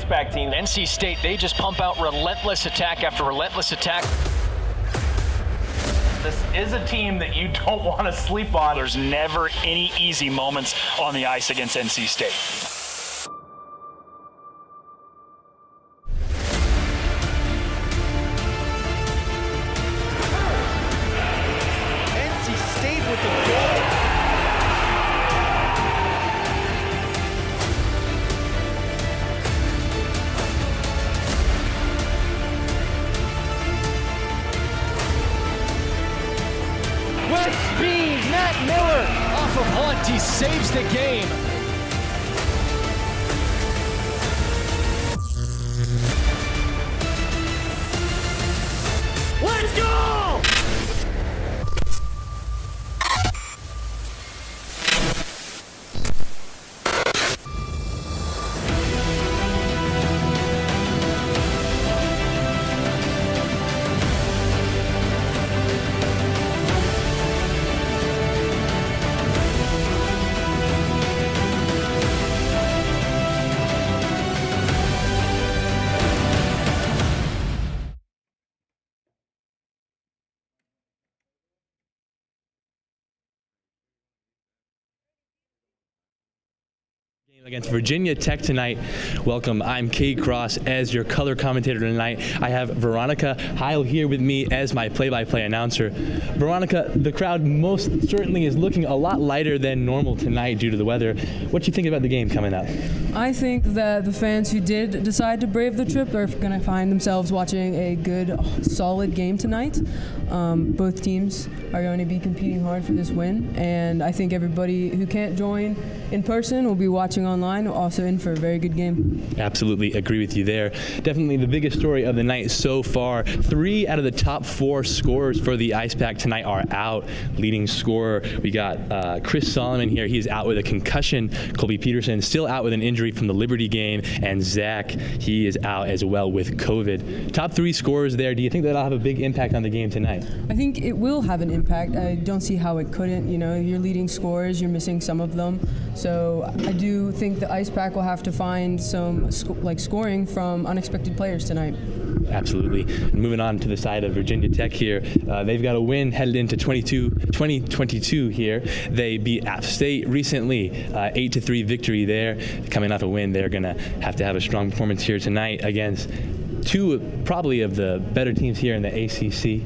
Icepack team. NC State, they just pump out relentless attack after relentless attack. This is a team that you don't want to sleep on. There's never any easy moments on the ice against NC State. NC State with the goal. With speed, Matt Miller off of Hunt. He saves the game. Let's go! Against Virginia Tech tonight. Welcome, I'm Kate Cross as your color commentator tonight. I have Veronica Heil here with me as my play-by-play announcer. Veronica, the crowd most certainly is looking a lot lighter than normal tonight due to the weather. What do you think about the game coming up? I think that the fans who did decide to brave the trip are going to find themselves watching a good, solid game tonight. Both teams are going to be competing hard for this win, and I think everybody who can't join in person will be watching online, also in for a very good game. Absolutely agree with you there. Definitely the biggest story of the night so far. 3 out of the top 4 scorers for the Icepack tonight are out. Leading scorer, we got Chris Solomon here. He is out with a concussion. Colby Peterson still out with an injury from the Liberty game, and Zach, he is out as well with COVID. Top 3 scorers there. Do you think that'll have a big impact on the game tonight? I think it will have an impact. I don't see how it couldn't. You know, your leading scorers, you're missing some of them. So I do think the Icepack will have to find some scoring from unexpected players tonight. Absolutely. And moving on to the side of Virginia Tech here, they've got a win headed into 2022 here. They beat App State recently, 8-3 victory there. Coming off a win, they're going to have a strong performance here tonight against 2 probably of the better teams here in the ACC.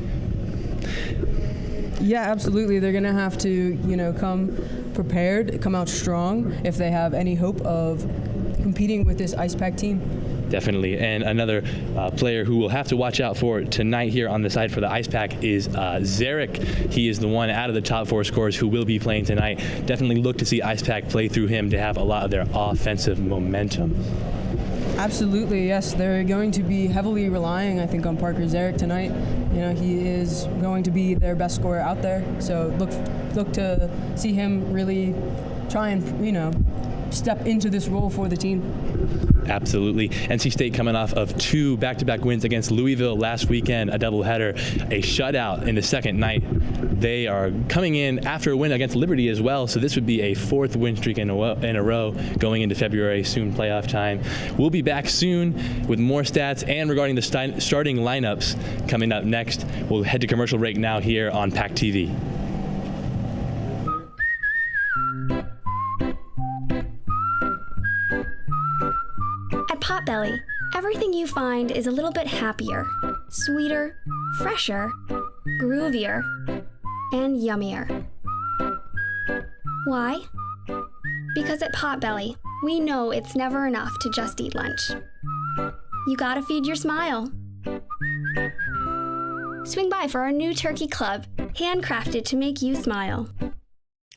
Yeah, absolutely. They're going to have to, you know, come prepared, come out strong if they have any hope of competing with this Icepack team. Definitely. And another player who we'll have to watch out for tonight here on the side for the Icepack is Zarek. He is the one out of the top 4 scorers who will be playing tonight. Definitely look to see Icepack play through him to have a lot of their offensive momentum. Absolutely, yes. They're going to be heavily relying, I think, on Parker Zarek tonight. You know, he is going to be their best scorer out there. So look to see him really try and, you know, step into this role for the team. Absolutely. NC State coming off of 2 back-to-back wins against Louisville last weekend, a doubleheader, a shutout in the second night. They are coming in after a win against Liberty as well, so this would be a 4th win streak in a row going into February, soon playoff time. We'll be back soon with more stats and regarding the starting lineups coming up next. We'll head to commercial break now here on PackTV. At Potbelly, everything you find is a little bit happier, sweeter, fresher, groovier, and yummier. Why? Because at Potbelly, we know it's never enough to just eat lunch. You gotta feed your smile. Swing by for our new turkey club, handcrafted to make you smile.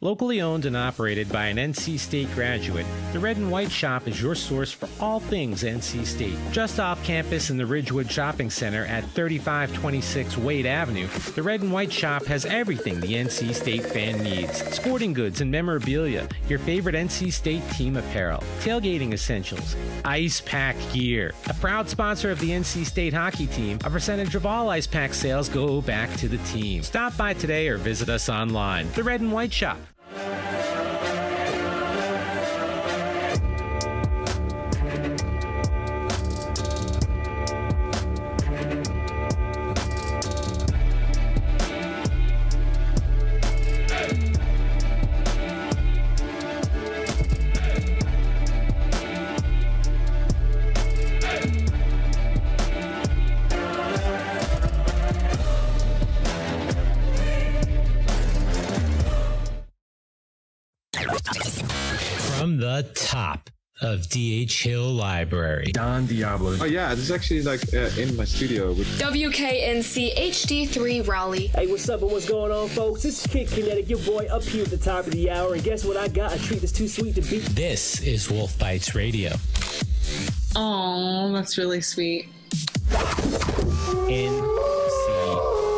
Locally owned and operated by an NC State graduate, the Red and White Shop is your source for all things NC State. Just off campus in the Ridgewood Shopping Center at 3526 Wade Avenue, the Red and White Shop has everything the NC State fan needs. Sporting goods and memorabilia, your favorite NC State team apparel, tailgating essentials, Icepack gear. A proud sponsor of the NC State hockey team, a percentage of all Icepack sales go back to the team. Stop by today or visit us online. The Red and White Shop. the top of ACCHL Library. Don Diablo. Oh yeah, this is actually like in my studio. WKNC HD3 Raleigh. Hey, what's up and what's going on, folks? This is Kid Kinetic, your boy up here at the top of the hour. And guess what I got? A treat that's too sweet to beat. This is Wolf Bites Radio. Oh, that's really sweet. NC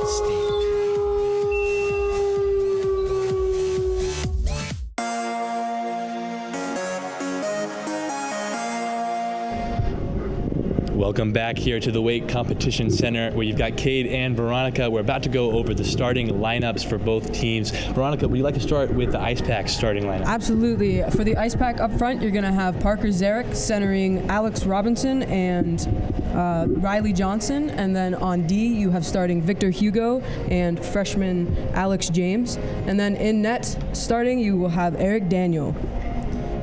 State. Welcome back here to the Weight Competition Center, where you've got Cade and Veronica. We're about to go over the starting lineups for both teams. Veronica, would you like to start with the Icepack starting lineup? Absolutely. For the Icepack up front, you're going to have Parker Zarek centering Alex Robinson and Riley Johnson. And then on D, you have starting Victor Hugo and freshman Alex James. And then in net starting, you will have Eric Daniel.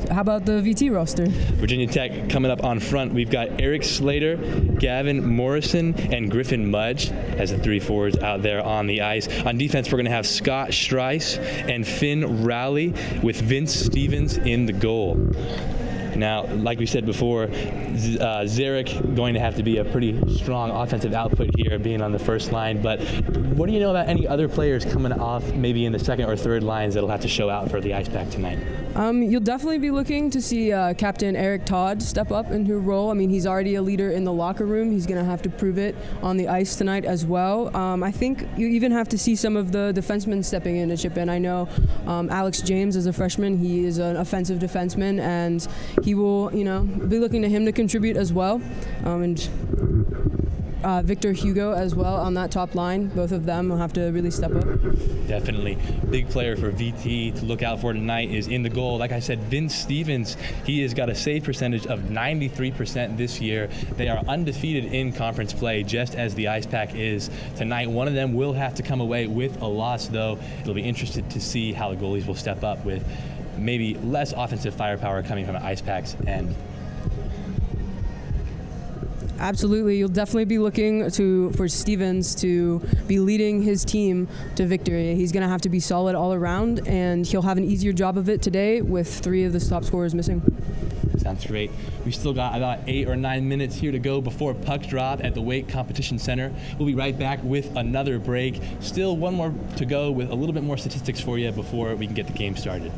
How about the VT roster? Virginia Tech coming up on front. We've got Eric Slater, Gavin Morrison, and Griffin Mudge as the three forwards out there on the ice. On defense, we're going to have Scott Strice and Finn Rowley with Vince Stevens in the goal. Now, like we said before, Zarek going to have to be a pretty strong offensive output here, being on the first line. But what do you know about any other players coming off maybe in the second or third lines that'll have to show out for the Icepack tonight? You'll definitely be looking to see Captain Eric Todd step up into a role. I mean, he's already a leader in the locker room. He's going to have to prove it on the ice tonight as well. I think you even have to see some of the defensemen stepping in to chip in. I know Alex James is a freshman. He is an offensive defenseman, and he will, be looking to him to contribute as well. And Victor Hugo as well on that top line. Both of them will have to really step up. Definitely. Big player for VT to look out for tonight is in the goal. Like I said, Vince Stevens, he has got a save percentage of 93% this year. They are undefeated in conference play, just as the Icepack is tonight. One of them will have to come away with a loss, though. It'll be interesting to see how the goalies will step up with maybe less offensive firepower coming from the Icepack's end. Absolutely. You'll definitely be looking for Stevens to be leading his team to victory. He's going to have to be solid all around, and he'll have an easier job of it today with three of the top scorers missing. Sounds great. We've still got about 8 or 9 minutes here to go before puck drop at the Weight Competition Center. We'll be right back with another break. Still one more to go with a little bit more statistics for you before we can get the game started.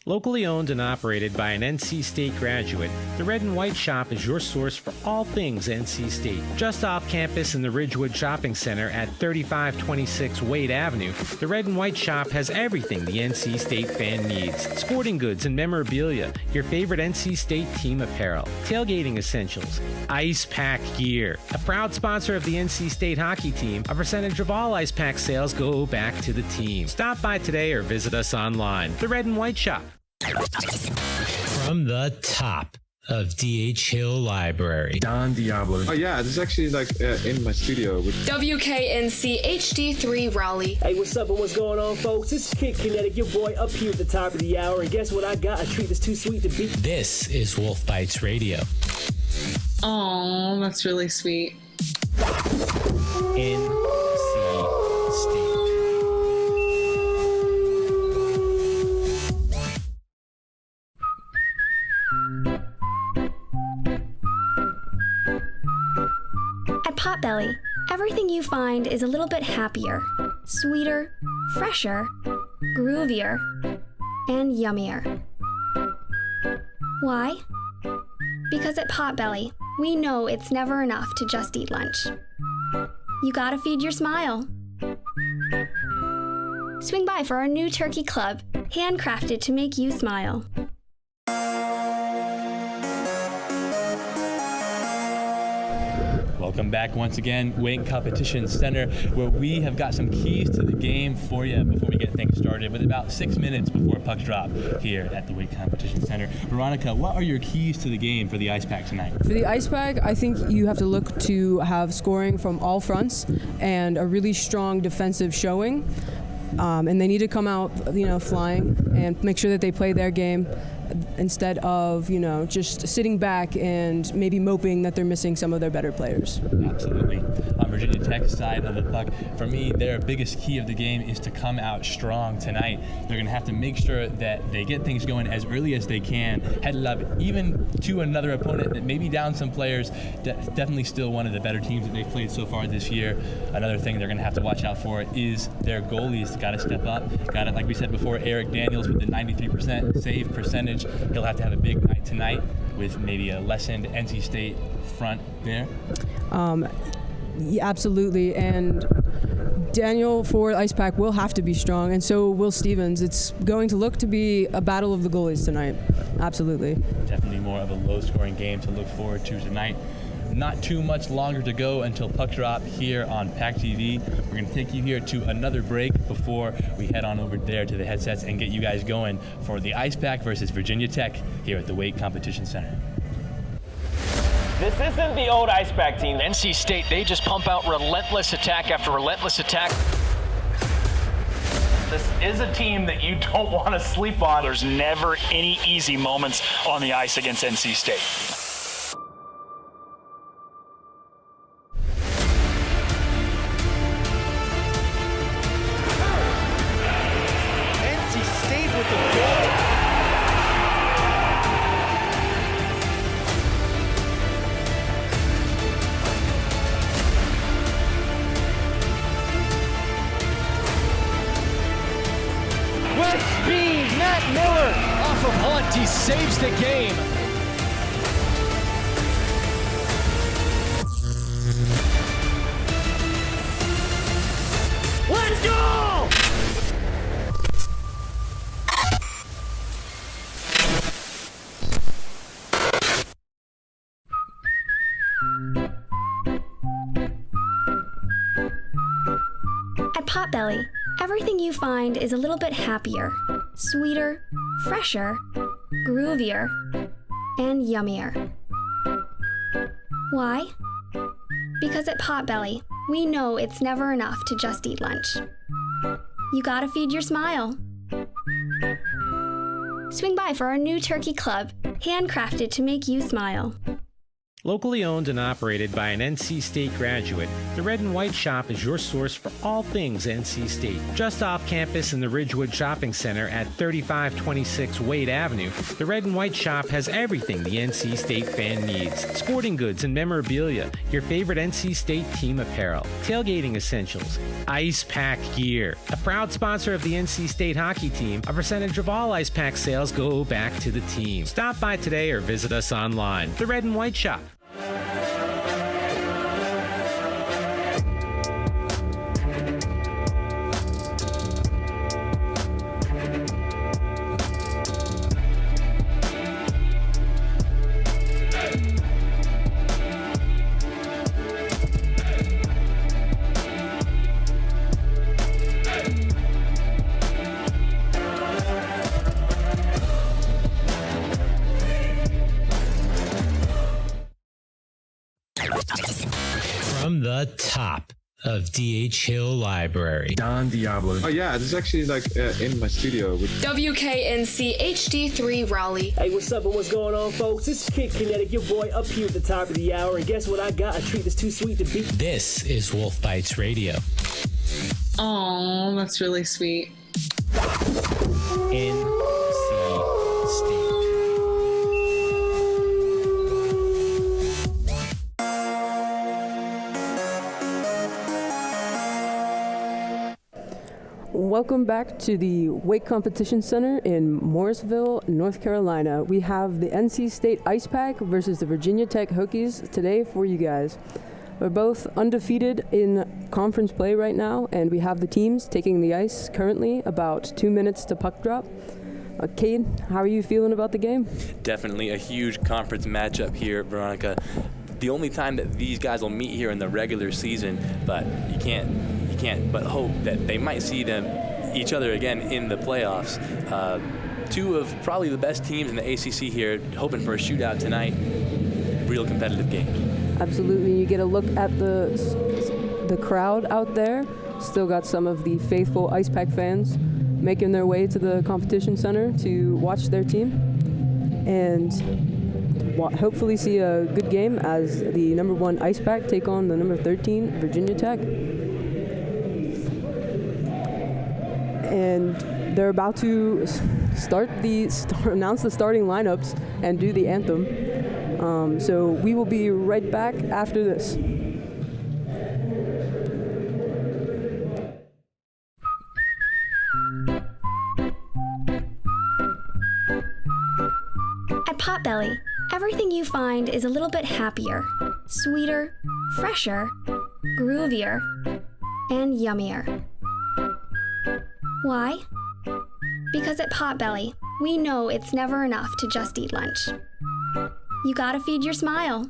Locally owned and operated by an NC State graduate, the Red and White Shop is your source for all things NC State. Just off campus in the Ridgewood Shopping Center at 3526 Wade Avenue, the Red and White Shop has everything the NC State fan needs. Sporting goods and memorabilia, your favorite NC State team apparel, tailgating essentials, Icepack gear. A proud sponsor of the NC State hockey team, a percentage of all Icepack sales go back to the team. Stop by today or visit us online. The Red and White Shop. From the top of ACCHL Library. Don Diablo. Oh yeah, this is actually like in my studio. WKNC HD3 Raleigh. Hey, what's up and what's going on, folks? This is Kid Kinetic, your boy up here at the top of the hour. And guess what I got? A treat that's too sweet to beat. This is Wolf Bites Radio. Oh, that's really sweet. NC State. At Potbelly, everything you find is a little bit happier, sweeter, fresher, groovier, and yummier. Why? Because at Potbelly, we know it's never enough to just eat lunch. You gotta feed your smile. Swing by for our new turkey club, handcrafted to make you smile. Welcome back once again, Wake Competition Center, where we have got some keys to the game for you before we get things started, with about 6 minutes before puck drop here at the Wake Competition Center. Veronica, what are your keys to the game for the Icepack tonight? For the Icepack, I think you have to look to have scoring from all fronts and a really strong defensive showing. And they need to come out, flying and make sure that they play their game instead of, just sitting back and maybe moping that they're missing some of their better players. Absolutely. On Virginia Tech's side of the puck, for me, their biggest key of the game is to come out strong tonight. They're going to have to make sure that they get things going as early as they can, headed up even to another opponent that may be down some players. Definitely still one of the better teams that they've played so far this year. Another thing they're going to have to watch out for is their goalies. Got to step up. Got it, like we said before, Eric Daniels with the 93% save percentage. He'll have to have a big night tonight with maybe a lessened NC State front there. Yeah, absolutely. And Daniel for Icepack will have to be strong, and so will Stevens. It's going to look to be a battle of the goalies tonight. Absolutely. Definitely more of a low-scoring game to look forward to tonight. Not too much longer to go until puck drop here on PackTV. We're going to take you here to another break before we head on over there to the headsets and get you guys going for the Icepack versus Virginia Tech here at the Wake Competition Center. This isn't the old Icepack team. NC State, they just pump out relentless attack after relentless attack. This is a team that you don't want to sleep on. There's never any easy moments on the ice against NC State. He saves the game. Let's go! At Potbelly, everything you find is a little bit happier, sweeter, fresher, groovier, and yummier. Why? Because at Potbelly, we know it's never enough to just eat lunch. You gotta feed your smile. Swing by for our new turkey club, handcrafted to make you smile. Locally owned and operated by an NC State graduate, the Red and White Shop is your source for all things NC State. Just off campus in the Ridgewood Shopping Center at 3526 Wade Avenue, the Red and White Shop has everything the NC State fan needs. Sporting goods and memorabilia, your favorite NC State team apparel, tailgating essentials, Icepack gear. A proud sponsor of the NC State hockey team, a percentage of all Icepack sales go back to the team. Stop by today or visit us online. The Red and White Shop. From the top of ACCHL Library. Don Diablo. Oh yeah, this is actually in my studio. WKNC HD3 Raleigh. Hey, what's up and what's going on, folks? It's Kid Kinetic, your boy up here at the top of the hour. And guess what I got? A treat that's too sweet to beat. This is Wolf Bites Radio. Oh, that's really sweet. NC State. Welcome back to the Wake Competition Center in Morrisville, North Carolina. We have the NC State Icepack versus the Virginia Tech Hokies today for you guys. We're both undefeated in conference play right now, and we have the teams taking the ice currently, about 2 minutes to puck drop. Cade, how are you feeling about the game? Definitely a huge conference matchup here, Veronica. the only time that these guys will meet here in the regular season, but you can't but hope that they might see each other again in the playoffs. Two of probably the best teams in the ACC here, hoping for a shootout tonight. Real competitive game. Absolutely. You get a look at the crowd out there. Still got some of the faithful Icepack fans making their way to the competition center to watch their team and hopefully see a good game as the number 1 Icepack take on the number 13 Virginia Tech. And they're about to announce the starting lineups and do the anthem. So we will be right back after this. At Potbelly, everything you find is a little bit happier, sweeter, fresher, groovier, and yummier. Why? Because at Potbelly, we know it's never enough to just eat lunch. You gotta feed your smile.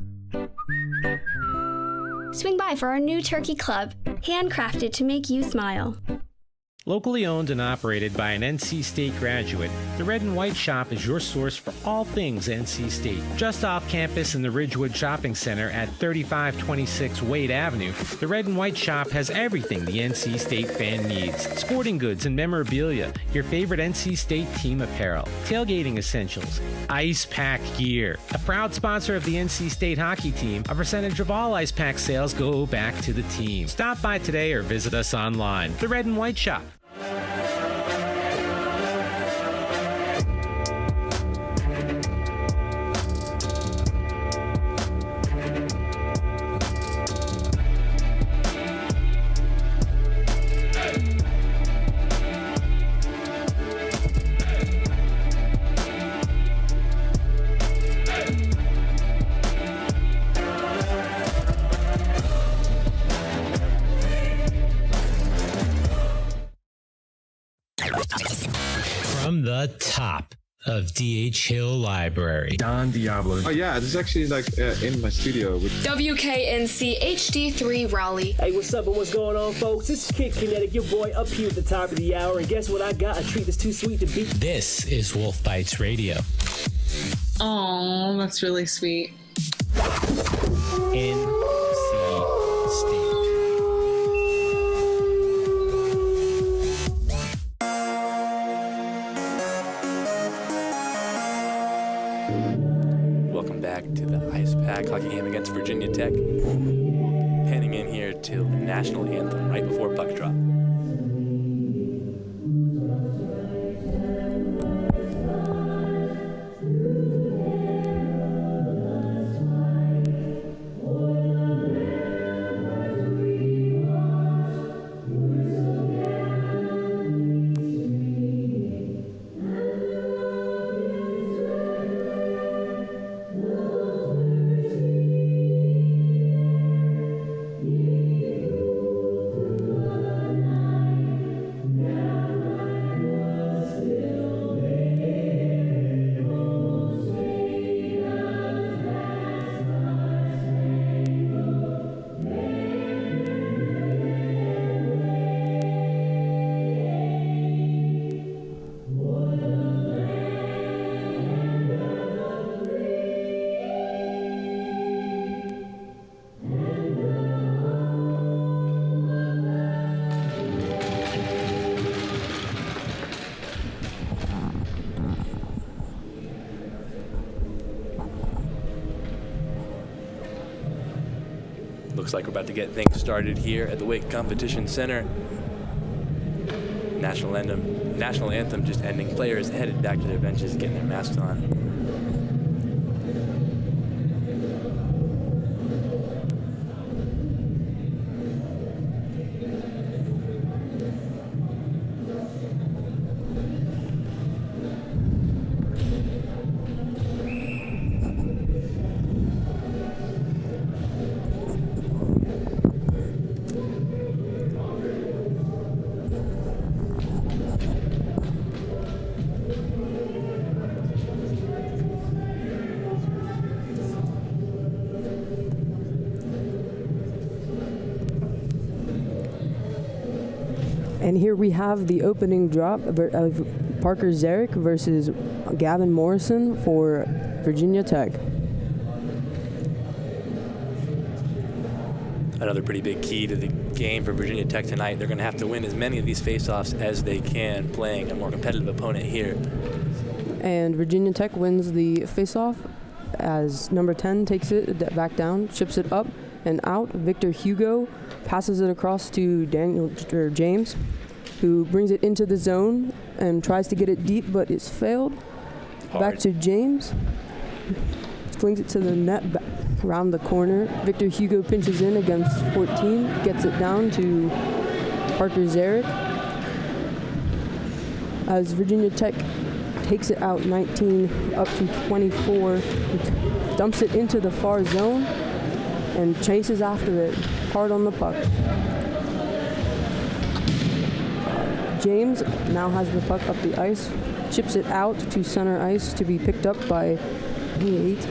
Swing by for our new turkey club, handcrafted to make you smile. Locally owned and operated by an NC State graduate, the Red and White Shop is your source for all things NC State. Just off campus in the Ridgewood Shopping Center at 3526 Wade Avenue, the Red and White Shop has everything the NC State fan needs. Sporting goods and memorabilia, your favorite NC State team apparel, tailgating essentials, Icepack gear. A proud sponsor of the NC State hockey team, a percentage of all Icepack sales go back to the team. Stop by today or visit us online. The Red and White Shop. From the top of DHL Library. Don Diablo. Oh yeah, this is actually in my studio. WKNC HD3 Raleigh. Hey, what's up and what's going on, folks? This is Kid Kinetic, your boy up here at the top of the hour. And guess what I got? A treat that's too sweet to beat. This is Wolf Bites Radio. Oh, that's really sweet. NC State. Welcome back to the Icepack hockey game against Virginia Tech. Panning in here to the national anthem right before puck drop. Looks like we're about to get things started here at the Wake Competition Center. National anthem just ending. Players headed back to their benches, getting their masks on. And here we have the opening drop of Parker Zarek versus Gavin Morrison for Virginia Tech. Another pretty big key to the game for Virginia Tech tonight. They're going to have to win as many of these face-offs as they can, playing a more competitive opponent here. And Virginia Tech wins the face-off as number 10 takes it back down, chips it up and out. Victor Hugo passes it across to James, who brings it into the zone and tries to get it deep, but it's failed. Hard. Back to James. Flings it to the net around the corner. Victor Hugo pinches in against 14, gets it down to Parker Zarek. As Virginia Tech takes it out 19 up to 24, dumps it into the far zone and chases after it hard on the puck. James now has the puck up the ice, chips it out to center ice to be picked up by D8.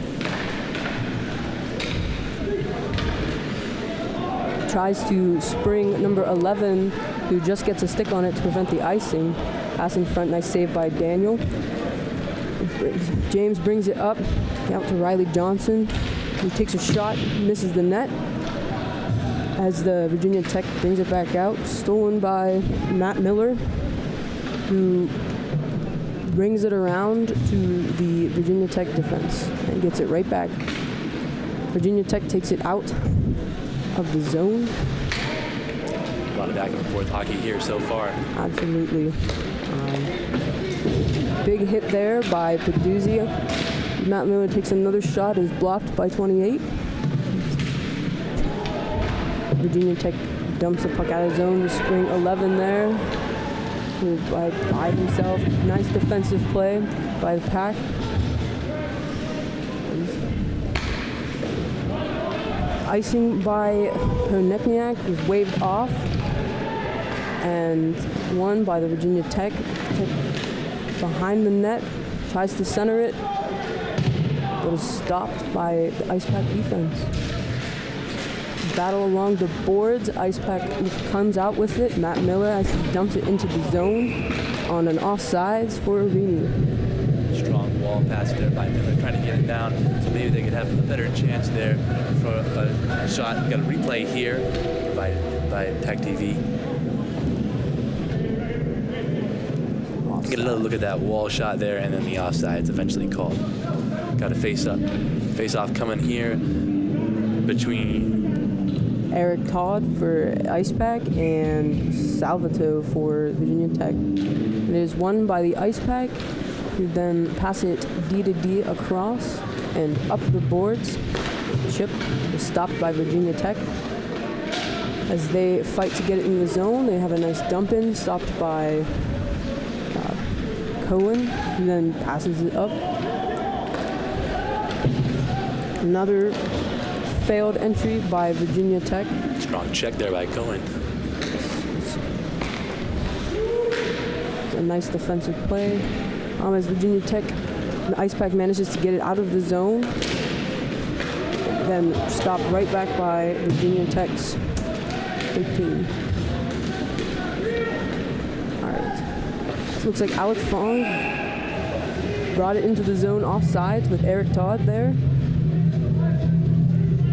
Tries to spring number 11, who just gets a stick on it to prevent the icing. Pass in front, nice save by Daniel. James brings it up, out to Riley Johnson, who takes a shot, misses the net. As the Virginia Tech brings it back out, stolen by Matt Miller, who brings it around to the Virginia Tech defense and gets it right back. Virginia Tech takes it out of the zone. A lot of back and forth hockey here so far. Absolutely. Big hit there by Peduzzi. Matt Miller takes another shot, is blocked by 28. Virginia Tech dumps the puck out of zone to spring 11 there. By himself. Nice defensive play by the Pack. Icing by Honekniak was waved off and won by the Virginia Tech. Behind the net, tries to center it, but is stopped by the Icepack defense. Battle along the boards. Icepack comes out with it. Matt Miller as he dumps it into the zone on an offsides for Arini. Strong wall pass there by Miller, trying to get it down, so maybe they could have a better chance there for a shot. We've got a replay here by PackTV. Get another look at that wall shot there, and then the offsides eventually called. Got a face-off coming here between Eric Todd for Icepack and Salvato for Virginia Tech. It is won by the Icepack, who then pass it D to D across and up the boards. Chip is stopped by Virginia Tech. As they fight to get it in the zone, they have a nice dump in, stopped by Cohen, who then passes it up. Another failed entry by Virginia Tech. Strong check there by Cohen. It's a nice defensive play. As Virginia Tech, the Icepack manages to get it out of the zone, then stopped right back by Virginia Tech's 13. All right. Looks like Alex Fong brought it into the zone offsides with Eric Todd there.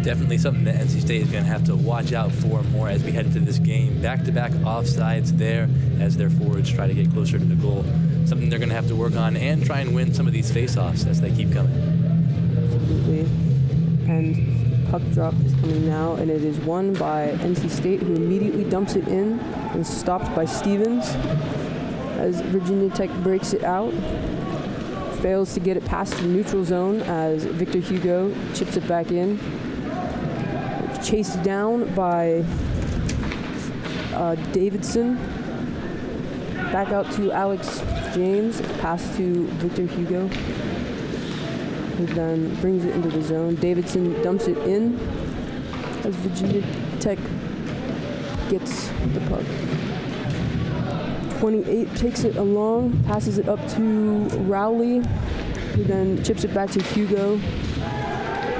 Definitely something that NC State is going to have to watch out for more as we head into this game. Back-to-back offsides there as their forwards try to get closer to the goal. Something they're going to have to work on and try and win some of these face-offs as they keep coming. Absolutely. And puck drop is coming now, and it is won by NC State, who immediately dumps it in and stopped by Stevens. As Virginia Tech breaks it out, fails to get it past the neutral zone as Victor Hugo chips it back in. Chased down by Davidson. Back out to Alex James. Pass to Victor Hugo, who then brings it into the zone. Davidson dumps it in as Virginia Tech gets the puck. 28 takes it along, passes it up to Rowley, who then chips it back to Hugo,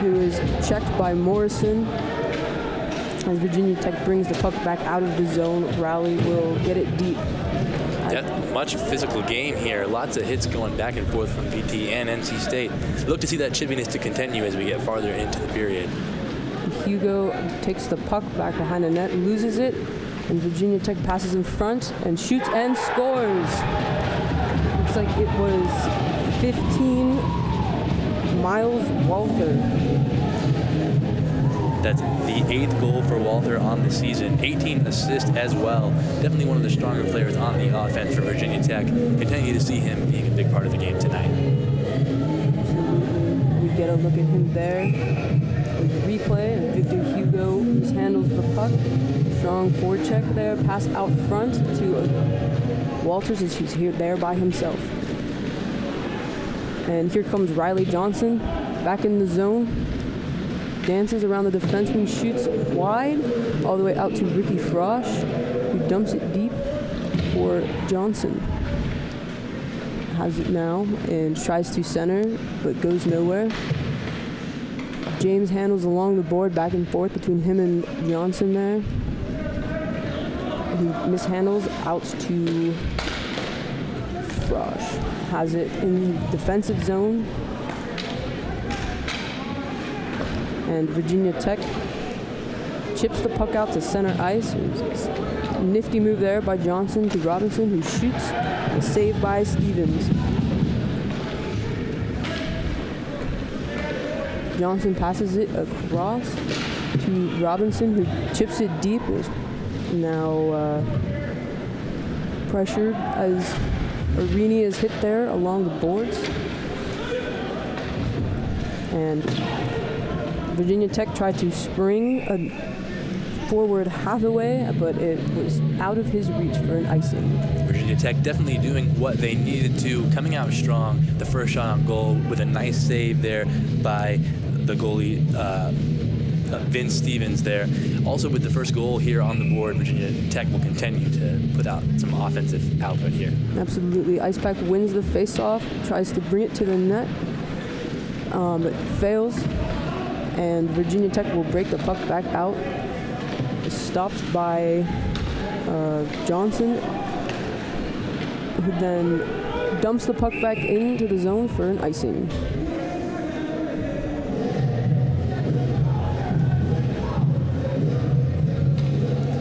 who is checked by Morrison. As Virginia Tech brings the puck back out of the zone, Rowley will get it deep. Much physical game here. Lots of hits going back and forth from VT and NC State. Look to see that chippiness to continue as we get farther into the period. Hugo takes the puck back behind the net, loses it, and Virginia Tech passes in front and shoots and scores. Looks like it was 15 Miles Walther. That's the 8th goal for Walther on the season. 18 assists as well. Definitely one of the stronger players on the offense for Virginia Tech. Continue to see him being a big part of the game tonight. Absolutely. We get a look at him there. Replay, and Victor Hugo mishandles the puck. Strong forecheck there. Pass out front to Walters as he's here there by himself. And here comes Riley Johnson back in the zone. Dances around the defenseman, shoots wide, all the way out to Ricky Frosch, who dumps it deep for Johnson. Has it now and tries to center, but goes nowhere. James handles along the board, back and forth between him and Johnson there. He mishandles out to Frosch. Has it in the defensive zone. And Virginia Tech chips the puck out to center ice. A nifty move there by Johnson to Robinson, who shoots. A save by Stevens. Johnson passes it across to Robinson, who chips it deep. Is now pressured as Arini is hit there along the boards. And Virginia Tech tried to spring a forward Hathaway, but it was out of his reach for an icing. Virginia Tech definitely doing what they needed to, coming out strong. The first shot on goal with a nice save there by the goalie, Vince Stevens there. Also with the first goal here on the board, Virginia Tech will continue to put out some offensive output here. Absolutely. Icepack wins the faceoff, tries to bring it to the net, but fails. And Virginia Tech will break the puck back out. It's stopped by Johnson, who then dumps the puck back into the zone for an icing.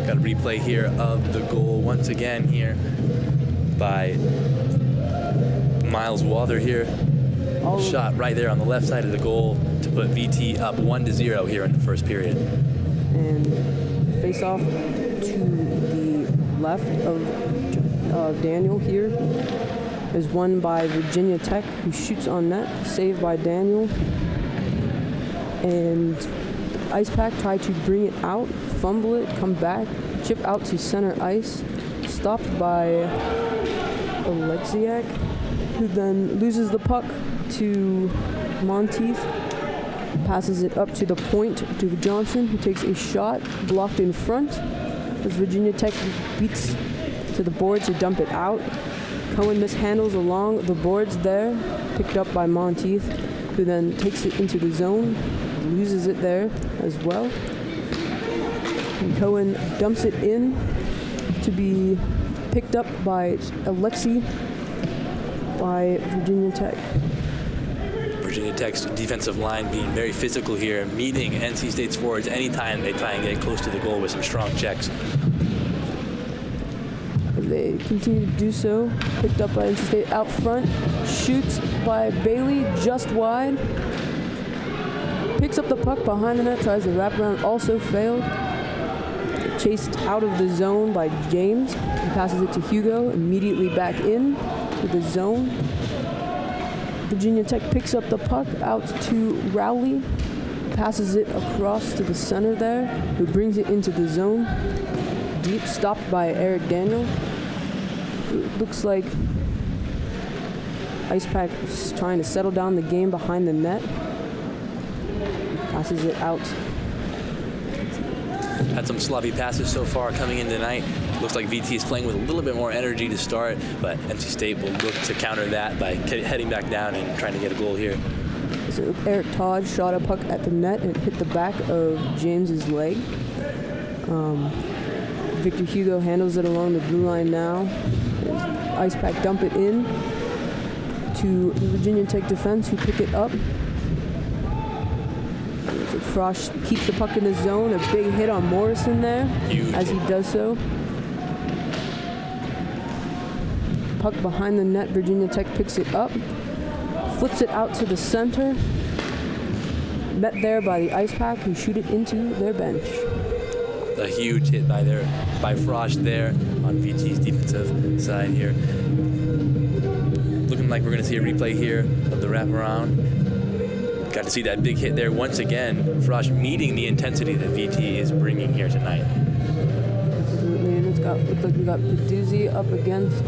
Got a replay here of the goal once again here by Miles Walther here. Shot right there on the left side of the goal to put VT up 1-0 here in the first period. And face off to the left of Daniel here is won by Virginia Tech, who shoots on net, saved by Daniel. And Icepack tried to bring it out, fumble it, come back, chip out to center ice, stopped by Alexiak, who then loses the puck to Monteith, passes it up to the point to Johnson, who takes a shot, blocked in front, as Virginia Tech beats to the board to dump it out. Cohen mishandles along the boards there, picked up by Monteith, who then takes it into the zone, loses it there as well. And Cohen dumps it in to be picked up by Alexi by Virginia Tech. Virginia Tech's defensive line being very physical here, meeting NC State's forwards anytime they try and get close to the goal with some strong checks. They continue to do so. Picked up by NC State out front. Shoots by Bailey just wide. Picks up the puck behind the net, tries to wrap around, also failed. Chased out of the zone by James. He passes it to Hugo, immediately back in to the zone. Virginia Tech picks up the puck out to Rowley, passes it across to the center there, who brings it into the zone. Deep, stopped by Eric Daniel. It looks like Icepack is trying to settle down the game behind the net. Passes it out. Had some sloppy passes so far coming in tonight. Looks like VT is playing with a little bit more energy to start, but NC State will look to counter that by heading back down and trying to get a goal here. So Eric Todd shot a puck at the net and hit the back of James's leg. Victor Hugo handles it along the blue line now. Icepack dump it in to the Virginia Tech defense, who pick it up. Frosch keeps the puck in the zone. A big hit on Morrison there. Huge. As he does so. Puck behind the net. Virginia Tech picks it up. Flips it out to the center. Met there by the Icepack, who shoot it into their bench. A huge hit by Frosch there on VT's defensive side here. Looking like we're going to see a replay here of the wraparound. Got to see that big hit there once again. Frosch meeting the intensity that VT is bringing here tonight. Absolutely, and looks like we got Peduzzi up against.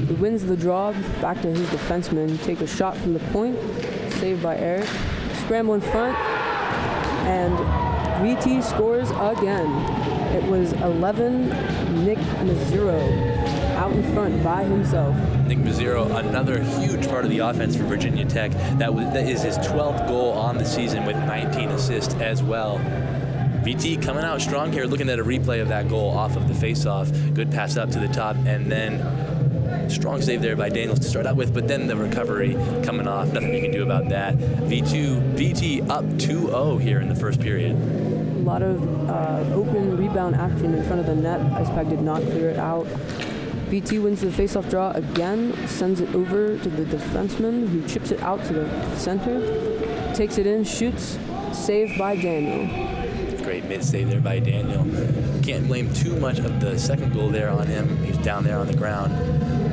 He wins the draw, back to his defenseman. Take a shot from the point, saved by Eric. Scramble in front, and VT scores again. It was 11, Nick Mazzero out in front by himself. Nick Mazzero, another huge part of the offense for Virginia Tech. That is his 12th goal on the season with 19 assists as well. VT coming out strong here, looking at a replay of that goal off of the face-off. Good pass up to the top, and then strong save there by Daniels to start out with, but then the recovery coming off. Nothing you can do about that. VT up 2-0 here in the first period. A lot of open rebound action in front of the net. Icepack did not clear it out. VT wins the faceoff draw again, sends it over to the defenseman, who chips it out to the center, takes it in, shoots, saved by Daniel. Great mid-save there by Daniel. Can't blame too much of the second goal there on him. He's down there on the ground.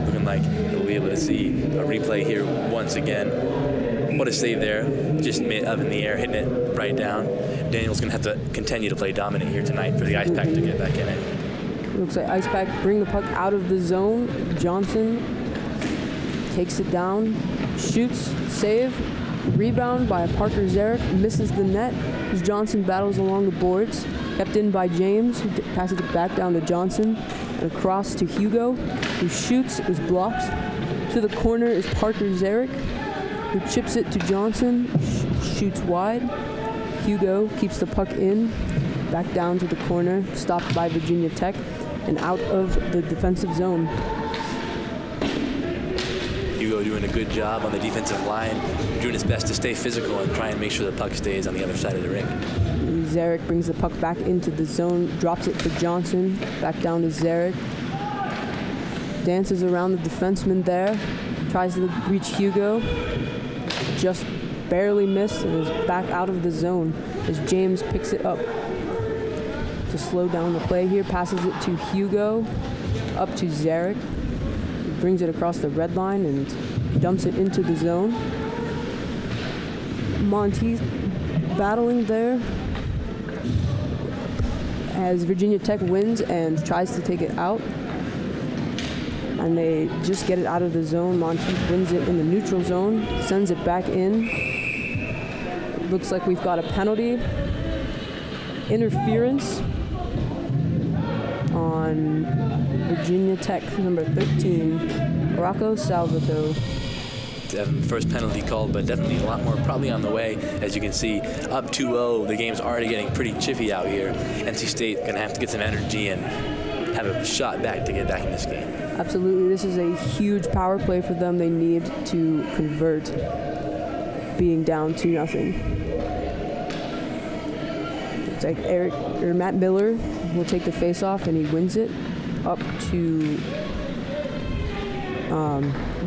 Looking like he'll be able to see a replay here once again. What a save there. Just up in the air, hitting it right down. Daniel's going to have to continue to play dominant here tonight for the Icepack to get back in it. Looks like Icepack bring the puck out of the zone. Johnson takes it down, shoots, save, rebound by Parker Zarek, misses the net as Johnson battles along the boards. Kept in by James, who passes it back down to Johnson and across to Hugo, who shoots, is blocked. To the corner is Parker Zarek, who chips it to Johnson, shoots wide. Hugo keeps the puck in, back down to the corner, stopped by Virginia Tech, and out of the defensive zone. Hugo doing a good job on the defensive line, doing his best to stay physical and try and make sure the puck stays on the other side of the rink. Zarek brings the puck back into the zone, drops it to Johnson, back down to Zarek. Dances around the defenseman there, tries to reach Hugo, just barely missed and is back out of the zone as James picks it up. To slow down the play here, passes it to Hugo, up to Zarek, brings it across the red line and dumps it into the zone. Monteith battling there as Virginia Tech wins and tries to take it out. And they just get it out of the zone. Monteith wins it in the neutral zone, sends it back in. Looks like we've got a penalty. Interference on Virginia Tech, number 13, Rocco Salvato. First penalty called, but definitely a lot more probably on the way. As you can see, up 2-0, the game's already getting pretty chippy out here. NC State going to have to get some energy and have a shot back to get back in this game. Absolutely, this is a huge power play for them. They need to convert, being down 2-0. It's like Matt Miller will take the face-off, and he wins it up to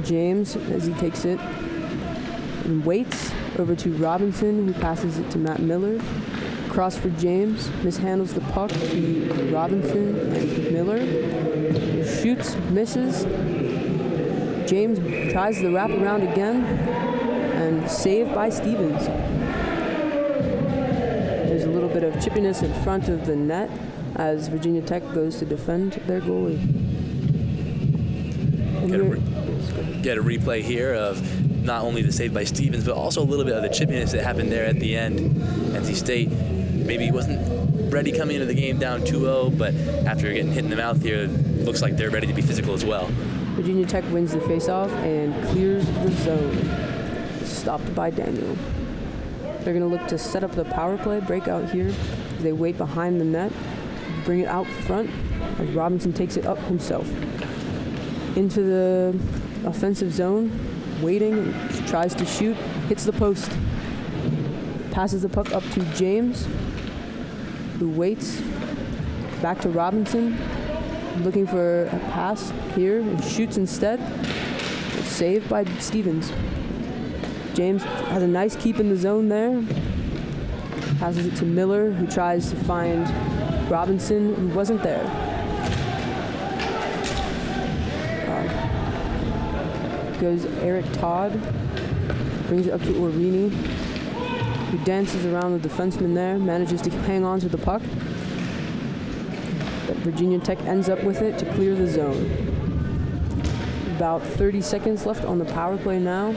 James as he takes it and waits over to Robinson, who passes it to Matt Miller. Cross for James, mishandles the puck to Robinson and Miller. Shoots, misses. James tries the wraparound again, and saved by Stevens. There's a little bit of chippiness in front of the net as Virginia Tech goes to defend their goalie. Get a replay here of not only the save by Stevens, but also a little bit of the chippiness that happened there at the end. NC State maybe wasn't ready coming into the game down 2-0, but after getting hit in the mouth here, it looks like they're ready to be physical as well. Virginia Tech wins the faceoff and clears the zone. Stopped by Daniel. They're going to look to set up the power play breakout here. They wait behind the net. bring it out front as Robinson takes it up himself. Into the offensive zone, waiting, and tries to shoot, hits the post. Passes the puck up to James, who waits. Back to Robinson, looking for a pass here, and shoots instead. It's saved by Stevens. James has a nice keep in the zone there. Passes it to Miller, who tries to find Robinson, who wasn't there. Goes Eric Todd, brings it up to Orini, who dances around the defenseman there, manages to hang on to the puck. But Virginia Tech ends up with it to clear the zone. About 30 seconds left on the power play now.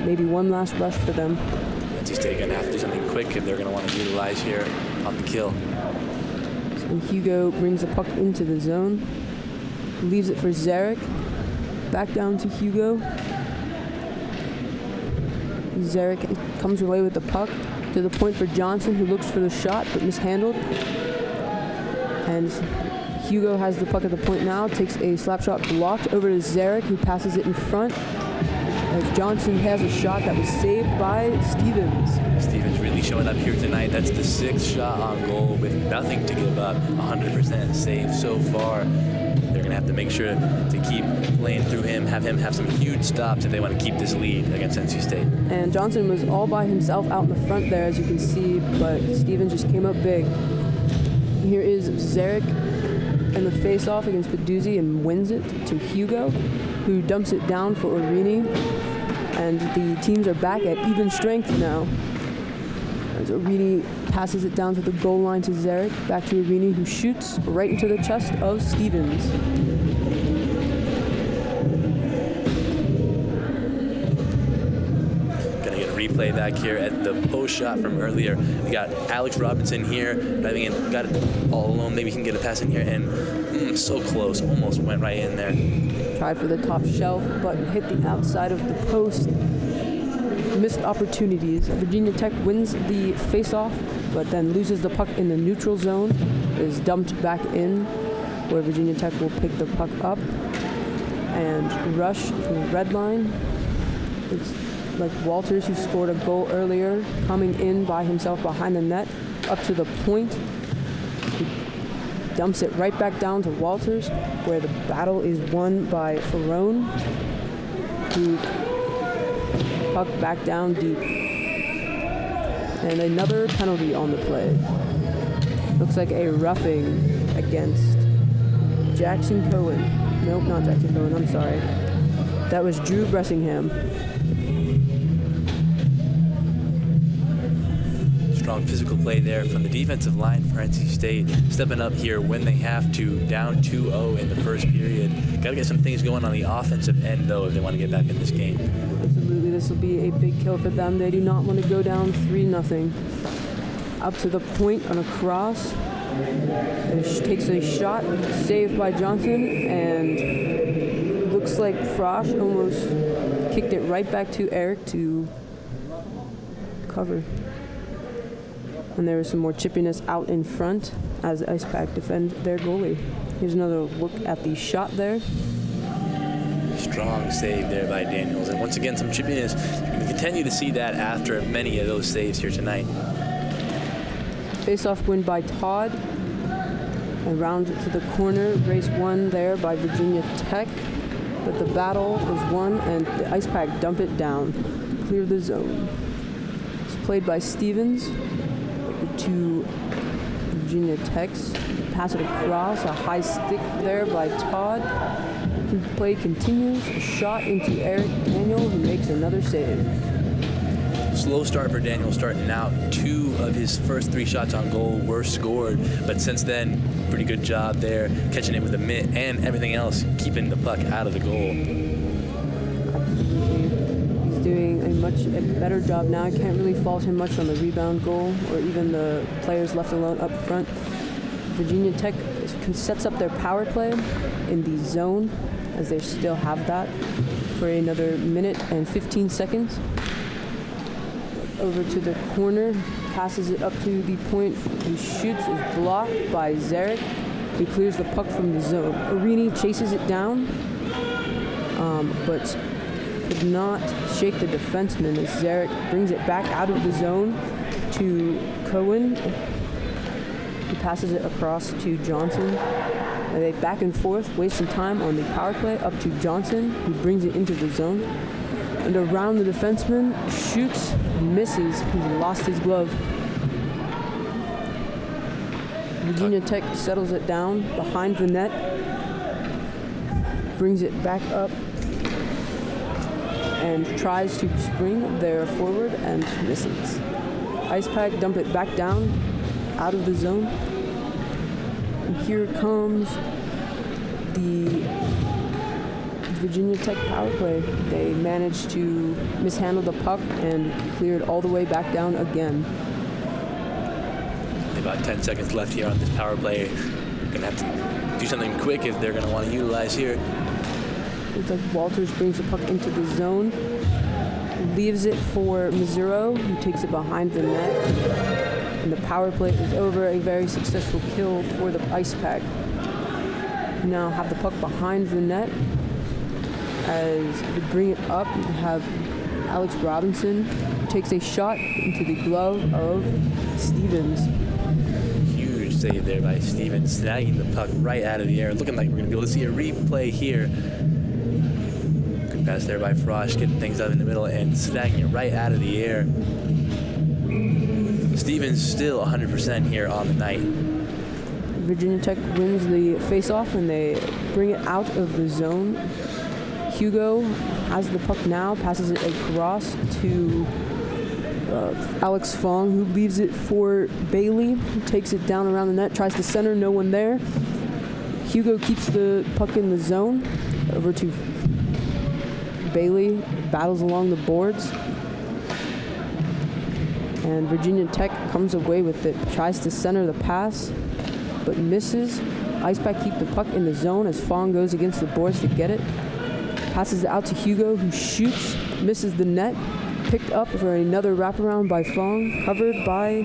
Maybe one last rush for them. NC State going to have to do something quick if they're going to want to utilize here on the kill. And Hugo brings the puck into the zone, leaves it for Zarek. Back down to Hugo. Zarek comes away with the puck to the point for Johnson, who looks for the shot but mishandled. And Hugo has the puck at the point now, takes a slap shot blocked over to Zarek, who passes it in front. As Johnson has a shot that was saved by Stevens. Stevens really showing up here tonight. That's the 6th shot on goal with nothing to give up. 100% save so far. They're going to have to make sure to keep playing through him, have some huge stops if they want to keep this lead against NC State. And Johnson was all by himself out in the front there, as you can see, but Stevens just came up big. Here is Zarek in the face-off against Peduzzi and wins it to Hugo, who dumps it down for Orini. And the teams are back at even strength now. As Orini passes it down to the goal line to Zarek, back to Orini, who shoots right into the chest of Stevens. Gonna get a replay back here at the post shot from earlier. We got Alex Robinson here driving in, got it all alone. Maybe he can get a pass in here, and so close, almost went right in there. Tried for the top shelf, but hit the outside of the post. Missed opportunities. Virginia Tech wins the face-off, but then loses the puck in the neutral zone. It is dumped back in, where Virginia Tech will pick the puck up and rush to the red line. It's like Walters, who scored a goal earlier, coming in by himself behind the net, up to the point. He dumps it right back down to Walters, where the battle is won by Ferrone, who puck back down deep. And another penalty on the play. Looks like a roughing against Jackson Cohen. Nope, not Jackson Cohen, I'm sorry. That was Drew Bressingham. Strong physical play there from the defensive line for NC State, stepping up here when they have to, down 2-0 in the first period. Got to get some things going on the offensive end, though, if they want to get back in this game. Absolutely, this will be a big kill for them. They do not want to go down 3-0. Up to the point on a cross. It takes a shot, saved by Johnson, and looks like Frosch almost kicked it right back to Eric to cover. And there was some more chippiness out in front as Icepack defend their goalie. Here's another look at the shot there. Strong save there by Daniels. And once again, some chippiness. You're going to continue to see that after many of those saves here tonight. Face-off win by Todd. Around to the corner. Race won there by Virginia Tech. But the battle was won, and the Icepack dump it down. Clear the zone. It's played by Stevens to Virginia Tech's. Pass it across, a high stick there by Todd. Play continues, a shot into Eric Daniel, who makes another save. Slow start for Daniel starting out. 2 of his first 3 shots on goal were scored, but since then, pretty good job there, catching it with a mitt and everything else, keeping the puck out of the goal. Absolutely. He's doing a much better job now. I can't really fault him much on the rebound goal or even the players left alone up front. Virginia Tech sets up their power play in the zone, as they still have that, for another minute and 15 seconds. Over to the corner, passes it up to the point. He shoots, is blocked by Zarek, who clears the puck from the zone. Arini chases it down, but could not shake the defenseman as Zarek brings it back out of the zone to Cohen. He passes it across to Johnson. They back and forth, wasting time on the power play up to Johnson, who brings it into the zone. And around the defenseman, shoots, misses, he lost his glove. Virginia Tech settles it down behind the net, brings it back up, and tries to spring there forward and misses. Icepack dump it back down out of the zone. And here comes the Virginia Tech power play. They managed to mishandle the puck and clear it all the way back down again. About 10 seconds left here on this power play. Gonna have to do something quick if they're gonna want to utilize here. Looks like Walters brings the puck into the zone, leaves it for Mazzuro, who takes it behind the net. And the power play is over. A very successful kill for the Icepack. Now have the puck behind the net. As they bring it up, you have Alex Robinson, who takes a shot into the glove of Stevens. Huge save there by Stevens, snagging the puck right out of the air. Looking like we're going to be able to see a replay here. Good pass there by Frosch, getting things out in the middle and snagging it right out of the air. Stevens still 100% here on the night. Virginia Tech wins the face-off and they bring it out of the zone. Hugo has the puck now, passes it across to Alex Fong, who leaves it for Bailey, who takes it down around the net, tries to center, no one there. Hugo keeps the puck in the zone, over to Bailey, battles along the boards. And Virginia Tech comes away with it, tries to center the pass, but misses. Icepack keep the puck in the zone as Fong goes against the boards to get it. Passes it out to Hugo, who shoots, misses the net. Picked up for another wraparound by Fong, covered by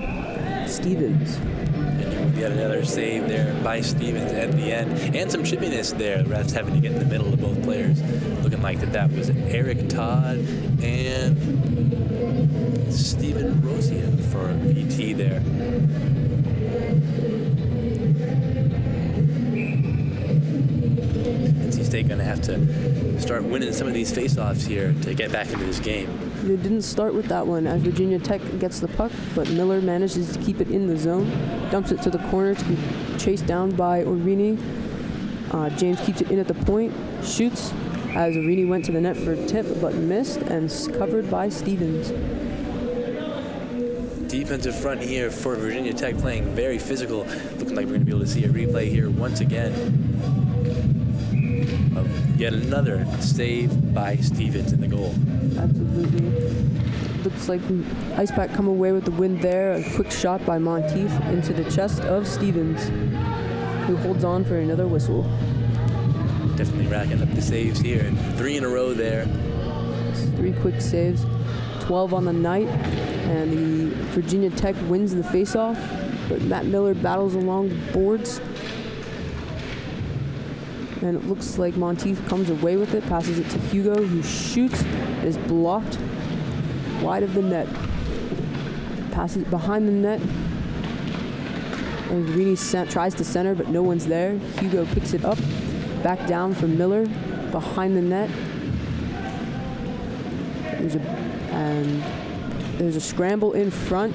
Stevens. And yet another save there by Stevens at the end. And some chippiness there. The refs having to get in the middle of both players. Looking like that was Eric Todd and Steven Rosia for VT there. NC State going to have to start winning some of these face-offs here to get back into this game. They didn't start with that one as Virginia Tech gets the puck, but Miller manages to keep it in the zone, dumps it to the corner to be chased down by Orini. James keeps it in at the point, shoots as Orini went to the net for a tip but missed and covered by Stevens. Defensive front here for Virginia Tech playing very physical. Looking like we're going to be able to see a replay here once again. Yet another save by Stevens in the goal. Absolutely. Looks like Icepack come away with the win there. A quick shot by Monteith into the chest of Stevens, who holds on for another whistle. Definitely racking up the saves here. 3 in a row there. 3 quick saves, 12 on the night, and the Virginia Tech wins the face-off, but Matt Miller battles along the boards. And it looks like Monteith comes away with it, passes it to Hugo, who shoots, is blocked wide of the net. Passes behind the net. And Rini tries to center, but no one's there. Hugo picks it up, back down for Miller, behind the net. There's a scramble in front,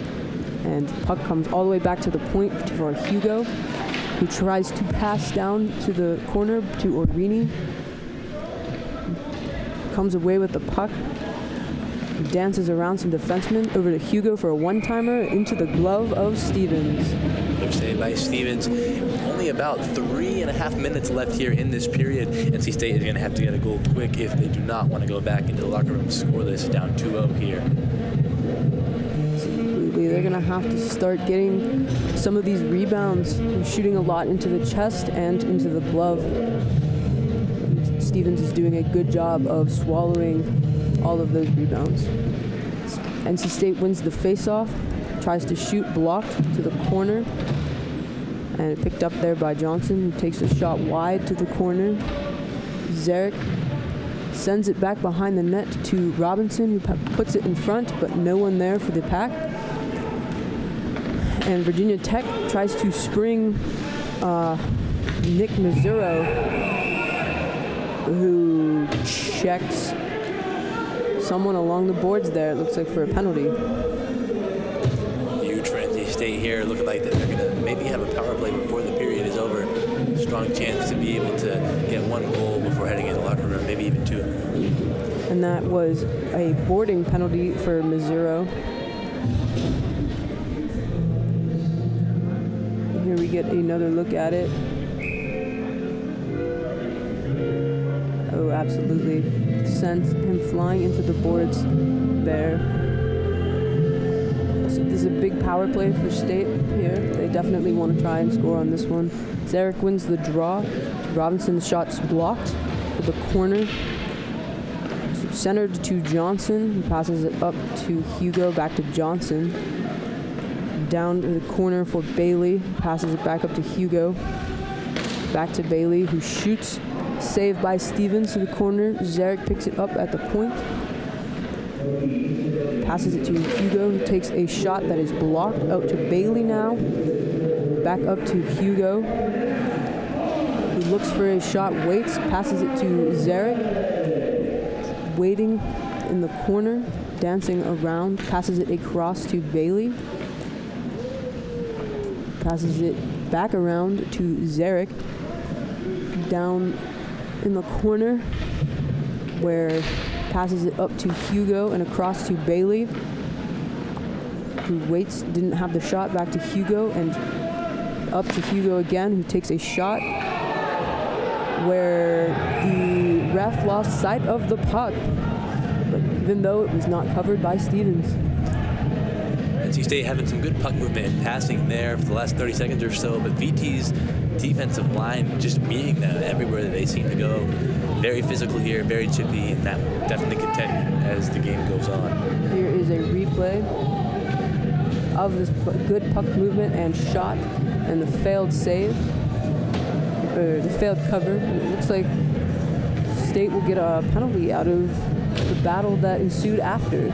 and the puck comes all the way back to the point for Hugo, who tries to pass down to the corner to Orini. Comes away with the puck. Dances around some defensemen over to Hugo for a one-timer into the glove of Stevens. Another save by Stevens. Only about 3.5 minutes left here in this period. NC State is going to have to get a goal quick if they do not want to go back into the locker room scoreless, down 2-0 here. They're going to have to start getting some of these rebounds, shooting a lot into the chest and into the glove. And Stevens is doing a good job of swallowing all of those rebounds. NC State wins the face-off. tries to shoot, blocked to the corner, and picked up there by Johnson, who takes a shot wide to the corner. Zarek sends it back behind the net to Robinson, who puts it in front, but no one there for the pack. And Virginia Tech tries to spring Nick Mazzuro, who checks someone along the boards there, it looks like, for a penalty. Huge for NC State here, looking like they're going to maybe have a power play before the period is over. Strong chance to be able to get one goal before heading into the locker room, maybe even two. And that was a boarding penalty for Mazzuro. Here we get another look at it. Oh, absolutely. Sent him flying into the boards there. So this is a big power play for State here. They definitely want to try and score on this one. Zarek wins the draw. Robinson's shot's blocked to the corner. Centered to Johnson. He passes it up to Hugo, back to Johnson. Down to the corner for Bailey. Passes it back up to Hugo. Back to Bailey, who shoots. Saved by Stevens to the corner. Zarek picks it up at the point. Passes it to Hugo, who takes a shot that is blocked. Out to Bailey now. Back up to Hugo, who looks for a shot, waits, passes it to Zarek. Waiting in the corner, dancing around, passes it across to Bailey. Passes it back around to Zarek. Down in the corner, where passes it up to Hugo and across to Bailey, who waits, didn't have the shot, back to Hugo and up to Hugo again, who takes a shot where the ref lost sight of the puck, but even though it was not covered by Stevens. NC State having some good puck movement and passing there for the last 30 seconds or so, but VT's defensive line just meeting them everywhere that they seem to go. Very physical here, very chippy, and that will definitely contend as the game goes on. Here is a replay of this good puck movement and shot and the failed save, or the failed cover. And it looks like State will get a penalty out of the battle that ensued after.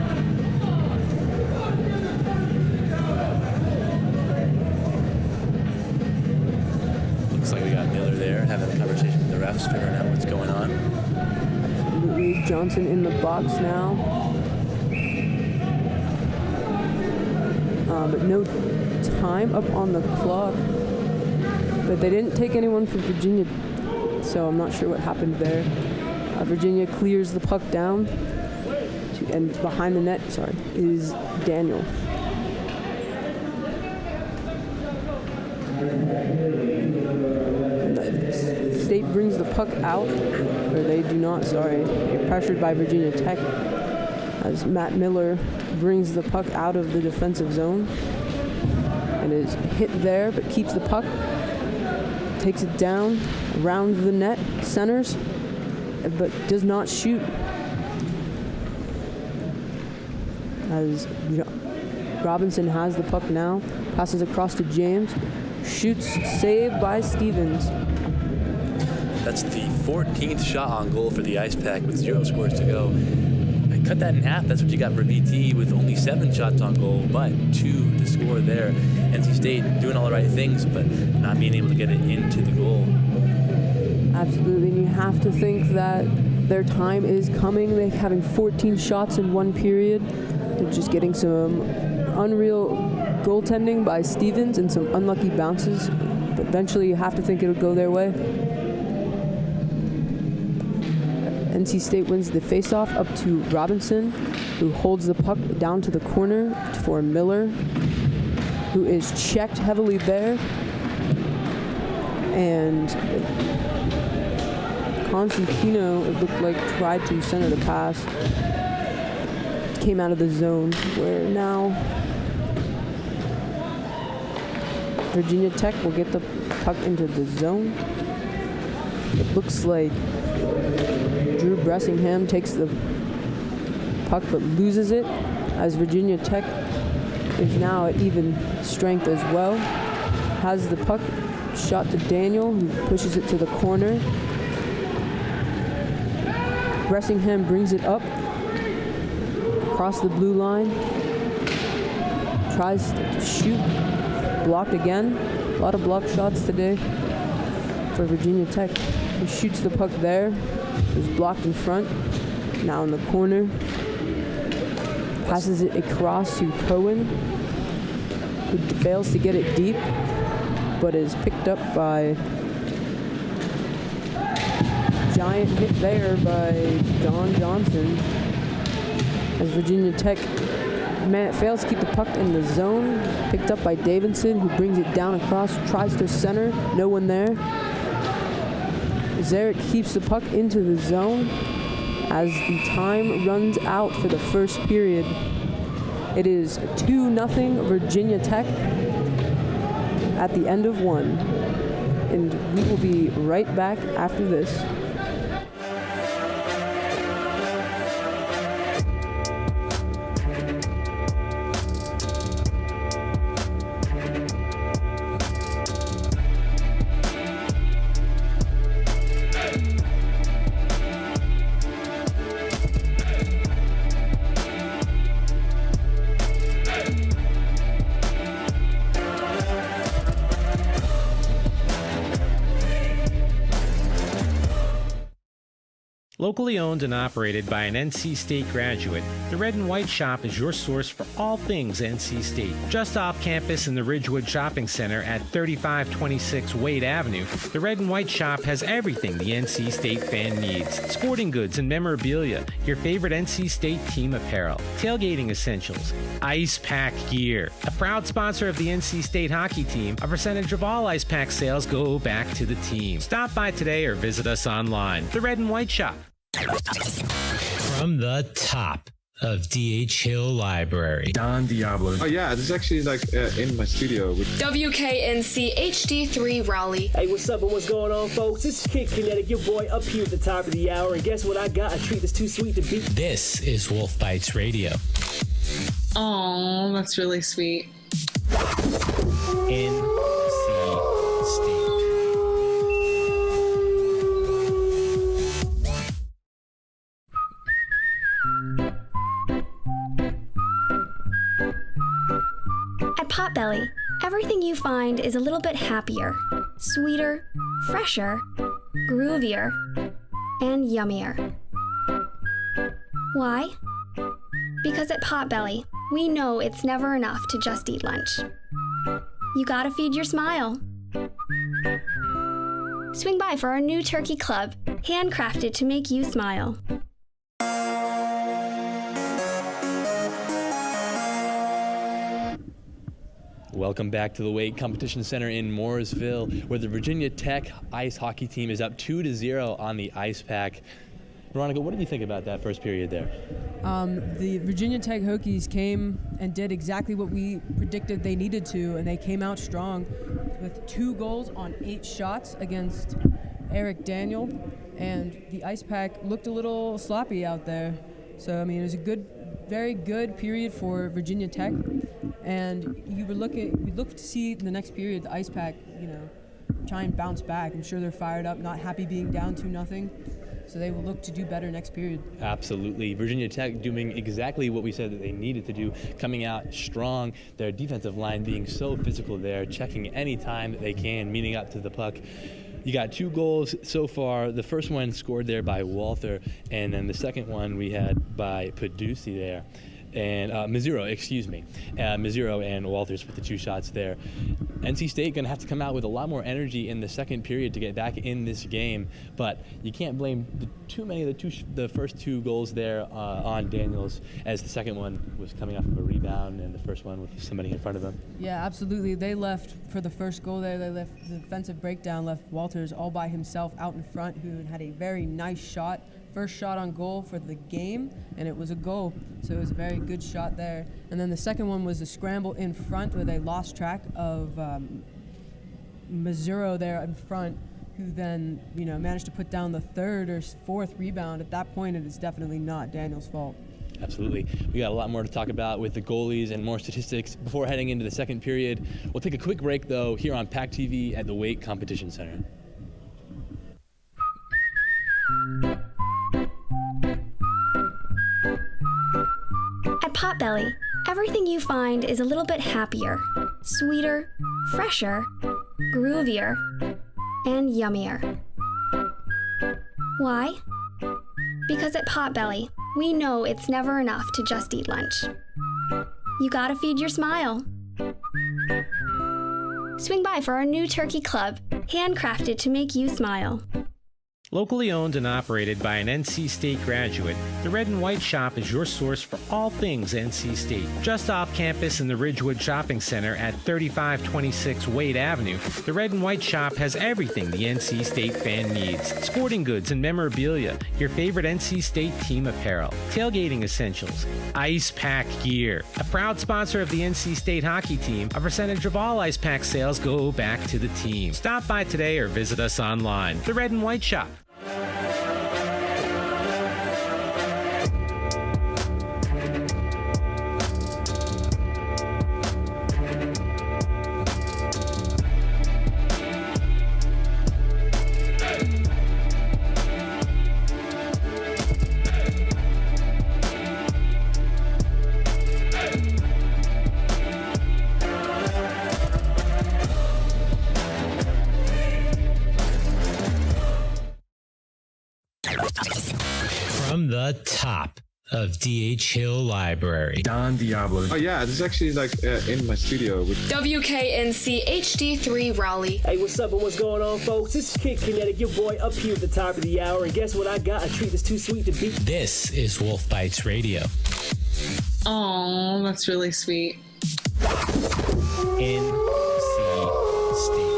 Looks like we got Miller there having a conversation with the refs, figuring out what's going on. Absolutely. Johnson in the box now. But no time up on the clock. But they didn't take anyone from Virginia, so I'm not sure what happened there. Virginia clears the puck down, and behind the net, is Daniel. State brings the puck out, or they do not, They're pressured by Virginia Tech as Matt Miller brings the puck out of the defensive zone and is hit there, but keeps the puck, takes it down around the net, centers, but does not shoot. As Robinson has the puck now, passes across to James, shoots, saved by Stevens. That's the 14th shot on goal for the Icepack with 0 scores to go. And cut that in half, that's what you got for VT with only 7 shots on goal, but 2 to score there. NC State doing all the right things, but not being able to get it into the goal. Absolutely, and you have to think that their time is coming. They're having 14 shots in one period. They're just getting some unreal goaltending by Stevens and some unlucky bounces, but eventually you have to think it'll go their way. NC State wins the faceoff up to Robinson, who holds the puck down to the corner for Miller, who is checked heavily there. And Constantino, it looked like, tried to center the pass. Came out of the zone, where now Virginia Tech will get the puck into the zone. It looks like Drew Bressingham takes the puck but loses it as Virginia Tech is now at even strength as well. Has the puck shot to Daniel, who pushes it to the corner. Bressingham brings it up across the blue line. Tries to shoot. Blocked again. A lot of block shots today for Virginia Tech. He shoots the puck there. Is blocked in front. Now in the corner. Passes it across to Cohen, who fails to get it deep, but is picked up by giant hit there by Don Johnson. As Virginia Tech fails to keep the puck in the zone, picked up by Davidson, who brings it down across, tries to center, no one there. Zarek keeps the puck into the zone as the time runs out for the first period. It is 2-0 Virginia Tech at the end of one. And we will be right back after this. Locally owned and operated by an NC State graduate, the Red and White Shop is your source for all things NC State. Just off campus in the Ridgewood Shopping Center at 3526 Wade Avenue, the Red and White Shop has everything the NC State fan needs. Sporting goods and memorabilia, your favorite NC State team apparel, tailgating essentials, Icepack gear. A proud sponsor of the NC State hockey team, a percentage of all Icepack sales go back to the team. Stop by today or visit us online. The Red and White Shop. From the top of DHL Library, Don Diablo. Oh yeah, this is actually in my studio. WKNC HD3 Raleigh. Hey, what's up and what's going on, folks? It's Kid Kinetic, your boy up here at the top of the hour. And guess what I got? A treat that's too sweet to beat. This is Wolf Bites Radio. Oh, that's really sweet. NC State. At Potbelly, everything you find is a little bit happier, sweeter, fresher, groovier, and yummier. Why? Because at Potbelly, we know it's never enough to just eat lunch. You gotta feed your smile. Swing by for our new turkey club, handcrafted to make you smile. Welcome back to the Wake Competition Center in Mooresville, where the Virginia Tech ice hockey team is up 2-0 on the Icepack. Veronica, what did you think about that first period there? The Virginia Tech Hokies came and did exactly what we predicted they needed to, and they came out strong with 2 goals on 8 shots against Eric Daniel, and the Icepack looked a little sloppy out there. So, I mean, it was a very good period for Virginia Tech, and we look to see in the next period the Icepack, try and bounce back. I'm sure they're fired up, not happy being down 2-0. So they will look to do better next period. Absolutely. Virginia Tech doing exactly what we said that they needed to do, coming out strong, their defensive line being so physical there, checking any time that they can, meeting up to the puck. You got 2 goals so far. The first one scored there by Walther, and then the second one we had by Paducci there. And Mazzuro and Walters with the 2 shots there. NC State going to have to come out with a lot more energy in the second period to get back in this game, but you can't blame the first 2 goals there on Daniels, as the second one was coming off of a rebound and the first one with somebody in front of them. Yeah, absolutely. They left for the first goal there. They left the defensive breakdown, left Walters all by himself out in front, who had a very nice shot. First shot on goal for the game, and it was a goal. So it was a very good shot there. And then the second one was a scramble in front where they lost track of Mazzuro there in front, who then managed to put down the 3rd or 4th rebound. At that point, it is definitely not Daniel's fault. Absolutely. We got a lot more to talk about with the goalies and more statistics before heading into the second period. We'll take a quick break, though, here on PackTV at the Weight Competition Center. At Potbelly, everything you find is a little bit happier, sweeter, fresher, groovier, and yummier. Why? Because at Potbelly, we know it's never enough to just eat lunch. You gotta feed your smile. Swing by for our new turkey club, handcrafted to make you smile. Locally owned and operated by an NC State graduate, the Red and White Shop is your source for all things NC State. Just off campus in the Ridgewood Shopping Center at 3526 Wade Avenue, the Red and White Shop has everything the NC State fan needs. Sporting goods and memorabilia, your favorite NC State team apparel, tailgating essentials, Icepack gear. A proud sponsor of the NC State hockey team, a percentage of all Icepack sales go back to the team. Stop by today or visit us online. The Red and White Shop. From the top of DHL Library. Don Diablo. Oh yeah, this is actually like in my studio. WKNC HD3 Raleigh. Hey, what's up and what's going on, folks? It's Kid Kinetic, your boy up here at the top of the hour. And guess what I got? A treat that's too sweet to beat. This is Wolf Bites Radio. Oh, that's really sweet. NC State.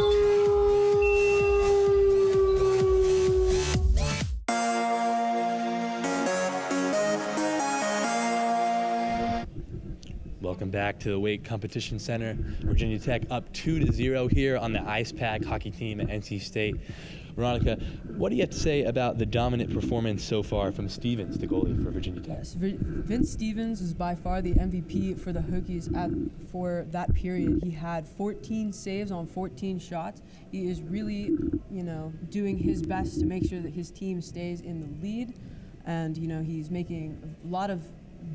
Welcome back to the Weight Competition Center. Virginia Tech up 2-0 here on the Icepack hockey team at NC State. Veronica, what do you have to say about the dominant performance so far from Stevens, the goalie for Virginia Tech? Yes, Vince Stevens is by far the MVP for the Hokies for that period. He had 14 saves on 14 shots. He is really, doing his best to make sure that his team stays in the lead. And, he's making a lot of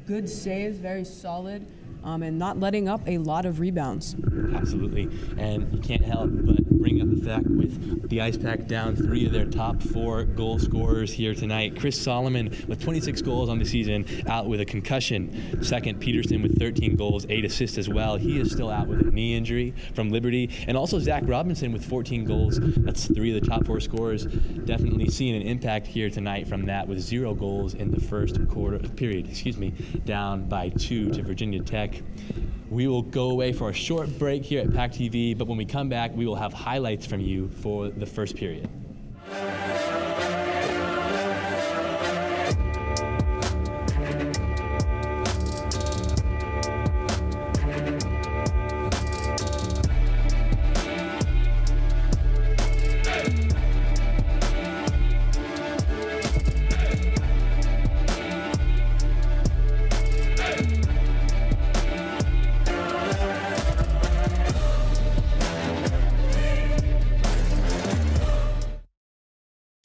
good saves, very solid, and not letting up a lot of rebounds. Absolutely, and you can't help but bring up the fact with the Icepack down 3 of their top 4 goal scorers here tonight. Chris Solomon with 26 goals on the season, out with a concussion. Second, Peterson with 13 goals, 8 assists as well. He is still out with a knee injury from Liberty. And also Zach Robinson with 14 goals. That's 3 of the top 4 scorers. Definitely seeing an impact here tonight from that, with 0 goals in the first period, down by 2 to Virginia Tech. We will go away for a short break here at PackTV, but when we come back, we will have highlights from you for the first period.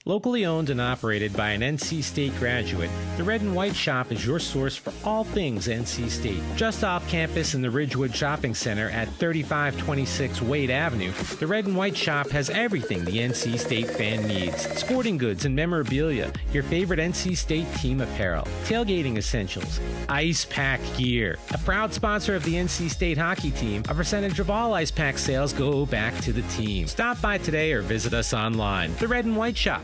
Locally owned and operated by an NC State graduate, the Red and White Shop is your source for all things NC State. Just off campus in the Ridgewood Shopping Center at 3526 Wade Avenue, the Red and White Shop has everything the NC State fan needs. Sporting goods and memorabilia, your favorite NC State team apparel, tailgating essentials, Icepack gear. A proud sponsor of the NC State hockey team, a percentage of all Icepack sales go back to the team. Stop by today or visit us online. The Red and White Shop.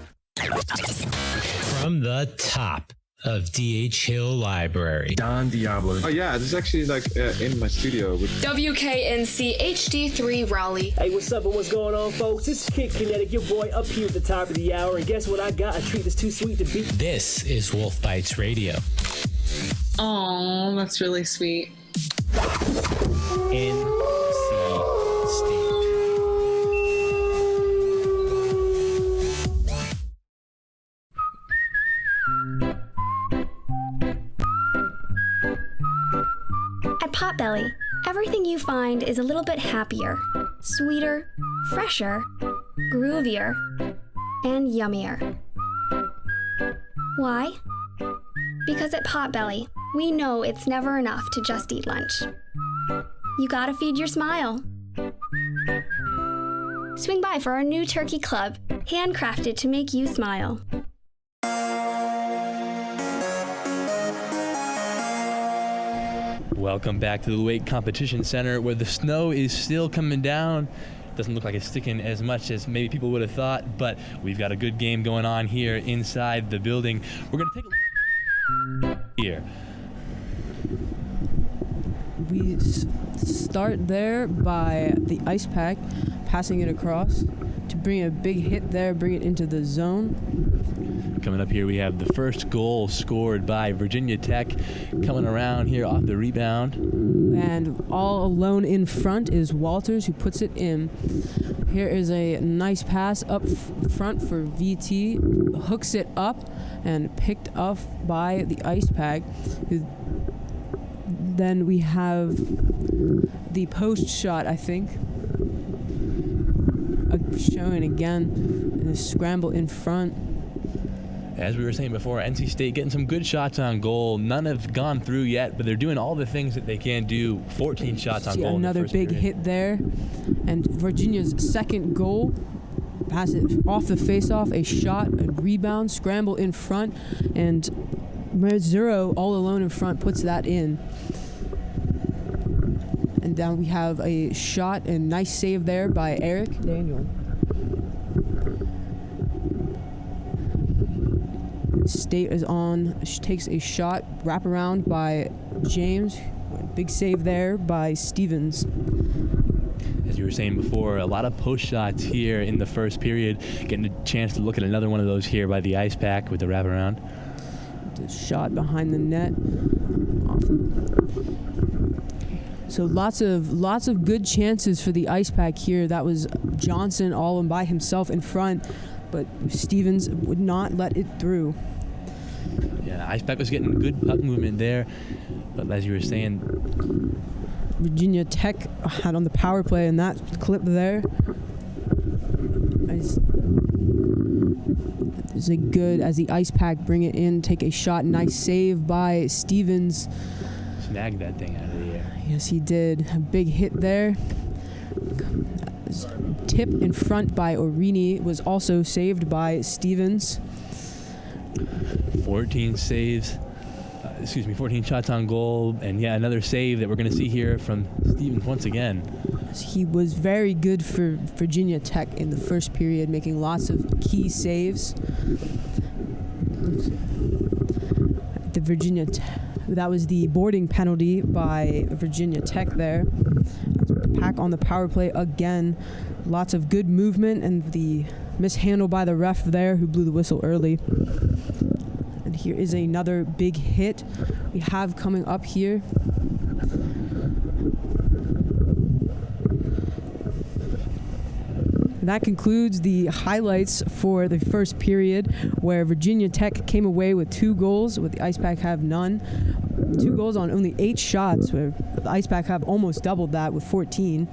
From the top of DHL Library. Don Diablo. Oh yeah, this is actually like in my studio. WKNC HD3 Raleigh. Hey, what's up and what's going on, folks? It's Kid Kinetic, your boy up here at the top of the hour. And guess what I got? A treat that's too sweet to beat. This is Wolf Bites Radio. Oh, that's really sweet. NC State. At Potbelly, everything you find is a little bit happier, sweeter, fresher, groovier, and yummier. Why? Because at Potbelly, we know it's never enough to just eat lunch. You gotta feed your smile. Swing by for our new turkey club, handcrafted to make you smile. Welcome back to the Weight Competition Center, where the snow is still coming down. Doesn't look like it's sticking as much as maybe people would have thought, but we've got a good game going on here inside the building. We're going to take a look here. We start there by the Icepack passing it across to bring a big hit there, bring it into the zone. Coming up here, we have the first goal scored by Virginia Tech. Coming around here off the rebound. And all alone in front is Walters, who puts it in. Here is a nice pass up front for VT. Hooks it up and picked up by the Icepack. Then we have the post shot, I think. Showing again in a scramble in front. As we were saying before, NC State getting some good shots on goal. None have gone through yet, but they're doing all the things that they can do. 14 shots on goal. Another big hit there. And Virginia's second goal. Pass it off the face-off, a shot, a rebound, scramble in front, and Zero all alone in front puts that in. And down we have a shot and nice save there by Eric Daniel. State is on, takes a shot, wraparound by James. Big save there by Stevens. As you were saying before, a lot of post shots here in the first period. Getting a chance to look at another one of those here by the Icepack with the wraparound. The shot behind the net. So lots of good chances for the Icepack here. That was Johnson all by himself in front, but Stevens would not let it through. Yeah, Icepack was getting good puck movement there, but as you were saying, Virginia Tech had on the power play in that clip there. It's a good, as the Icepack bring it in, take a shot, nice save by Stevens. Snagged that thing out of the air. Yes, he did. A big hit there. Tip in front by Orini was also saved by Stevens. 14 saves. 14 shots on goal, and yeah, another save that we're going to see here from Stevens once again. He was very good for Virginia Tech in the first period, making lots of key saves. That was the boarding penalty by Virginia Tech there. Pack on the power play again. Lots of good movement and the mishandle by the ref there, who blew the whistle early. And here is another big hit we have coming up here. And that concludes the highlights for the first period, where Virginia Tech came away with 2 goals, with the Icepack have none. 2 goals on only 8 shots, where the Icepack have almost doubled that with 14.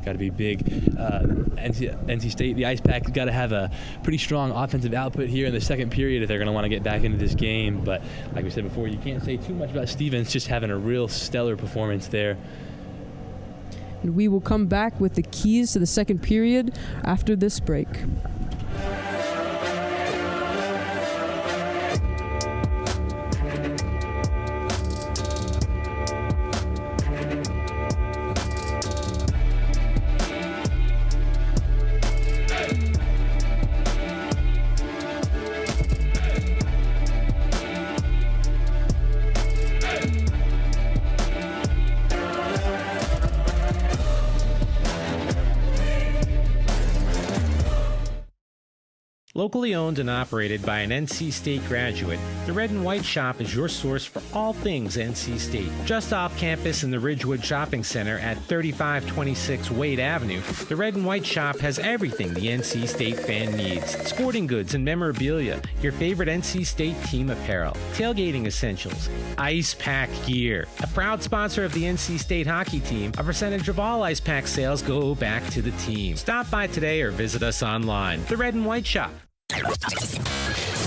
Got to be big. NC State, the Icepack, got to have a pretty strong offensive output here in the second period if they're going to want to get back into this game. But like we said before, you can't say too much about Stevens just having a real stellar performance there. And we will come back with the keys to the second period after this break. Locally owned and operated by an NC State graduate, the Red and White Shop is your source for all things NC State. Just off campus in the Ridgewood Shopping Center at 3526 Wade Avenue, the Red and White Shop has everything the NC State fan needs. Sporting goods and memorabilia, your favorite NC State team apparel, tailgating essentials, Icepack gear. A proud sponsor of the NC State hockey team, a percentage of all Icepack sales go back to the team. Stop by today or visit us online. The Red and White Shop.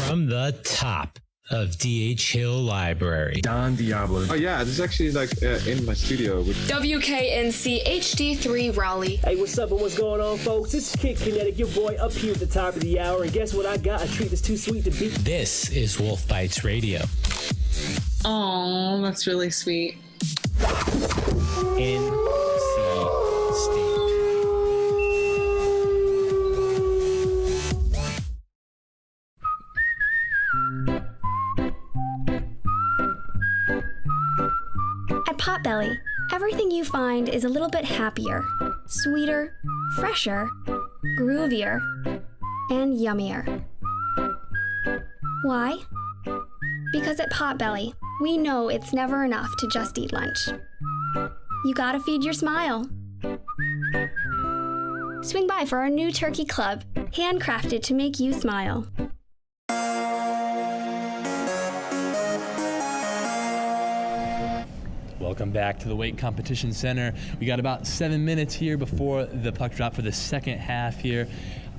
From the top of DHL Library. Don Diablo. Oh yeah, this is actually like in my studio. WKNC HD3 Raleigh. Hey, what's up and what's going on, folks? This is Kid Kinetic, your boy, up here at the top of the hour. And guess what I got? A treat that's too sweet to beat. This is Wolf Bites Radio. Oh, that's really sweet. NC State. At Potbelly, everything you find is a little bit happier, sweeter, fresher, groovier, and yummier. Why? Because at Potbelly, we know it's never enough to just eat lunch. You gotta feed your smile. Swing by for our new turkey club, handcrafted to make you smile. Welcome back to the Weight Competition Center. We got about 7 minutes here before the puck drop for the second half here.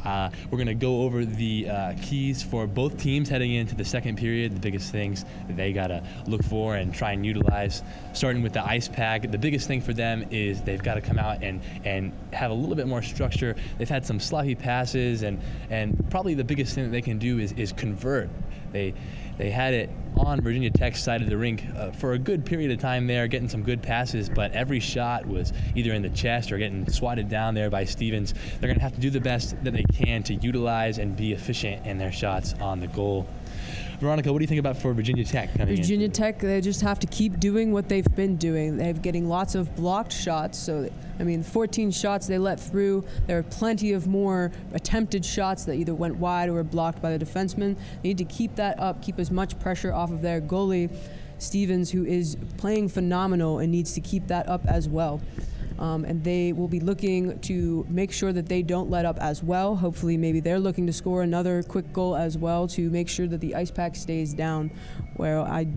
We're going to go over the keys for both teams heading into the second period, the biggest things that they got to look for and try and utilize. Starting with the Icepack, the biggest thing for them is they've got to come out and have a little bit more structure. They've had some sloppy passes, and probably the biggest thing that they can do is convert. They had it on Virginia Tech's side of the rink for a good period of time there, getting some good passes, but every shot was either in the chest or getting swatted down there by Stevens. They're going to have to do the best that they can to utilize and be efficient in their shots on the goal. Veronica, what do you think about for Virginia Tech coming in? Virginia Tech, they just have to keep doing what they've been doing. They're getting lots of blocked shots. So, 14 shots they let through. There are plenty of more attempted shots that either went wide or were blocked by the defenseman. They need to keep that up, keep as much pressure off of their goalie, Stevens, who is playing phenomenal and needs to keep that up as well. And they will be looking to make sure that they don't let up as well. Hopefully, maybe they're looking to score another quick goal as well to make sure that the Icepack stays down, where I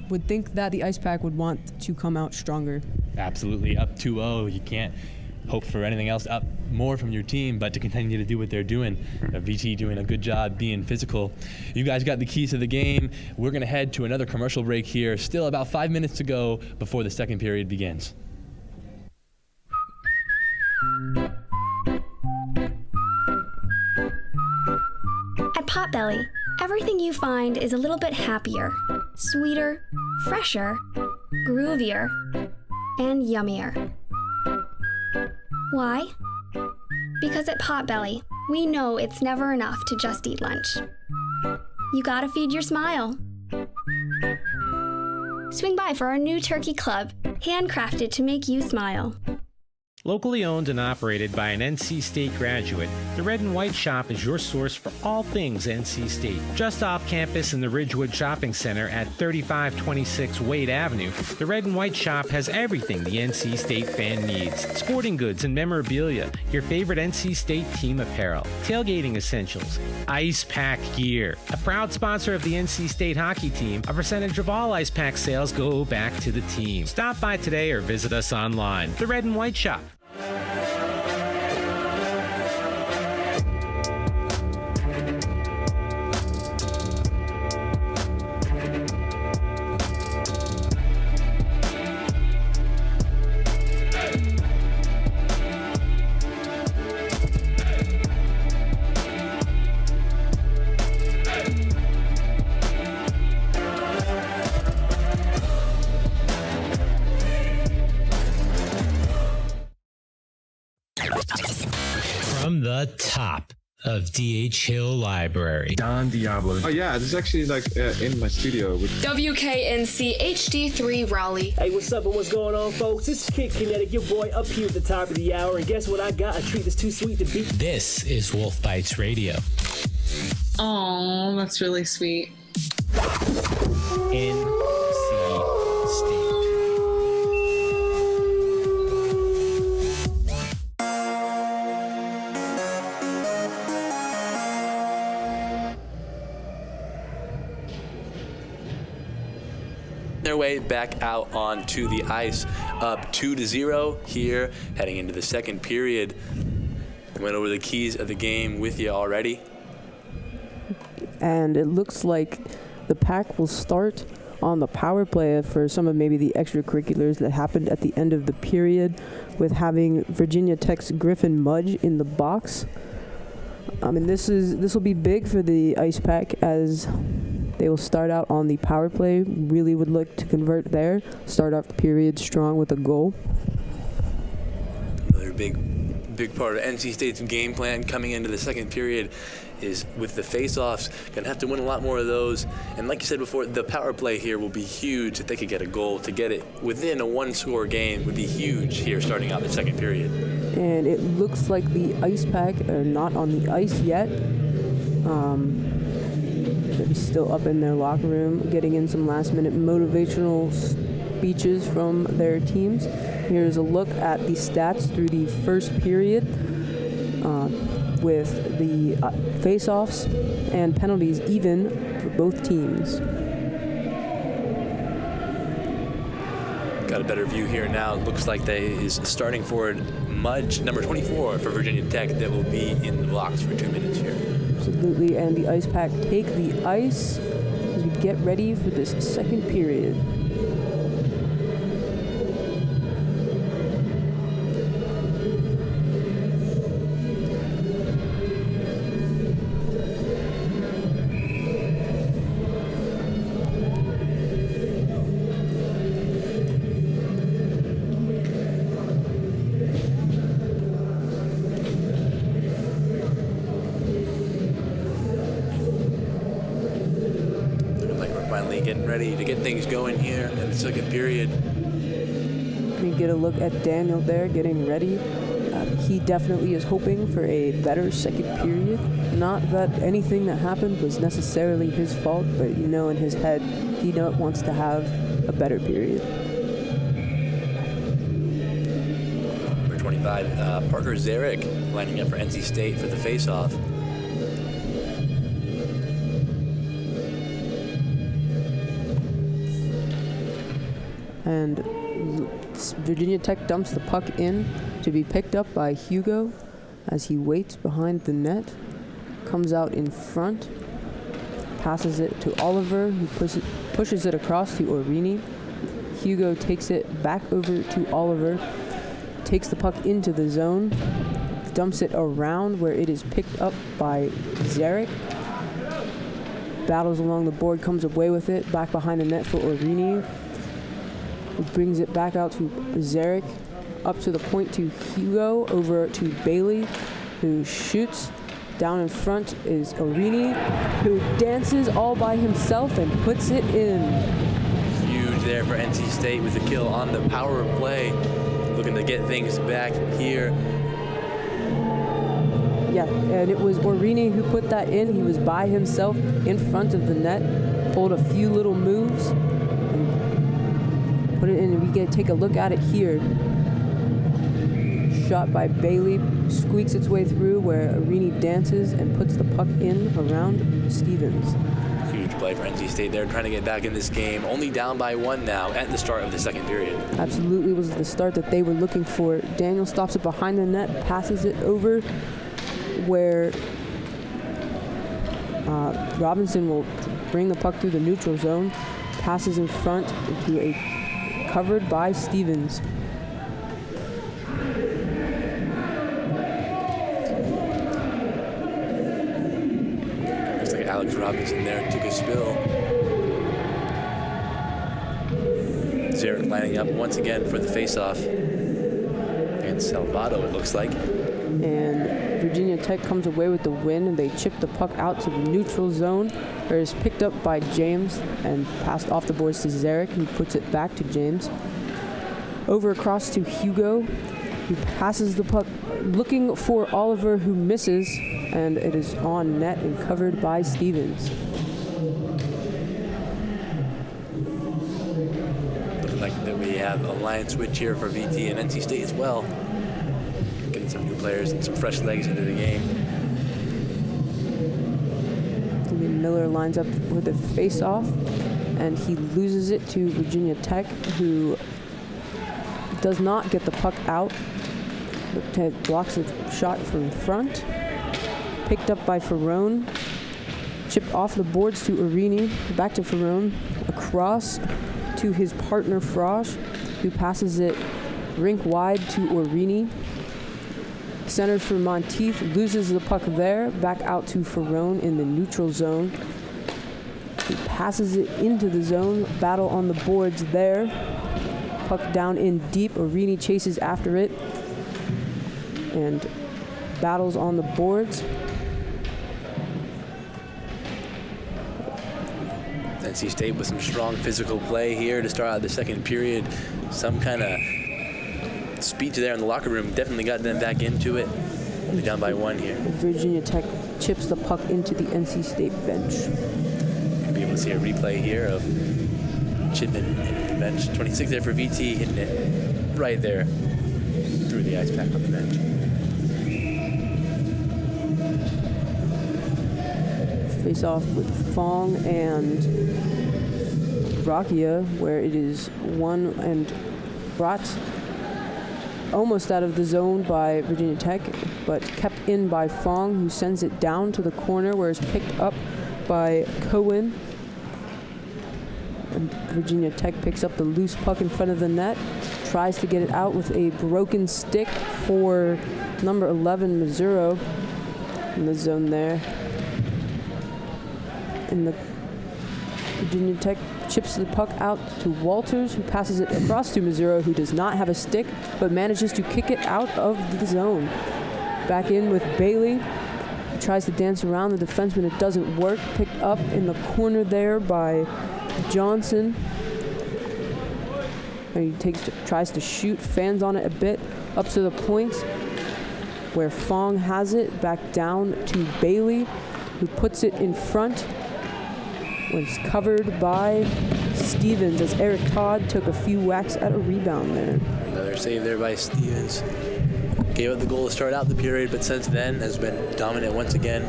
would think that the Icepack would want to come out stronger. Absolutely. Up 2-0, you can't hope for anything else up more from your team, but to continue to do what they're doing. VT doing a good job being physical. You guys got the keys to the game. We're going to head to another commercial break here. Still about 5 minutes to go before the second period begins. At Potbelly, everything you find is a little bit happier, sweeter, fresher, groovier, and yummier. Why? Because at Potbelly, we know it's never enough to just eat lunch. You gotta feed your smile. Swing by for our new turkey club, handcrafted to make you smile. Locally owned and operated by an NC State graduate, the Red and White Shop is your source for all things NC State. Just off campus in the Ridgewood Shopping Center at 3526 Wade Avenue, the Red and White Shop has everything the NC State fan needs. Sporting goods and memorabilia, your favorite NC State team apparel, tailgating essentials, Icepack gear. A proud sponsor of the NC State hockey team, a percentage of all Icepack sales go back to the team. Stop by today or visit us online. The Red and White Shop. From the top of DHL Library. Don Diablo. Oh yeah, this is actually like in my studio. WKNC HD3 Raleigh. Hey, what's up and what's going on, folks? This is Kid Kinetic, your boy up here at the top of the hour. And guess what I got? A treat that's too sweet to beat. This is Wolf Bites Radio. Oh, that's really sweet. NC State. Their way back out onto the ice, up 2-0 here, heading into the second period. Went over the keys of the game with you already. And it looks like the Pack will start on the power play for some of maybe the extracurriculars that happened at the end of the period, with having Virginia Tech's Griffin Mudge in the box. I mean, this will be big for the Icepack, as they will start out on the power play. Really would look to convert there. Start off the period strong with a goal. Another big part of NC State's game plan coming into the second period is with the face-offs. Gonna have to win a lot more of those. And like you said before, the power play here will be huge. If they could get a goal, to get it within a one-score game would be huge here starting out the second period. And it looks like the Icepack are not on the ice yet. They're still up in their locker room, getting in some last-minute motivational speeches from their teams. Here's a look at the stats through the first period, with the face-offs and penalties even for both teams. Got a better view here now. Looks like they is starting forward Mudge, number 24 for Virginia Tech, that will be in the box for 2 minutes here. Absolutely, and the Icepack take the ice as we get ready for this second period. Getting ready to get things going here in the second period. We get a look at Daniel there getting ready. He definitely is hoping for a better second period. Not that anything that happened was necessarily his fault, but you know, in his head, he wants to have a better period. Number 25, Parker Zarek lining up for NC State for the face-off. And Virginia Tech dumps the puck in to be picked up by Hugo as he waits behind the net, comes out in front, passes it to Oliver, who pushes it across to Orini. Hugo takes it back over to Oliver, takes the puck into the zone, dumps it around where it is picked up by Zarek. Battles along the board, comes away with it, back behind the net for Orini, who brings it back out to Zarek, up to the point to Hugo, over to Bailey, who shoots. Down in front is Orini, who dances all by himself and puts it in. Huge there for NC State with a kill on the power play. Looking to get things back here. Yeah, and it was Orini who put that in. He was by himself in front of the net, pulled a few little moves, and put it in. And we get to take a look at it here. Shot by Bailey, squeaks its way through where Orini dances and puts the puck in around Stevens. Huge play for NC State there, trying to get back in this game. Only down by one now at the start of the second period. Absolutely was the start that they were looking for. Daniel stops it behind the net, passes it over where Robinson will bring the puck through the neutral zone, passes in front into a covered by Stevens. Looks like Alex Robinson there took a spill. Zarek lining up once again for the faceoff. And Salvato, it looks like. and Virginia Tech comes away with the win, and they chip the puck out to the neutral zone, where it's picked up by James and passed off the boards to Zarek, who puts it back to James. Over across to Hugo, who passes the puck looking for Oliver, who misses, and it is on net and covered by Stevens. Looking like that we have a line switch here for VT and NC State as well. Getting some new players and some fresh legs into the game. Miller lines up with a face-off, and he loses it to Virginia Tech, who does not get the puck out, but blocks a shot from front. Picked up by Ferrone. Chipped off the boards to Arini, back to Ferrone, across to his partner Frosch, who passes it rink wide to Arini. Centers for Monteith, loses the puck there, back out to Ferrone in the neutral zone. He passes it into the zone, battle on the boards there. Puck down in deep, Arini chases after it and battles on the boards. NC State with some strong physical play here to start out the second period. Some kind of speed there in the locker room definitely got them back into it. Only down by one here. Virginia Tech chips the puck into the NC State bench. You'll be able to see a replay here of Chipman the bench. 26 there for VT, hitting it right there through the Icepack on the bench. Face off with Fong and Rakia, where it is won and brought almost out of the zone by Virginia Tech, but kept in by Fong, who sends it down to the corner, where it's picked up by Cohen. And Virginia Tech picks up the loose puck in front of the net, tries to get it out with a broken stick for number 11, Mazzuro, in the zone there. And the Virginia Tech chips the puck out to Walters, who passes it across to Mazzuro, who does not have a stick, but manages to kick it out of the zone. Back in with Bailey. He tries to dance around the defenseman. It doesn't work. Picked up in the corner there by Johnson. And he tries to shoot, fans on it a bit, up to the point where Fong has it, back down to Bailey, who puts it in front. When it's covered by Stevens, as Eric Todd took a few whacks at a rebound there. Another save there by Stevens. Gave up the goal to start out the period, but since then has been dominant once again.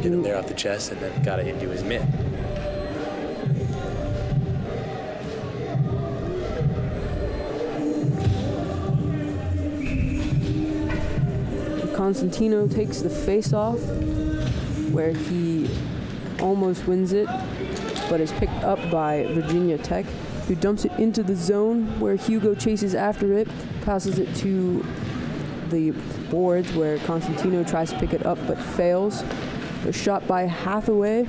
Hit him there off the chest and then got it into his mitt. Constantino takes the face-off, where he almost wins it, but is picked up by Virginia Tech, who dumps it into the zone, where Hugo chases after it, passes it to the boards, where Constantino tries to pick it up but fails. A shot by Hathaway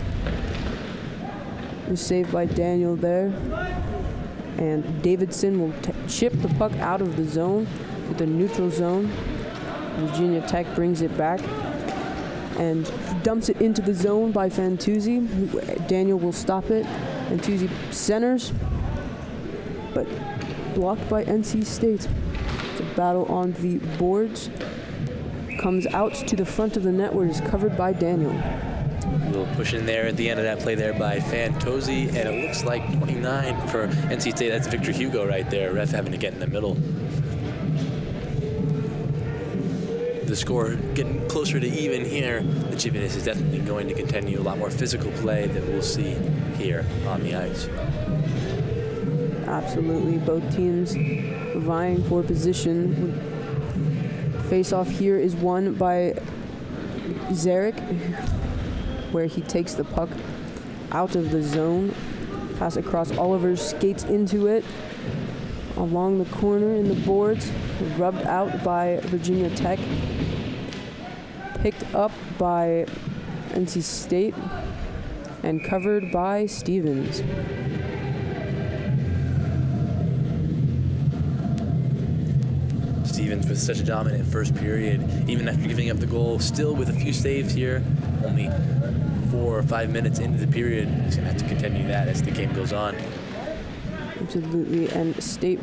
was saved by Daniel there, and Davidson will chip the puck out of the zone with the neutral zone. Virginia Tech brings it back and dumps it into the zone by Fantuzzi. Daniel will stop it. Fantuzzi centers, but blocked by NC State. The battle on the boards comes out to the front of the net, where it is covered by Daniel. A little push in there at the end of that play there by Fantuzzi, and it looks like 29 for NC State. That's Victor Hugo right there. Ref having to get in the middle. The score getting closer to even here. The Chippiness is definitely going to continue. A lot more physical play that we'll see here on the ice. Absolutely, both teams vying for position. Face-off here is won by Zarek, where he takes the puck out of the zone. Pass across Oliver, skates into it. Along the corner in the boards, rubbed out by Virginia Tech. Picked up by NC State and covered by Stevens. Stevens with such a dominant first period, even after giving up the goal, still with a few saves here, only 4 or 5 minutes into the period. He's going to have to continue that as the game goes on. Absolutely, and State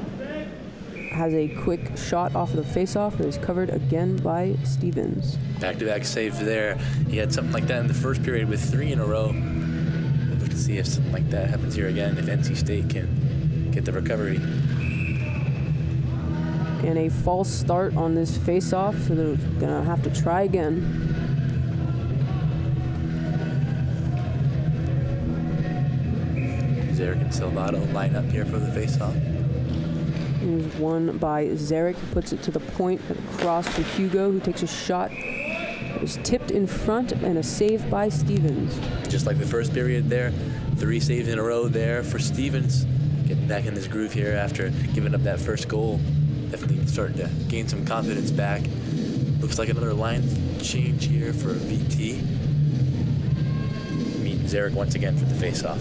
has a quick shot off of the face-off that is covered again by Stevens. Back-to-back saves there. He had something like that in the first period with 3 in a row. We'll look to see if something like that happens here again, if NC State can get the recovery. And a false start on this face-off, so they're going to have to try again. Zarek and Salvato line up here for the face-off. Here's one by Zarek, who puts it to the point, across to Hugo, who takes a shot. It was tipped in front, and a save by Stevens. Just like the first period there, 3 saves in a row there for Stevens. Getting back in this groove here after giving up that first goal. Definitely starting to gain some confidence back. Looks like another line change here for VT. Meeting Zarek once again for the face-off.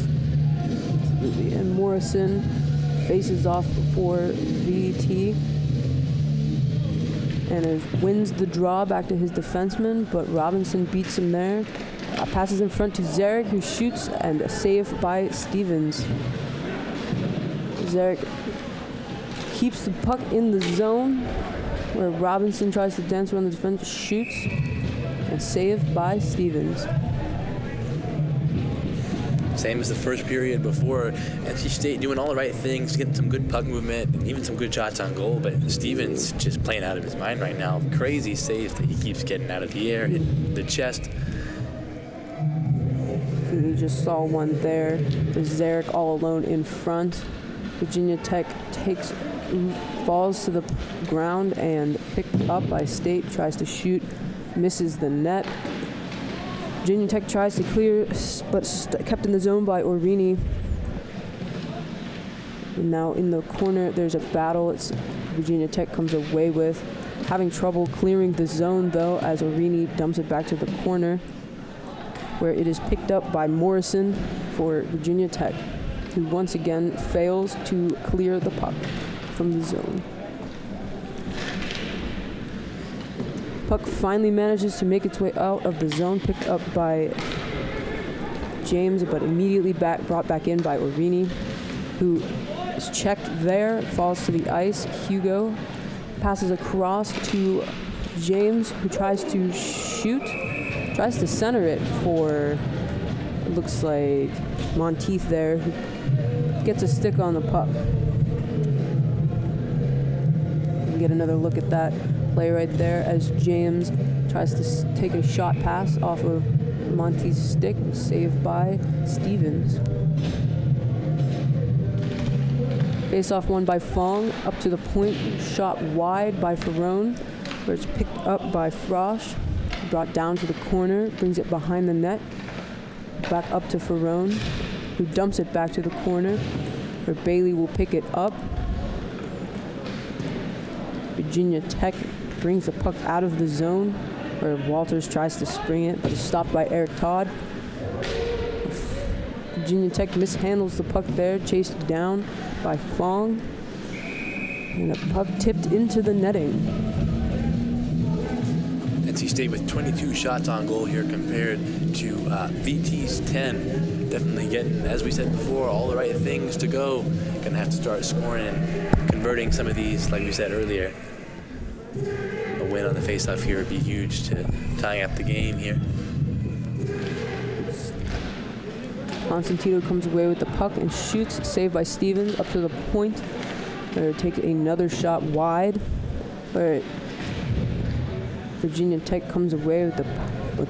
And Morrison faces off for VT and wins the draw back to his defenseman, but Robinson beats him there. Passes in front to Zarek, who shoots, and a save by Stevens. Zarek keeps the puck in the zone, where Robinson tries to dance around the defense, shoots, and save by Stevens. Same as the first period before. NC State doing all the right things, getting some good puck movement, and even some good shots on goal, but Stevens just playing out of his mind right now. Crazy saves that he keeps getting out of the air, hitting the chest. We just saw one there. There's Zarek all alone in front. Virginia Tech falls to the ground and picked up by State, tries to shoot, misses the net. Virginia Tech tries to clear, but kept in the zone by Orini. And now in the corner, there's a battle. It's Virginia Tech comes away with. Having trouble clearing the zone, though, as Orini dumps it back to the corner, where it is picked up by Morrison for Virginia Tech, who once again fails to clear the puck from the zone. Puck finally manages to make its way out of the zone, picked up by James, but immediately brought back in by Orini, who is checked there, falls to the ice. Hugo passes across to James, who tries to shoot, tries to center it for, it looks like, Monteith there, who gets a stick on the puck. We get another look at that play right there as James tries to take a shot pass off of Monteith's stick, saved by Stevens. Face off one by Fong, up to the point, shot wide by Ferrone, where it's picked up by Frosch, brought down to the corner, brings it behind the net, back up to Ferrone, who dumps it back to the corner, where Bailey will pick it up. Virginia Tech brings the puck out of the zone, where Walters tries to spring it, but is stopped by Eric Todd. Virginia Tech mishandles the puck there, chased down by Fong, and a puck tipped into the netting. NC State with 22 shots on goal here compared to VT's 10. Definitely getting, as we said before, all the right things to go. Gonna have to start scoring and converting some of these, like we said earlier. A win on the faceoff here would be huge to tying up the game here. Constantino comes away with the puck and shoots, saved by Stevens, up to the point. They're taking another shot wide, where Virginia Tech comes away with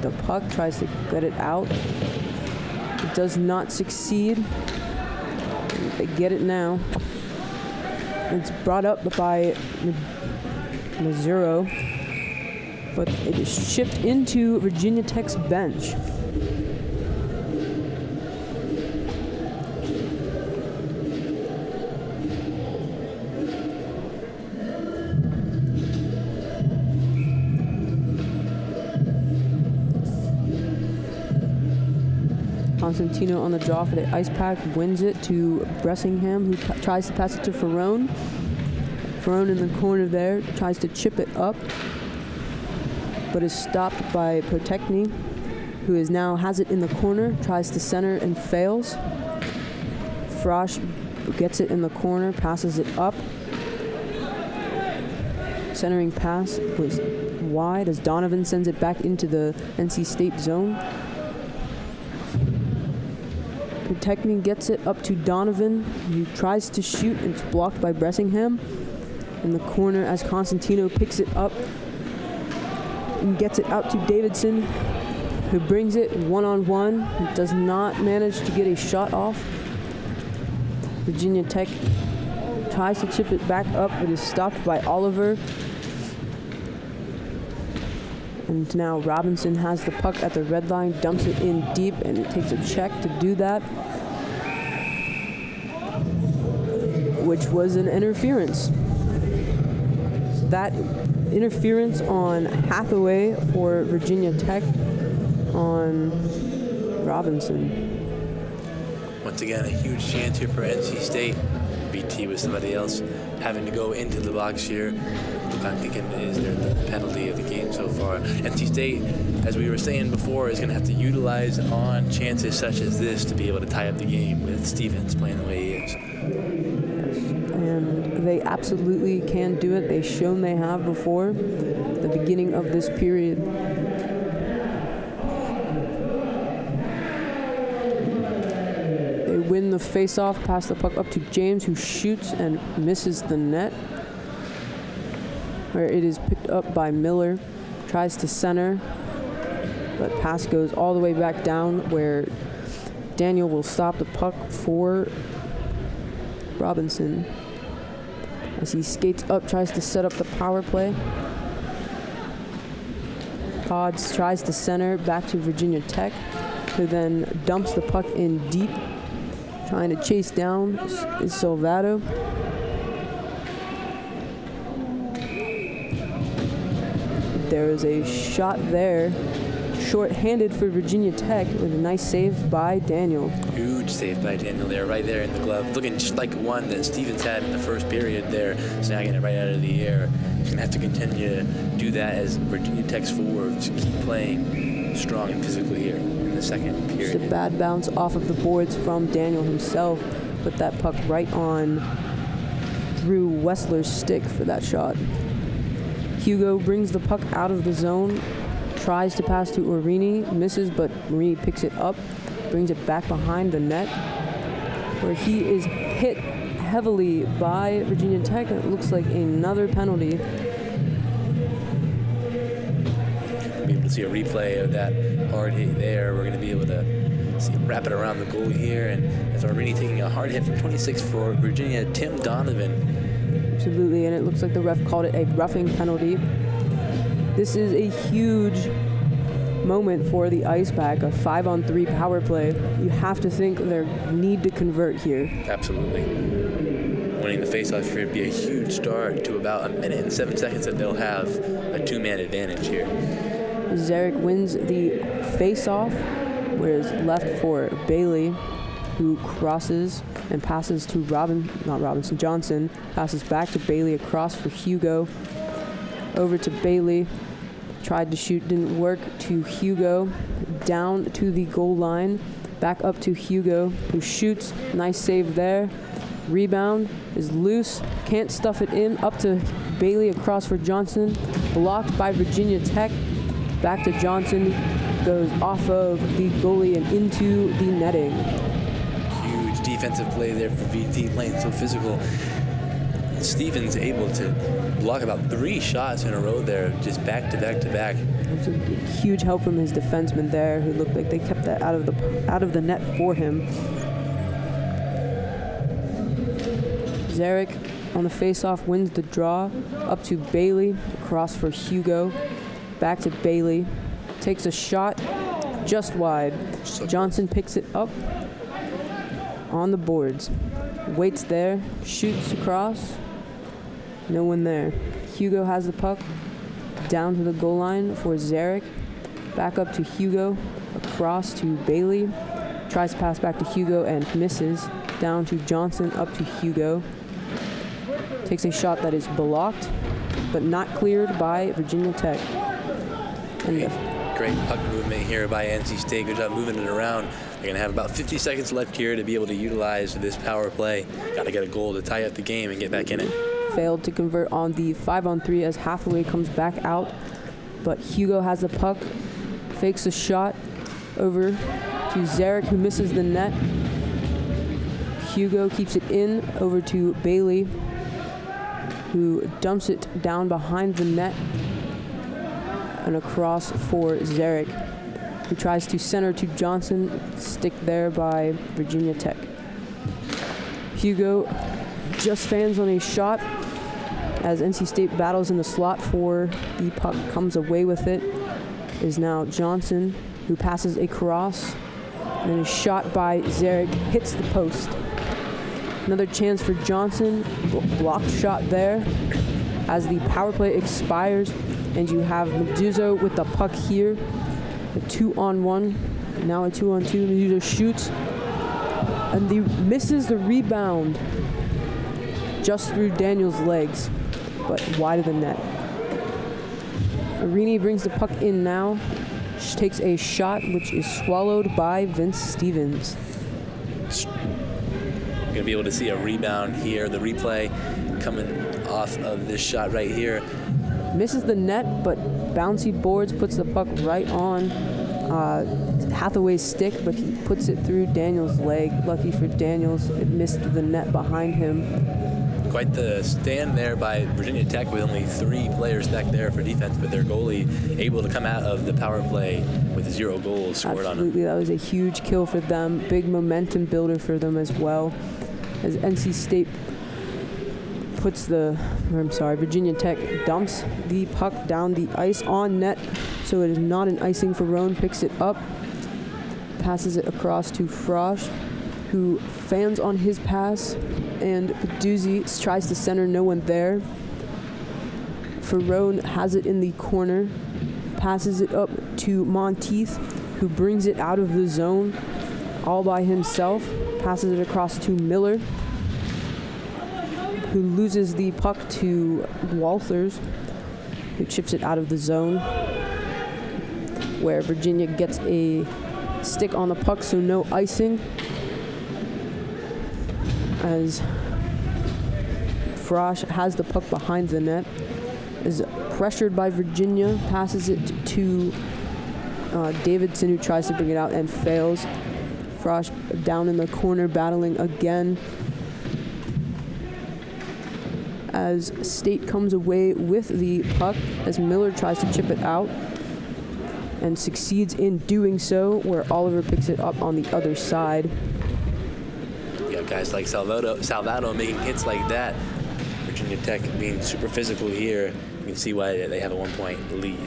the puck, tries to get it out. It does not succeed. They get it now. It's brought up by Mazzuro, but it is shipped into Virginia Tech's bench. Constantino on the draw for the Icepack, wins it to Bressingham, who tries to pass it to Ferrone. thrown in the corner there, tries to chip it up, but is stopped by Protechny, who has it in the corner, tries to center and fails. Frosch gets it in the corner, passes it up. Centering pass was wide as Donovan sends it back into the NC State zone. Protechny gets it up to Donovan, who tries to shoot, and it's blocked by Bressingham. In the corner as Constantino picks it up and gets it out to Davidson, who brings it one-on-one. He does not manage to get a shot off. Virginia Tech tries to chip it back up, but is stopped by Oliver. And now Robinson has the puck at the red line, dumps it in deep, and it takes a check to do that, which was an interference. So that interference on Hathaway for Virginia Tech on Robinson. Once again, a huge chance here for NC State. BT with somebody else having to go into the box here. I'm thinking is the penalty of the game so far. NC State, as we were saying before, is going to have to utilize on chances such as this to be able to tie up the game with Stevens playing the way he is. And they absolutely can do it. They've shown they have before the beginning of this period. They win the face-off, pass the puck up to James, who shoots and misses the net, where it is picked up by Miller. Tries to center, but pass goes all the way back down, where Daniel will stop the puck for Robinson. As he skates up, tries to set up the power play. Pods tries to center back to Virginia Tech, who then dumps the puck in deep, trying to chase down is Salvato. There is a shot there, short-handed for Virginia Tech, with a nice save by Daniel. Huge save by Daniel there, right there in the glove. Looking just like one that Stevens had in the first period there, snagging it right out of the air. He's going to have to continue to do that as Virginia Tech's forwards keep playing strong and physically here in the second period. Just a bad bounce off of the boards from Daniel himself. Put that puck right on Drew Wessler's stick for that shot. Hugo brings the puck out of the zone, tries to pass to Orini, misses, but Marini picks it up, brings it back behind the net, where he is hit heavily by Virginia Tech, and it looks like another penalty. We'll be able to see a replay of that hard hit there. We're going to be able to see him wrap it around the goal here, and as Orini taking a hard hit from 26 for Virginia, Tim Donovan. Absolutely, and it looks like the ref called it a roughing penalty. This is a huge moment for the Icepack, a 5-on-3 power play. You have to think they need to convert here. Absolutely. Winning the faceoff here would be a huge start to about 1 minute and 7 seconds that they'll have a two-man advantage here. Zarek wins the faceoff, where it's left for Bailey, who crosses and passes to Johnson, passes back to Bailey across for Hugo. Over to Bailey, tried to shoot, didn't work, to Hugo, down to the goal line, back up to Hugo, who shoots, nice save there. Rebound is loose, can't stuff it in, up to Bailey across for Johnson, blocked by Virginia Tech, back to Johnson, goes off of the goalie and into the netting. Defensive play there for VT, playing so physical. Stevens able to block about 3 shots in a row there, just back to back to back. It's a huge help from his defenseman there, who looked like they kept that out of the net for him. Zarek on the faceoff wins the draw, up to Bailey, across for Hugo, back to Bailey, takes a shot just wide. Johnson picks it up on the boards, waits there, shoots across, no one there. Hugo has the puck, down to the goal line for Zarek, back up to Hugo, across to Bailey, tries to pass back to Hugo and misses, down to Johnson, up to Hugo, takes a shot that is blocked, but not cleared by Virginia Tech. Great puck movement here by NC State. Good job moving it around. They're going to have about 50 seconds left here to be able to utilize this power play. Got to get a goal to tie up the game and get back in it. Failed to convert on the 5-on-3 as Hathaway comes back out, but Hugo has the puck, fakes a shot over to Zarek, who misses the net. Hugo keeps it in over to Bailey, who dumps it down behind the net and across for Zarek, who tries to center to Johnson. Stick there by Virginia Tech. Hugo just fans on a shot as NC State battles in the slot for the puck, comes away with it. Is now Johnson, who passes across, and then a shot by Zarek hits the post. Another chance for Johnson, blocked shot there as the power play expires, and you have Meduzo with the puck here. A 2-on-1, now a 2-on-2. Meduzo shoots, and misses the rebound just through Daniel's legs, but wide of the net. Arini brings the puck in now. She takes a shot, which is swallowed by Vince Stevens. You're going to be able to see a rebound here. The replay coming off of this shot right here. Misses the net, but bouncy boards puts the puck right on Hathaway's stick, but he puts it through Daniel's leg. Lucky for Daniels, it missed the net behind him. Quite the stand there by Virginia Tech with only 3 players back there for defense, but their goalie able to come out of the power play with 0 goals scored on him. Absolutely, that was a huge kill for them. Big momentum builder for them as well. As NC State Virginia Tech dumps the puck down the ice on net, so it is not an icing for Roan. Picks it up, passes it across to Frosch, who fans on his pass, and Peduzzi tries to center, no one there. Ferrone has it in the corner, passes it up to Monteith, who brings it out of the zone all by himself, passes it across to Miller, who loses the puck to Walters, who chips it out of the zone, where Virginia gets a stick on the puck, so no icing. As Frosch has the puck behind the net, is pressured by Virginia, passes it to Davidson, who tries to bring it out and fails. Frosch down in the corner battling again, as State comes away with the puck as Miller tries to chip it out and succeeds in doing so, where Oliver picks it up on the other side. Guys like Salvato making hits like that. Virginia Tech being super physical here. You can see why they have a 1-point lead.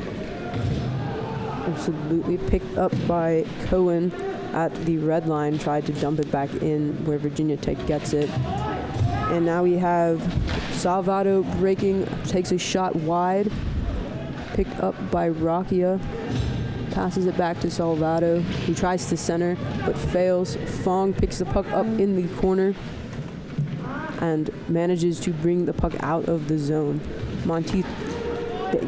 Absolutely picked up by Cohen at the red line, tried to dump it back in where Virginia Tech gets it. And now we have Salvato breaking, takes a shot wide, picked up by Rakia. Passes it back to Salvato, who tries to center, but fails. Fong picks the puck up in the corner and manages to bring the puck out of the zone. Monteith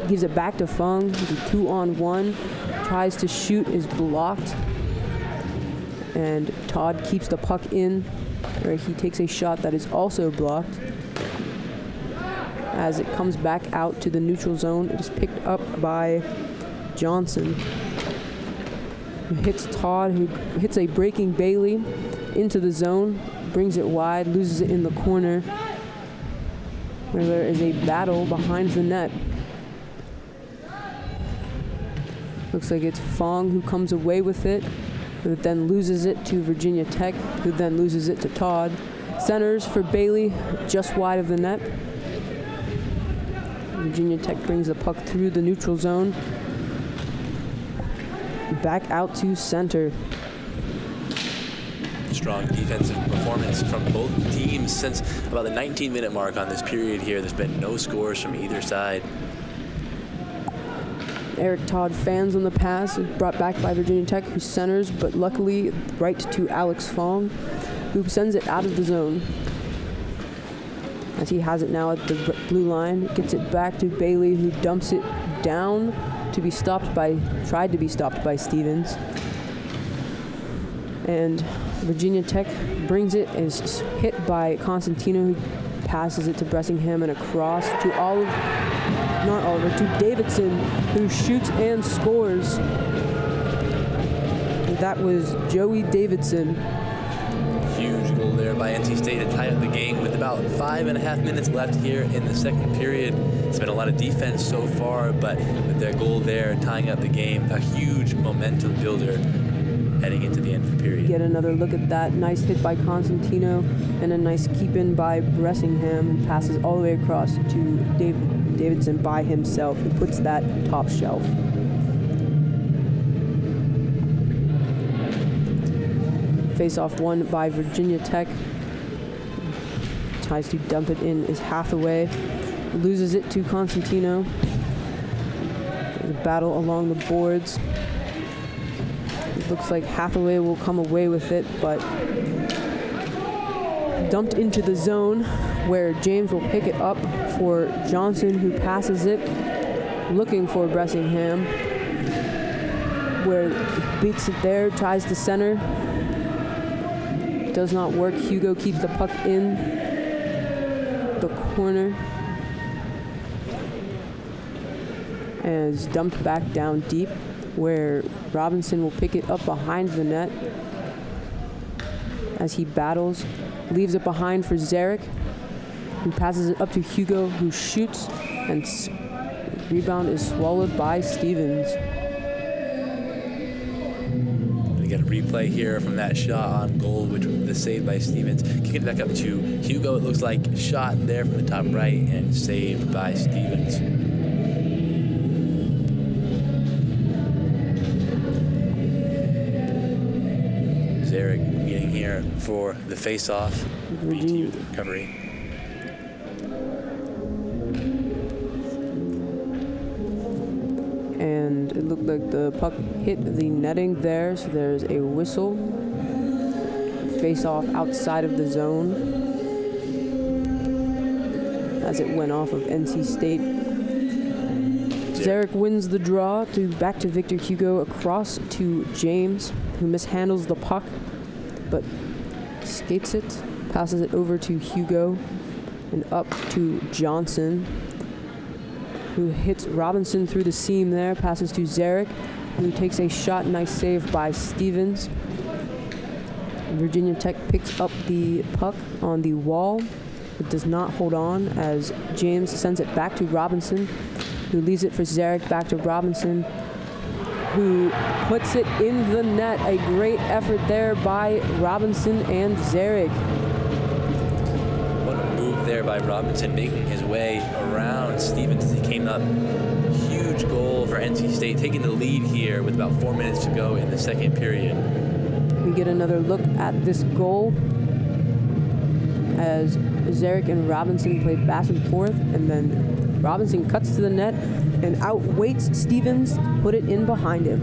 gives it back to Fong. He's a 2-on-1. Tries to shoot, is blocked. And Todd keeps the puck in, where he takes a shot that is also blocked. As it comes back out to the neutral zone, it is picked up by Johnson, who hits Todd, who hits a breaking Bailey into the zone, brings it wide, loses it in the corner, where there is a battle behind the net. Looks like it's Fong who comes away with it, who then loses it to Virginia Tech, who then loses it to Todd. Centers for Bailey, just wide of the net. Virginia Tech brings the puck through the neutral zone, back out to center. Strong defensive performance from both teams since about the 19-minute mark on this period here. There's been no scores from either side. Eric Todd fans on the pass, brought back by Virginia Tech, who centers, but luckily right to Alex Fong, who sends it out of the zone. as he has it now at the blue line. Gets it back to Bailey, who dumps it down to be tried to be stopped by Stevens. And Virginia Tech brings it, is hit by Constantino, who passes it to Bressingham and across to to Davidson, who shoots and scores. That was Joey Davidson. Huge goal there by NC State to tie up the game with about 5.5 minutes left here in the second period. It's been a lot of defense so far, but with their goal there, tying up the game, a huge momentum builder heading into the end of the period. Get another look at that. Nice hit by Constantino and a nice keep in by Bressingham, and passes all the way across to Davidson by himself, who puts that top shelf. Face-off won by Virginia Tech. Tries to dump it in is Hathaway. Loses it to Constantino. There's a battle along the boards. It looks like Hathaway will come away with it, but dumped into the zone where James will pick it up for Johnson, who passes it, looking for Bressingham, where he beats it there, tries to center. Does not work. Hugo keeps the puck in the corner and is dumped back down deep, where Robinson will pick it up behind the net as he battles. Leaves it behind for Zarek, who passes it up to Hugo, who shoots, and rebound is swallowed by Stevens. We get a replay here from that shot on goal, which was the save by Stevens. Kicking it back up to Hugo. It looks like shot there from the top right and saved by Stevens. Zarek getting here for the face-off. VT with the recovery. And it looked like the puck hit the netting there, so there's a whistle. Face off outside of the zone as it went off of NC State. Zarek wins the draw back to Victor Hugo, across to James, who mishandles the puck but skates it, passes it over to Hugo and up to Johnson, who hits Robinson through the seam there, passes to Zarek, who takes a shot. Nice save by Stevens. Virginia Tech picks up the puck on the wall, but does not hold on as James sends it back to Robinson, who leaves it for Zarek, back to Robinson, who puts it in the net. A great effort there by Robinson and Zarek. What a move there by Robinson, making his way around Stevens as he came up. Huge goal for NC State, taking the lead here with about 4 minutes to go in the second period. We get another look at this goal as Zarek and Robinson play back and forth, and then Robinson cuts to the net and outweights Stevens to put it in behind him.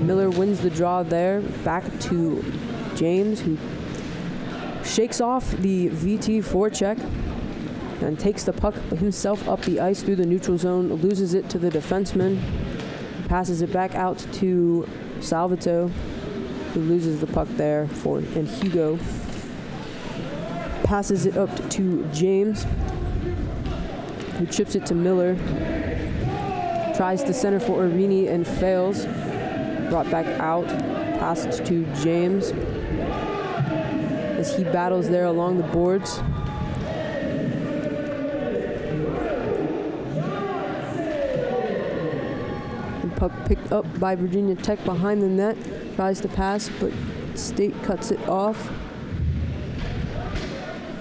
Miller wins the draw there, back to James, who shakes off the VT forecheck and takes the puck himself up the ice through the neutral zone, loses it to the defenseman, passes it back out to Salvato, who loses the puck there and Hugo passes it up to James, who chips it to Miller, tries to center for Orini and fails, brought back out, passed to James as he battles there along the boards. Puck picked up by Virginia Tech behind the net, tries to pass, but State cuts it off.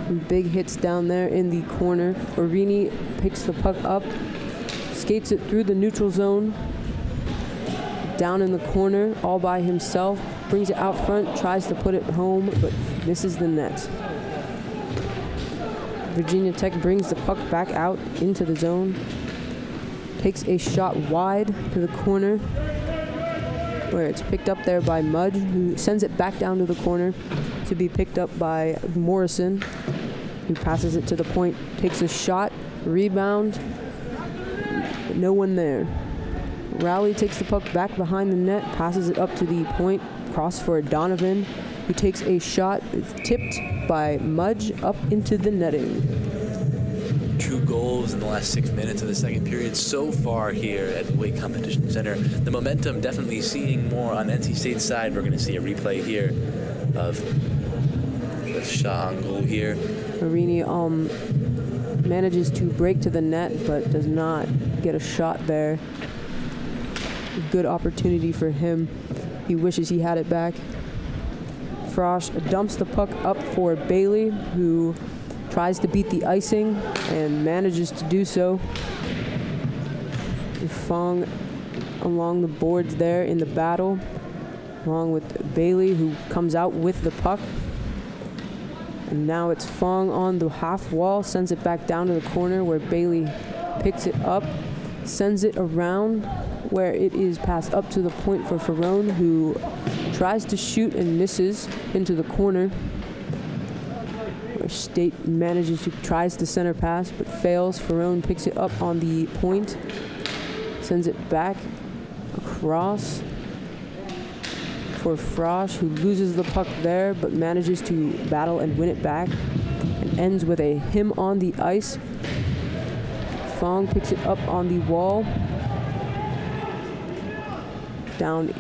And big hits down there in the corner. Orini picks the puck up, skates it through the neutral zone, down in the corner all by himself, brings it out front, tries to put it home, but misses the net. Virginia Tech brings the puck back out into the zone, takes a shot wide to the corner, where it's picked up there by Mudge, who sends it back down to the corner, to be picked up by Morrison, who passes it to the point, takes a shot, rebound, no one there. Rowley takes the puck back behind the net, passes it up to the point, cross for Donovan, who takes a shot, tipped by Mudge up into the netting. 2 goals in the last 6 minutes of the second period so far here at the Wake Competition Center. The momentum definitely seeing more on NC State's side. We're going to see a replay here of the shot on goal here. Marini manages to break to the net, but does not get a shot there. Good opportunity for him. He wishes he had it back. Frosch dumps the puck up for Bailey, who tries to beat the icing and manages to do so. Fong along the boards there in the battle, along with Bailey, who comes out with the puck. And now it's Fong on the half wall, sends it back down to the corner where Bailey picks it up, sends it around where it is passed up to the point for Ferrone, who tries to shoot and misses into the corner. State tries to center pass, but fails. Ferrone picks it up on the point, sends it back across for Frosch, who loses the puck there, but manages to battle and win it back, and ends with a him on the ice. Fong picks it up on the wall, down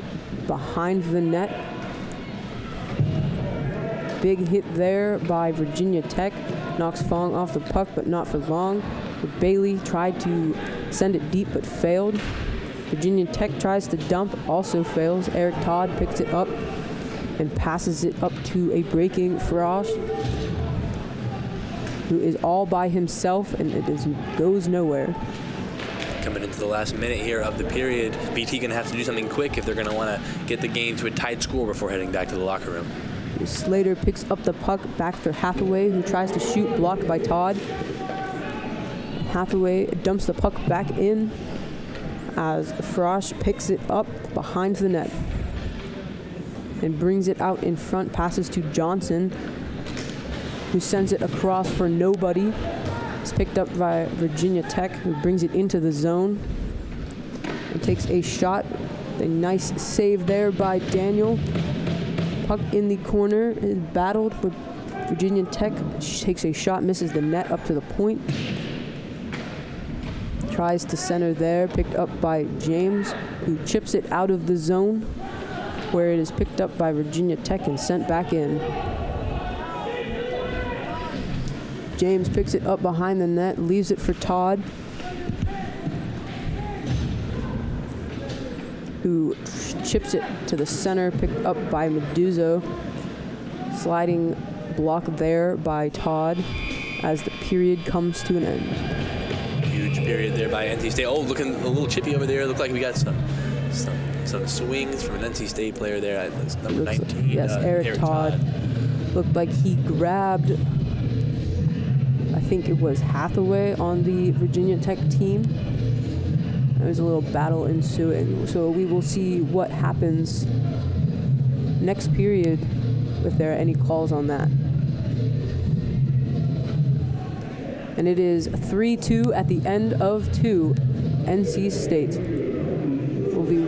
behind the net. Big hit there by Virginia Tech. Knocks Fong off the puck, but not for long. But Bailey tried to send it deep, but failed. Virginia Tech tries to dump, also fails. Eric Todd picks it up and passes it up to a breaking Frosch, who is all by himself, and it goes nowhere. Coming into the last minute here of the period, BT going to have to do something quick if they're going to want to get the game to a tight score before heading back to the locker room. Slater picks up the puck back for Hathaway, who tries to shoot, blocked by Todd. Hathaway dumps the puck back in as Frosch picks it up behind the net and brings it out in front, passes to Johnson, who sends it across for nobody. It's picked up by Virginia Tech, who brings it into the zone and takes a shot. A nice save there by Daniel. Puck in the corner is battled, but Virginia Tech takes a shot, misses the net up to the point. Tries to center there, picked up by James, who chips it out of the zone, where it is picked up by Virginia Tech and sent back in. James picks it up behind the net, leaves it for Todd, who chips it to the center, picked up by Meduzzo. Sliding block there by Todd as the period comes to an end. Huge period there by NC State. Oh, looking a little chippy over there. Looked like we got some swings from an NC State player there. That's number 19. Yes, Eric Todd. Looked like he grabbed, I think it was Hathaway on the Virginia Tech team. There's a little battle ensuing, so we will see what happens next period if there are any calls on that. And it is 3-2 at the end of 2. NC State will be...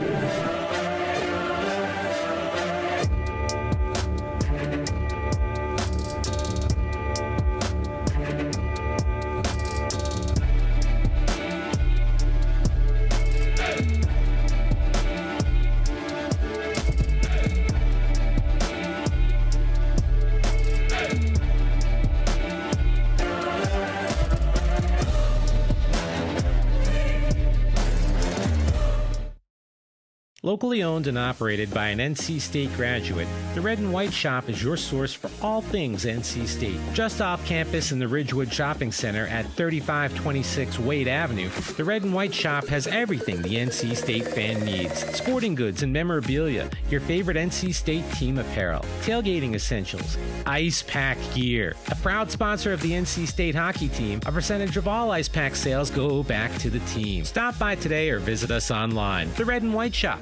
Locally owned and operated by an NC State graduate, the Red and White Shop is your source for all things NC State. Just off campus in the Ridgewood Shopping Center at 3526 Wade Avenue, the Red and White Shop has everything the NC State fan needs. Sporting goods and memorabilia, your favorite NC State team apparel, tailgating essentials, Icepack gear. A proud sponsor of the NC State hockey team, a percentage of all Icepack sales go back to the team. Stop by today or visit us online. The Red and White Shop.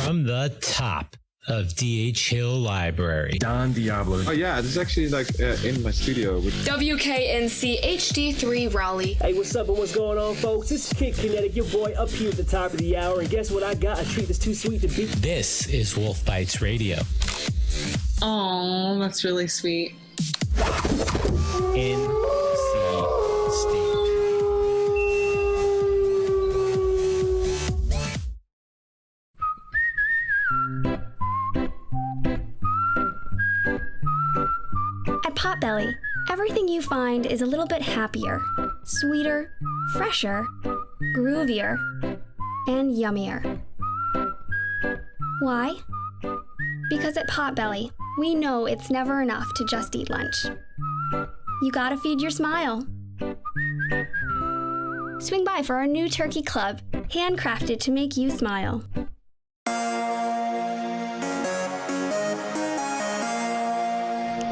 From the top of DHL Library. Don Diablo. Oh yeah, this is actually like in my studio. WKNC HD3 Raleigh. Hey, what's up and what's going on, folks? It's Kid Kinetic, your boy up here at the top of the hour. And guess what I got? A treat that's too sweet to beat. This is Wolf Bites Radio. Oh, that's really sweet. NC State. At Potbelly, everything you find is a little bit happier, sweeter, fresher, groovier, and yummier. Why? Because at Potbelly, we know it's never enough to just eat lunch. You gotta feed your smile. Swing by for our new turkey club, handcrafted to make you smile.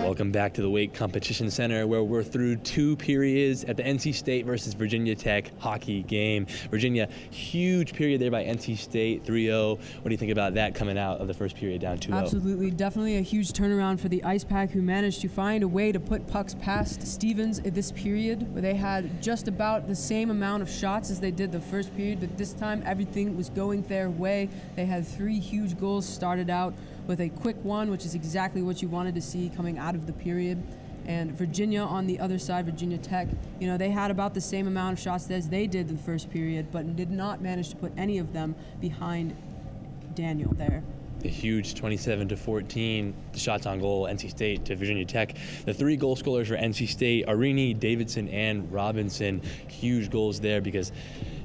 Welcome back to the Wake Competition Center, where we're through two periods at the NC State versus Virginia Tech hockey game. Virginia, huge period there by NC State, 3-0. What do you think about that coming out of the first period down 2-0? Absolutely, definitely a huge turnaround for the Icepack, who managed to find a way to put pucks past Stevens in this period, where they had just about the same amount of shots as they did the first period, but this time everything was going their way. They had 3 huge goals, started out with a quick one, which is exactly what you wanted to see coming out of the period. And Virginia on the other side, Virginia Tech, you know, they had about the same amount of shots as they did the first period, but did not manage to put any of them behind Daniel there. The huge 27-14 shots on goal, NC State to Virginia Tech. The 3 goal scorers for NC State, Arini, Davidson, and Robinson. Huge goals there because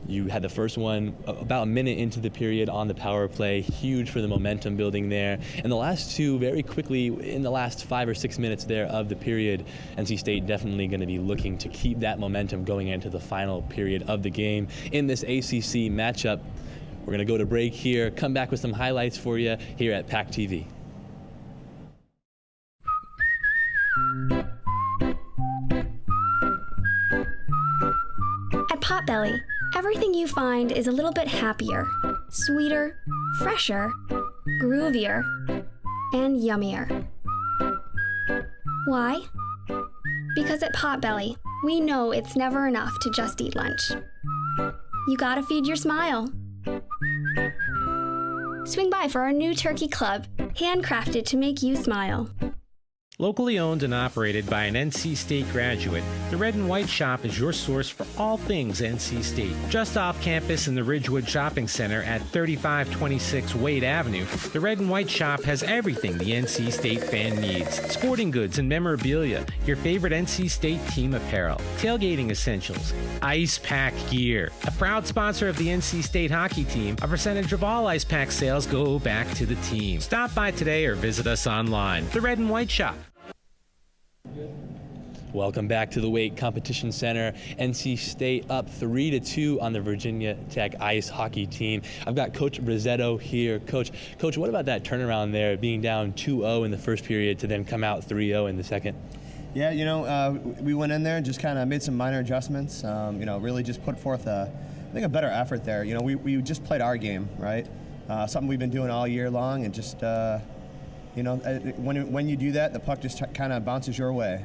you had the first one about a minute into the period on the power play. Huge for the momentum building there. And the last 2 very quickly in the last 5 or 6 minutes there of the period. NC State definitely going to be looking to keep that momentum going into the final period of the game in this ACC matchup. We're going to go to break here, come back with some highlights for you here at PackTV. At Potbelly, everything you find is a little bit happier, sweeter, fresher, groovier, and yummier. Why? Because at Potbelly, we know it's never enough to just eat lunch. You gotta feed your smile. Swing by for our new turkey club, handcrafted to make you smile. Locally owned and operated by an NC State graduate, the Red and White Shop is your source for all things NC State. Just off campus in the Ridgewood Shopping Center at 3526 Wade Avenue, the Red and White Shop has everything the NC State fan needs. Sporting goods and memorabilia, your favorite NC State team apparel, tailgating essentials, Icepack gear. A proud sponsor of the NC State hockey team, a percentage of all Icepack sales go back to the team. Stop by today or visit us online. The Red and White Shop. Welcome back to the Wake Competition Center. NC State up 3-2 on the Virginia Tech ice hockey team. I've got Coach Rossetto here. Coach, what about that turnaround there, being down 2-0 in the first period to then come out 3-0 in the second? Yeah, you know, we went in there and just kind of made some minor adjustments. You know, really just put forth a better effort there. You know, we just played our game, right? Something we've been doing all year long, and just you know, when you do that, the puck just kind of bounces your way.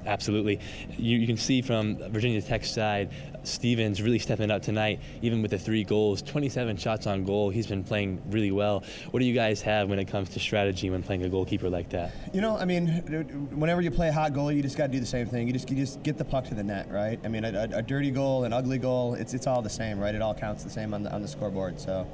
Absolutely. You can see from Virginia Tech's side, Stevens really stepping up tonight, even with the 3 goals, 27 shots on goal. He's been playing really well. What do you guys have when it comes to strategy when playing a goalkeeper like that? You know, I mean, whenever you play a hot goal, you just got to do the same thing. You just get the puck to the net, right? I mean, a dirty goal, an ugly goal, it's all the same, right? It all counts the same on the scoreboard. So,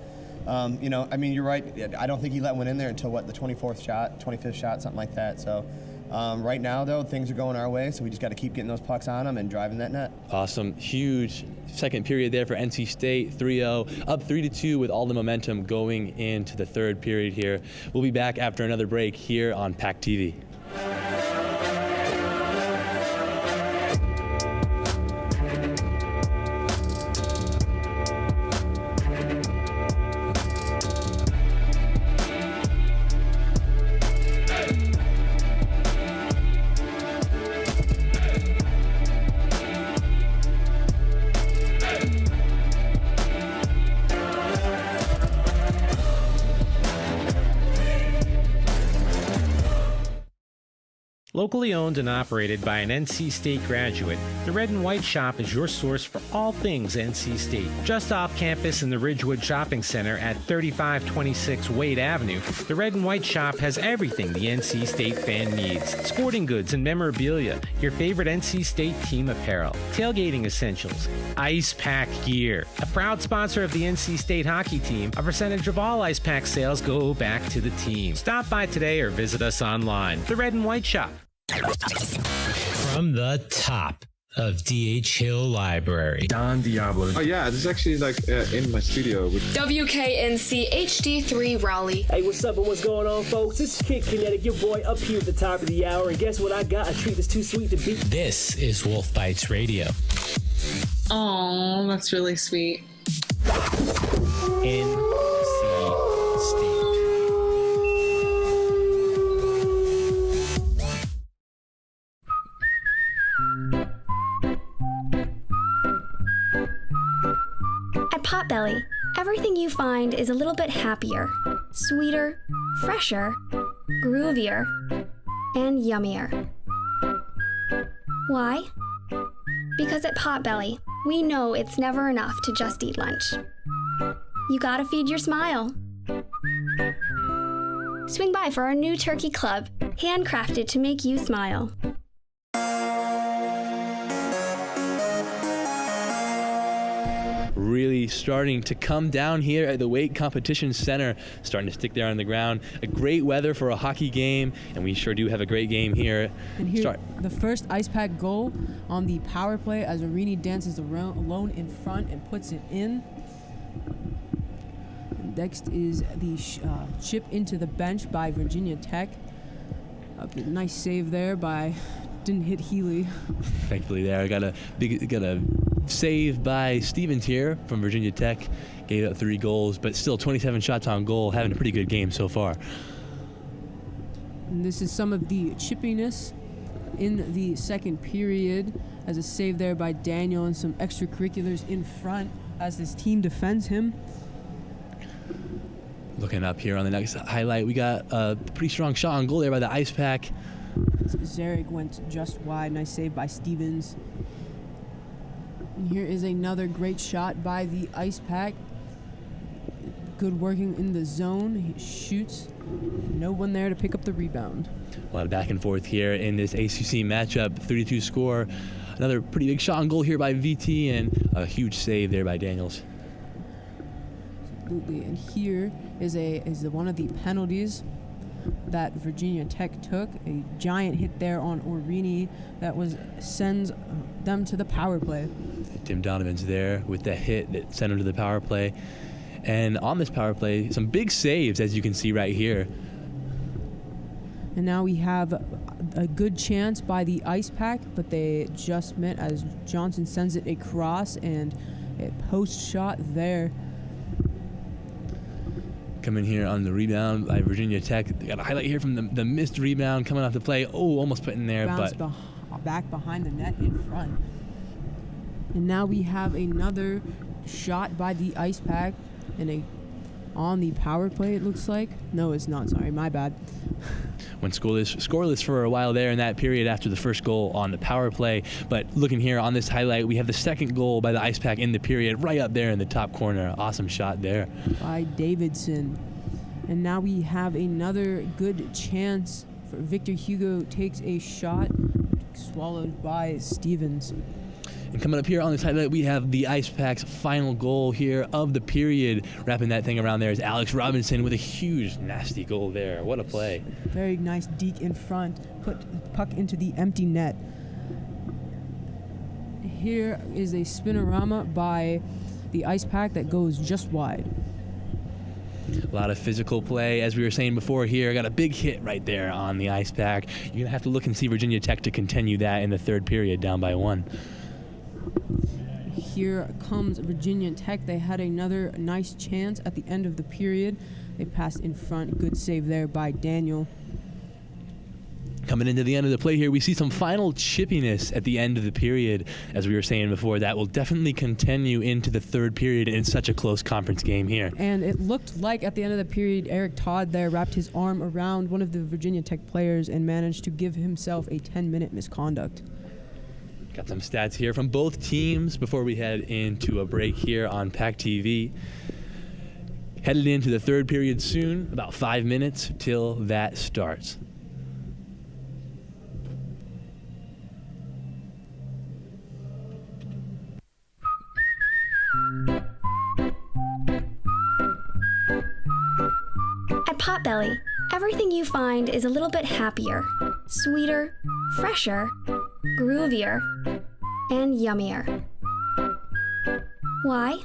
you know, I mean, you're right. I don't think he let one in there until, what, the 25th shot, something like that. So. Right now, though, things are going our way, so we just got to keep getting those pucks on them and driving that net. Awesome. Huge second period there for NC State, 3-0, up 3-2 with all the momentum going into the third period here. We'll be back after another break here on PackTV. Locally owned and operated by an NC State graduate, the Red and White Shop is your source for all things NC State. Just off campus in the Ridgewood Shopping Center at 3526 Wade Avenue, the Red and White Shop has everything the NC State fan needs. Sporting goods and memorabilia, your favorite NC State team apparel, tailgating essentials, Icepack gear. A proud sponsor of the NC State hockey team, a percentage of all Icepack sales go back to the team. Stop by today or visit us online. The Red and White Shop. From the top of DHL Library, Don Diablo. Oh yeah, this is actually like in my studio. WKNC HD3 Raleigh. Hey, what's up and what's going on, folks? This is Kid Kinetic, your boy up here at the top of the hour. And guess what I got? A treat that's too sweet to beat. This is Wolf Bites Radio. Oh, that's really sweet. NC State. At Potbelly, everything you find is a little bit happier, sweeter, fresher, groovier, and yummier. Why? Because at Potbelly, we know it's never enough to just eat lunch. You gotta feed your smile. Swing by for our new turkey club, handcrafted to make you smile. Really starting to come down here at the Weight Competition Center, starting to stick there on the ground. A great weather for a hockey game, and we sure do have a great game here. And here, the first Icepack goal on the power play as Arini dances alone in front and puts it in. Next is the chip into the bench by Virginia Tech. A nice save there by, didn't hit Healy. Thankfully there, got a save by Stevens here from Virginia Tech. Gave up 3 goals, but still 27 shots on goal, having a pretty good game so far. And this is some of the chippiness in the second period as a save there by Daniel and some extracurriculars in front as this team defends him. Looking up here on the next highlight, we got a pretty strong shot on goal there by the Icepack. Zarek went just wide. Nice save by Stevens. And here is another great shot by the Icepack. Good working in the zone. He shoots. No one there to pick up the rebound. A lot of back and forth here in this ACC matchup. 32 score. Another pretty big shot on goal here by VT, and a huge save there by Daniels. Absolutely. And here is one of the penalties that Virginia Tech took. A giant hit there on Orini that sends them to the power play. Tim Donovan's there with the hit that sent him to the power play. And on this power play, some big saves, as you can see right here. And now we have a good chance by the Icepack, but they just met as Johnson sends it across, and a post shot there. Coming here on the rebound by Virginia Tech. They got a highlight here from the missed rebound coming off the play. Oh, almost put in there, but back behind the net in front. And now we have another shot by the Icepack and on the power play, it looks like. No, it's not. Sorry, my bad. Went scoreless for a while there in that period after the first goal on the power play. But looking here on this highlight, we have the second goal by the Icepack in the period, right up there in the top corner. Awesome shot there by Davidson. And now we have another good chance for Victor Hugo. Takes a shot, swallowed by Stevens. And coming up here on this highlight, we have the Icepack's final goal here of the period. Wrapping that thing around there is Alex Robinson with a huge, nasty goal there. What a play. Very nice deke in front. Put the puck into the empty net. Here is a spinorama by the Icepack that goes just wide. A lot of physical play, as we were saying before here. Got a big hit right there on the Icepack. You're going to have to look and see Virginia Tech to continue that in the third period, down by 1. Here comes Virginia Tech. They had another nice chance at the end of the period. They passed in front. Good save there by Daniel. Coming into the end of the play here, we see some final chippiness at the end of the period. As we were saying before, that will definitely continue into the third period in such a close conference game here. And it looked like at the end of the period, Eric Todd there wrapped his arm around one of the Virginia Tech players and managed to give himself a 10-minute misconduct. Got some stats here from both teams before we head into a break here on PackTV. Headed into the third period soon, about 5 minutes till that starts. At Potbelly, everything you find is a little bit happier, sweeter, fresher, groovier, and yummier. Why?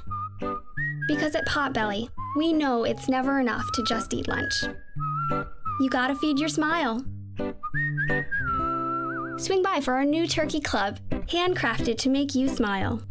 Because at Potbelly, we know it's never enough to just eat lunch. You gotta feed your smile. Swing by for our new turkey club, handcrafted to make you smile.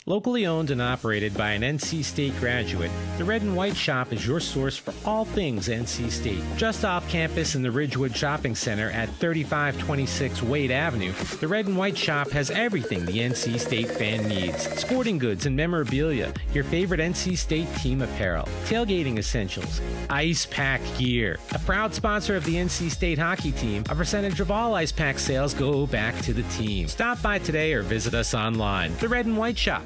Locally owned and operated by an NC State graduate, the Red and White Shop is your source for all things NC State. Just off campus in the Ridgewood Shopping Center at 3526 Wade Avenue, the Red and White Shop has everything the NC State fan needs. Sporting goods and memorabilia, your favorite NC State team apparel, tailgating essentials, Icepack gear. A proud sponsor of the NC State hockey team, a percentage of all Icepack sales go back to the team. Stop by today or visit us online. The Red and White Shop.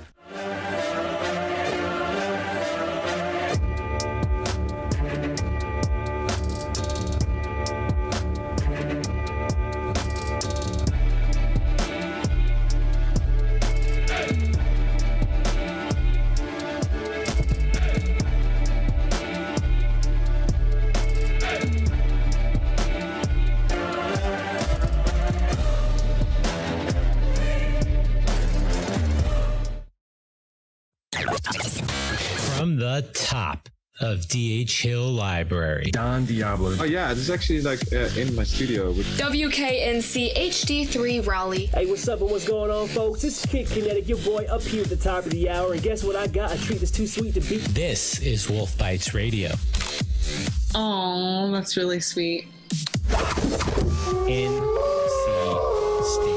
From the top of ACCHL Library. Don Diablo. Oh yeah, this is actually like in my studio. WKNC HD3 Raleigh. Hey, what's up and what's going on, folks? It's Kid Kinetic, your boy up here at the top of the hour. And guess what I got? A treat that's too sweet to beat. This is Wolf Bites Radio. Oh, that's really sweet. NC State.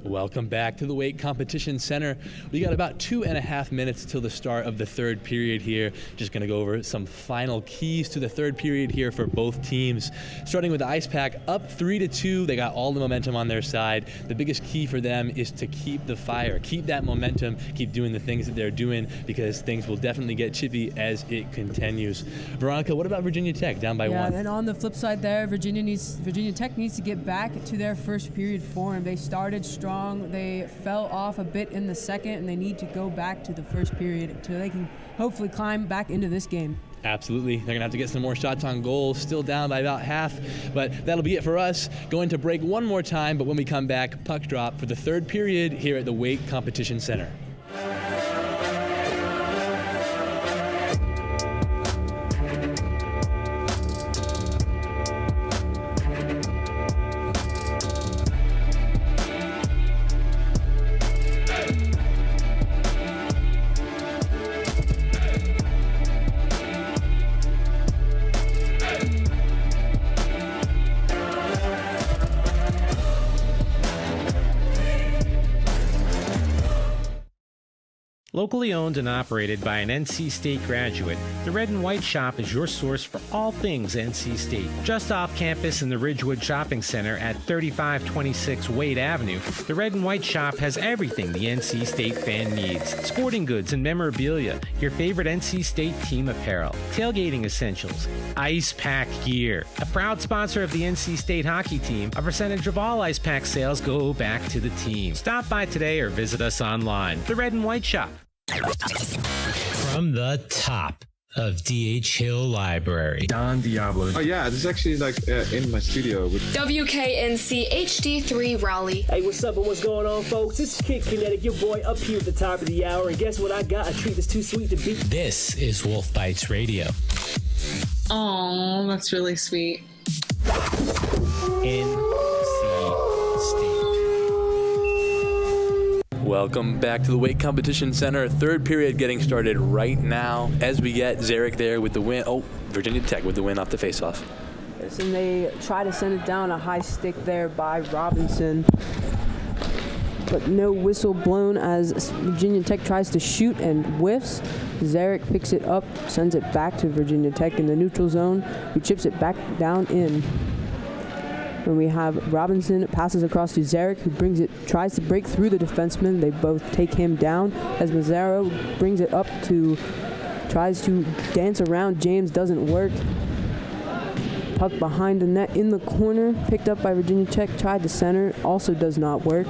Welcome back to the Weight Competition Center. We got about 2.5 minutes till the start of the third period here. Just going to go over some final keys to the third period here for both teams. Starting with the Icepack, up 3-2. They got all the momentum on their side. The biggest key for them is to keep the fire, keep that momentum, keep doing the things that they're doing, because things will definitely get chippy as it continues. Veronica, what about Virginia Tech down by 1? Yeah, and on the flip side there, Virginia Tech needs to get back to their first period form. They started strong. They fell off a bit in the second, and they need to go back to the first period so they can hopefully climb back into this game. Absolutely. They're going to have to get some more shots on goal. Still down by about half, but that'll be it for us. Going to break one more time, but when we come back, puck drop for the third period here at the Weight Competition Center. Locally owned and operated by an NC State graduate, the Red and White Shop is your source for all things NC State. Just off campus in the Ridgewood Shopping Center at 3526 Wade Avenue, the Red and White Shop has everything the NC State fan needs. Sporting goods and memorabilia, your favorite NC State team apparel, tailgating essentials, Icepack gear. A proud sponsor of the NC State hockey team, a percentage of all Icepack sales go back to the team. Stop by today or visit us online. The Red and White Shop. From the top of ACCHL Library. Don Diablo. Oh yeah, this is actually like in my studio. WKNC HD3 Raleigh. Hey, what's up and what's going on, folks? It's Kid Kinetic, your boy up here at the top of the hour. And guess what I got? A treat that's too sweet to beat. This is Wolf Bites Radio. Oh, that's really sweet. NC State. Welcome back to the Weight Competition Center. Third period getting started right now as we get Zarek there with the win. Oh, Virginia Tech with the win off the faceoff. Yes, and they try to send it down, a high stick there by Robinson. But no whistle blown as Virginia Tech tries to shoot and whiffs. Zarek picks it up, sends it back to Virginia Tech in the neutral zone, who chips it back down in. When we have Robinson passes across to Zarek, who tries to break through the defenseman. They both take him down as Mazzaro brings it up tries to dance around James, doesn't work. Puck behind the net in the corner, picked up by Virginia Tech, tried to center, also does not work.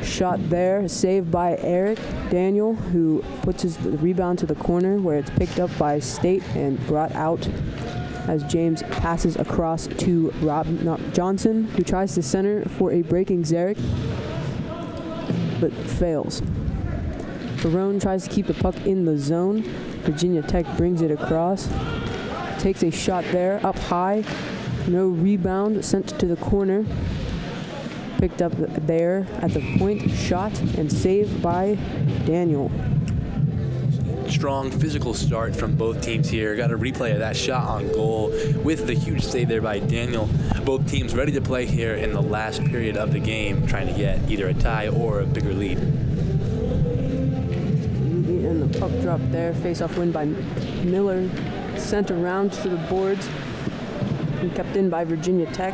Shot there, saved by Eric Daniel, who puts the rebound to the corner where it's picked up by State and brought out as James passes across to Johnson, who tries to center for a breaking Zarek, but fails. Ferrone tries to keep the puck in the zone. Virginia Tech brings it across, takes a shot there, up high, no rebound, sent to the corner, picked up there at the point, shot, and saved by Daniel. Strong physical start from both teams here. Got a replay of that shot on goal with the huge save there by Daniel. Both teams ready to play here in the last period of the game, trying to get either a tie or a bigger lead. And the puck drop there, face-off win by Miller, sent around to the boards and kept in by Virginia Tech,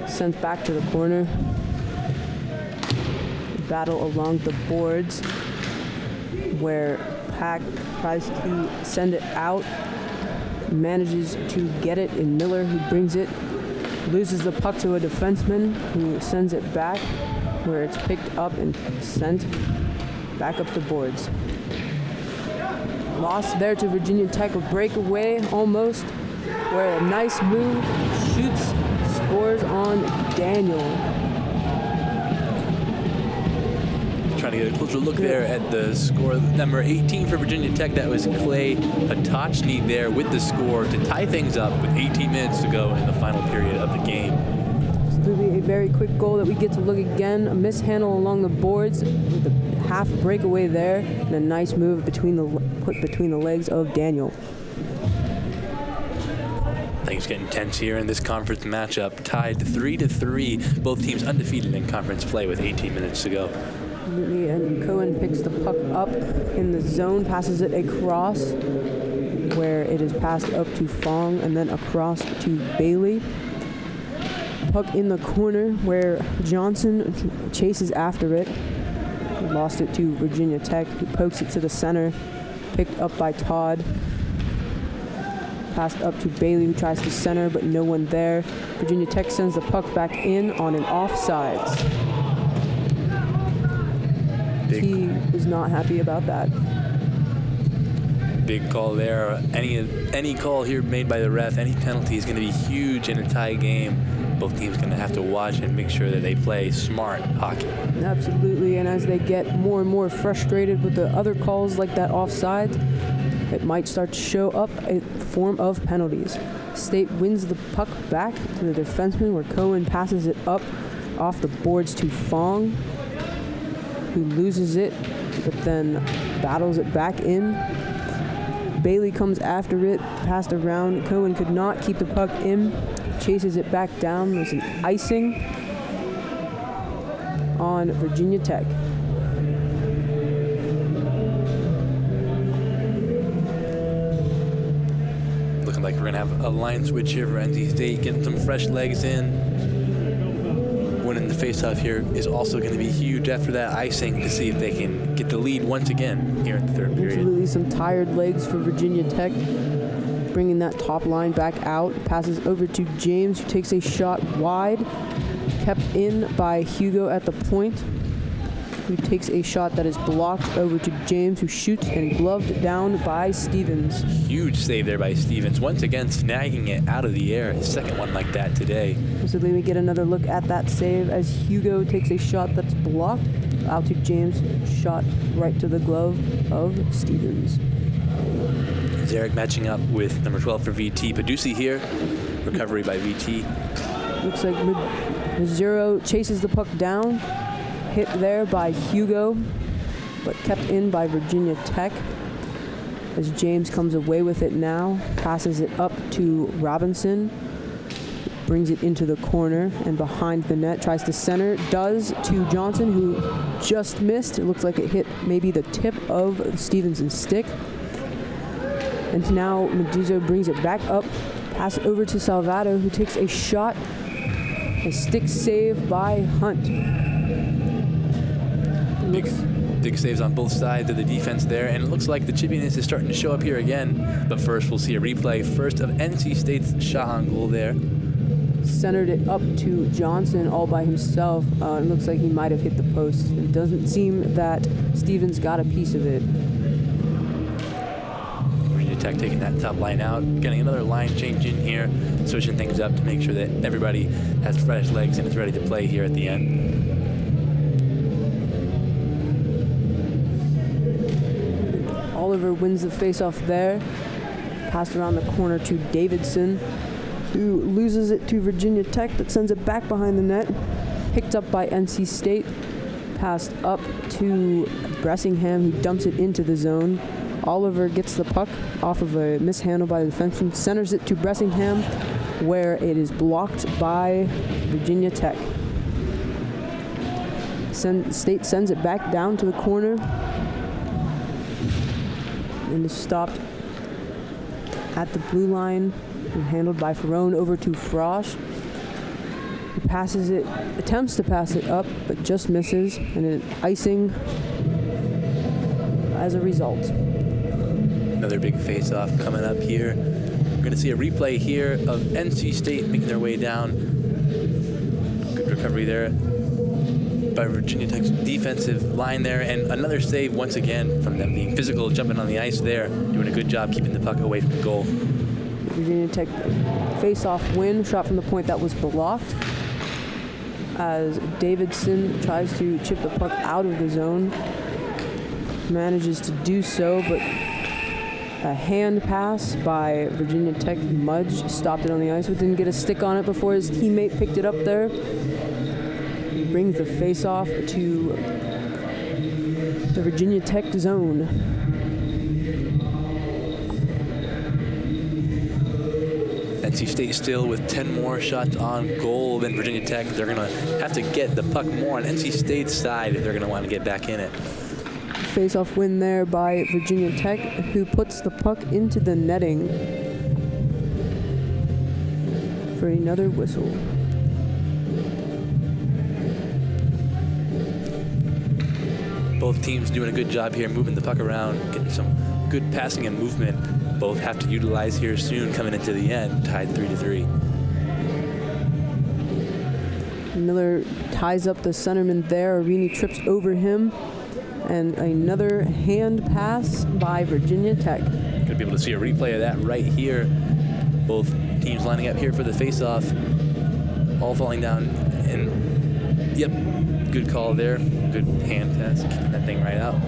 sent back to the corner. Battle along the boards where Pack tries to send it out, manages to get it in Miller, who brings it, loses the puck to a defenseman, who sends it back where it's picked up and sent back up the boards. Lost there to Virginia Tech, a breakaway almost, where a nice move, shoots, scores on Daniel. Trying to get a closer look there at the score. Number 18 for Virginia Tech, that was Clay Patochny there with the score to tie things up with 18 minutes to go in the final period of the game. Absolutely a very quick goal that we get to look again. A mishandle along the boards with a half breakaway there and a nice move put between the legs of Daniel. Things getting tense here in this conference matchup. Tied 3-3. Both teams undefeated in conference play with 18 minutes to go. And Cohen picks the puck up in the zone, passes it across where it is passed up to Fong and then across to Bailey. Puck in the corner where Johnson chases after it. Lost it to Virginia Tech, who pokes it to the center, picked up by Todd. Passed up to Bailey, who tries to center, but no one there. Virginia Tech sends the puck back in on an offsides. He is not happy about that. Big call there. Any call here made by the ref, any penalty is going to be huge in a tie game. Both teams going to have to watch and make sure that they play smart hockey. Absolutely, and as they get more and more frustrated with the other calls like that offside, it might start to show up a form of penalties. State wins the puck back to the defenseman where Cohen passes it up off the boards to Fong, who loses it, but then battles it back in. Bailey comes after it, passed around. Cohen could not keep the puck in, chases it back down. There's an icing on Virginia Tech. Looking like we're going to have a line switch here for NC State, getting some fresh legs in. Winning the faceoff here is also going to be huge after that icing to see if they can get the lead once again here in the third period. Absolutely some tired legs for Virginia Tech. Bringing that top line back out. Passes over to James, who takes a shot wide. Kept in by Hugo at the point, who takes a shot that is blocked over to James, who shoots and gloved down by Stevens. Huge save there by Stevens, once again snagging it out of the air. His second one like that today. So then we get another look at that save as Hugo takes a shot that's blocked out to James, shot right to the glove of Stevens. Zarek matching up with number 12 for VT. Paducci here, recovery by VT. Looks like Mazzaro chases the puck down hit there by Hugo, but kept in by Virginia Tech. As James comes away with it now, passes it up to Robinson, brings it into the corner and behind the net, tries to center, does to Johnson, who just missed. It looks like it hit maybe the tip of Stevenson's stick. And now Meduzo brings it back up, pass it over to Salvato, who takes a shot, a stick save by Hunt. Big saves on both sides of the defense there, and it looks like the chippiness is starting to show up here again. But first, we'll see a replay first of NC State's shot on goal there. Centered it up to Johnson all by himself. It looks like he might have hit the post. It doesn't seem that Stevens got a piece of it. Virginia Tech taking that top line out, getting another line change in here, switching things up to make sure that everybody has fresh legs and is ready to play here at the end. Oliver wins the faceoff there. Passed around the corner to Davidson, who loses it to Virginia Tech, but sends it back behind the net. Picked up by NC State. Passed up to Bressingham, who dumps it into the zone. Oliver gets the puck off of a mishandle by the defenseman, centers it to Bressingham, where it is blocked by Virginia Tech. State sends it back down to the corner and is stopped at the blue line and handled by Ferrone over to Frosch. He passes it, attempts to pass it up, but just misses, and an icing as a result. Another big face-off coming up here. We're going to see a replay here of NC State making their way down. Good recovery there by Virginia Tech's defensive line there, and another save once again from them being physical, jumping on the ice there, doing a good job keeping the puck away from the goal. Virginia Tech face-off win, shot from the point that was blocked, as Davidson tries to chip the puck out of the zone. Manages to do so, but a hand pass by Virginia Tech. Mudge stopped it on the ice, but didn't get a stick on it before his teammate picked it up there. He brings the face-off to the Virginia Tech zone. NC State still with 10 more shots on goal than Virginia Tech. They're going to have to get the puck more on NC State's side if they're going to want to get back in it. Face-off win there by Virginia Tech, who puts the puck into the netting for another whistle. Both teams doing a good job here, moving the puck around, getting some good passing and movement. Both have to utilize here soon coming into the end, tied 3-3. Miller ties up the centerman there. Arini trips over him. And another hand pass by Virginia Tech. Going to be able to see a replay of that right here. Both teams lining up here for the face-off. All falling down. And, yep, good call there. Good hand pass, keeping that thing right out.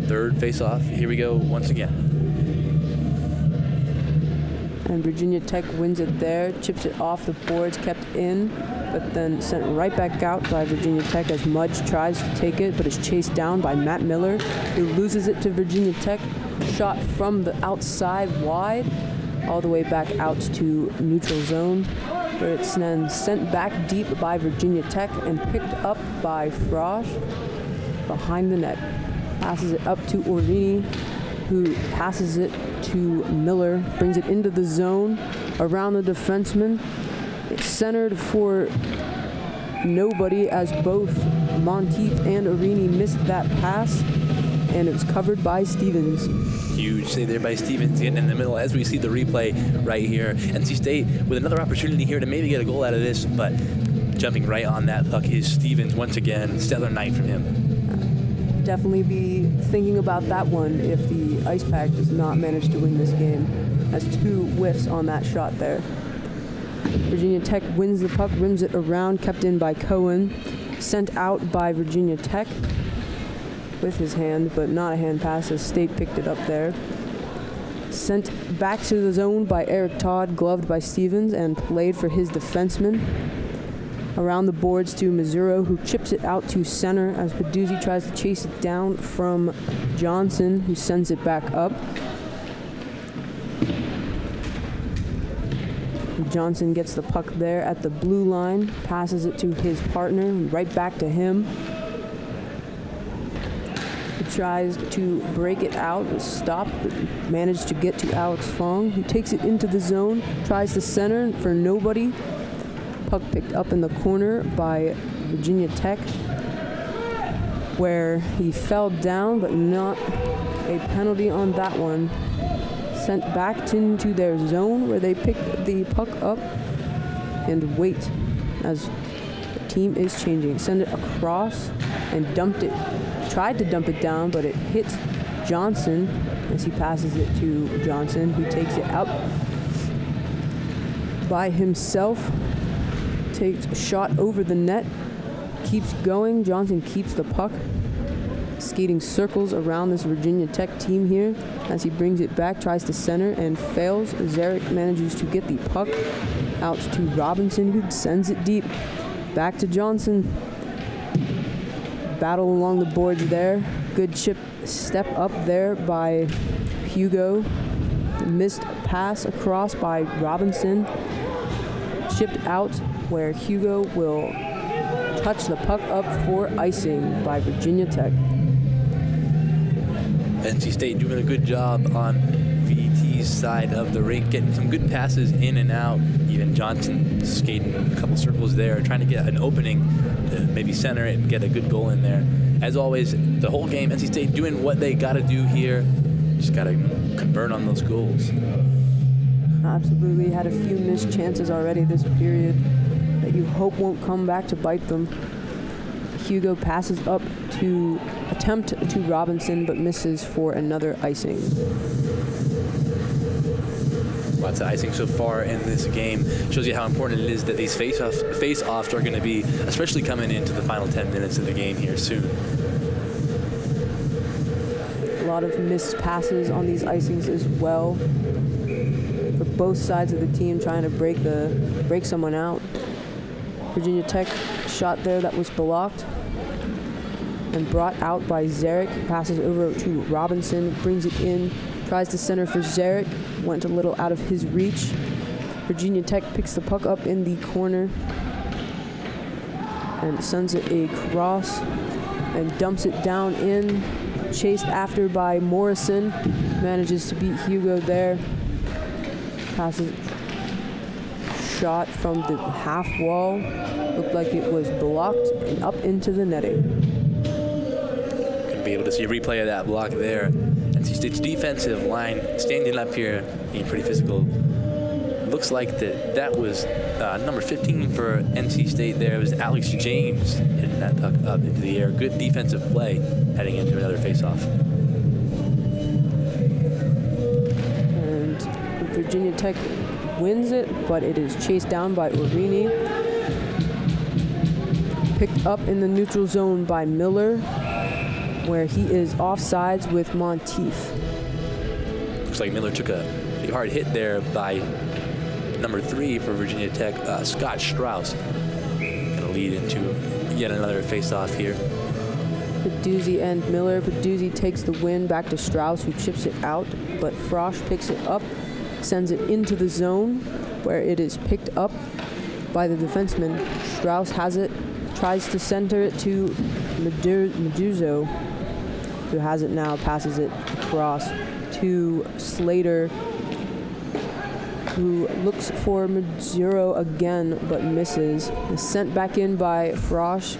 Third face-off. Here we go once again. And Virginia Tech wins it there, chips it off the boards, kept in, but then sent right back out by Virginia Tech as Mudge tries to take it, but is chased down by Matt Miller, who loses it to Virginia Tech. Shot from the outside wide, all the way back out to neutral zone, where it's then sent back deep by Virginia Tech and picked up by Frosch behind the net. Passes it up to Orini, who passes it to Miller, brings it into the zone, around the defenseman. It's centered for nobody as both Monteith and Arini missed that pass, and it was covered by Stevens. Huge save there by Stevens, getting in the middle as we see the replay right here. NC State with another opportunity here to maybe get a goal out of this, but jumping right on that puck is Stevens once again. Stellar night from him. Definitely be thinking about that one if the Icepack does not manage to win this game. Has 2 whiffs on that shot there. Virginia Tech wins the puck, rims it around, kept in by Cohen. Sent out by Virginia Tech with his hand, but not a hand pass as State picked it up there. Sent back to the zone by Eric Todd, gloved by Stevens, and played for his defenseman. Around the boards to Mazzuro, who chips it out to center as Peduzzi tries to chase it down from Johnson, who sends it back up. Johnson gets the puck there at the blue line, passes it to his partner, right back to him. He tries to break it out, but stopped, but managed to get to Alex Fong, who takes it into the zone, tries to center for nobody. Puck picked up in the corner by Virginia Tech, where he fell down, but not a penalty on that one. Sent back into their zone, where they pick the puck up and wait as the team is changing. Send it across and dumped it. Tried to dump it down, but it hit Johnson as he passes it to Johnson, who takes it up by himself. Takes a shot over the net. Keeps going. Johnson keeps the puck. Skating circles around this Virginia Tech team here as he brings it back, tries to center and fails. Zarek manages to get the puck out to Robinson, who sends it deep. Back to Johnson. Battle along the boards there. Good chip step up there by Hugo. Missed pass across by Robinson. Chipped out where Hugo will touch the puck up for icing by Virginia Tech. NC State doing a good job on VT's side of the rink, getting some good passes in and out. Even Johnson skating a couple circles there, trying to get an opening to maybe center it and get a good goal in there. As always, the whole game, NC State doing what they got to do here. Just got to convert on those goals. Absolutely. Had a few missed chances already this period that you hope won't come back to bite them. Hugo passes up to attempt to Robinson, but misses for another icing. Lots of icing so far in this game. Shows you how important it is that these face-offs are going to be, especially coming into the final 10 minutes of the game here soon. A lot of missed passes on these icings as well, for both sides of the team trying to break someone out. Virginia Tech shot there that was blocked and brought out by Zarek. Passes over to Robinson, brings it in, tries to center for Zarek, went a little out of his reach. Virginia Tech picks the puck up in the corner and sends it across and dumps it down in. Chased after by Morrison, manages to beat Hugo there. Passes shot from the half wall, looked like it was blocked and up into the netting. Gonna be able to see a replay of that block there. NC State's defensive line standing up here, being pretty physical. Looks like that was number 15 for NC State there. It was Alex James hitting that puck up into the air. Good defensive play heading into another faceoff. And Virginia Tech wins it, but it is chased down by Urini. Picked up in the neutral zone by Miller, where he is offsides with Monteith. Looks like Miller took a pretty hard hit there by number 3 for Virginia Tech, Scott Strauss. Gonna lead into yet another face-off here. Peduzzi and Miller. Peduzzi takes the win back to Strauss, who chips it out, but Frosch picks it up, sends it into the zone, where it is picked up by the defenseman. Strauss has it, tries to center it to Meduzo, who has it now, passes it across to Slater, who looks for Mazzuro again, but misses. Is sent back in by Frosch.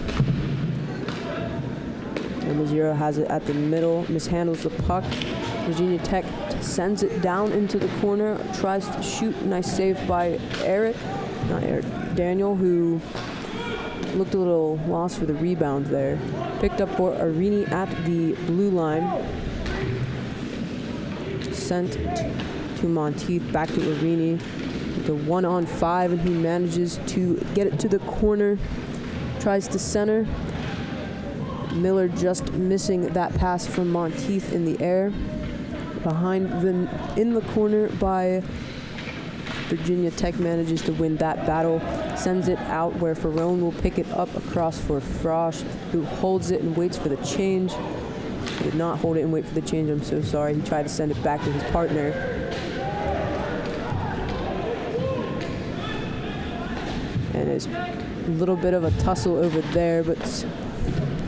And Mazzuro has it at the middle, mishandles the puck. Virginia Tech sends it down into the corner, tries to shoot. Nice save by Daniel, who looked a little lost for the rebound there. Picked up for Arini at the blue line. Sent to Monteith, back to Arini. The 1-on-5, and he manages to get it to the corner. Tries to center. Miller just missing that pass from Monteith in the air. Behind them in the corner by Virginia Tech manages to win that battle, sends it out where Ferrone will pick it up across for Frosch, who holds it and waits for the change. He did not hold it and wait for the change, I'm so sorry. He tried to send it back to his partner. And it's a little bit of a tussle over there, but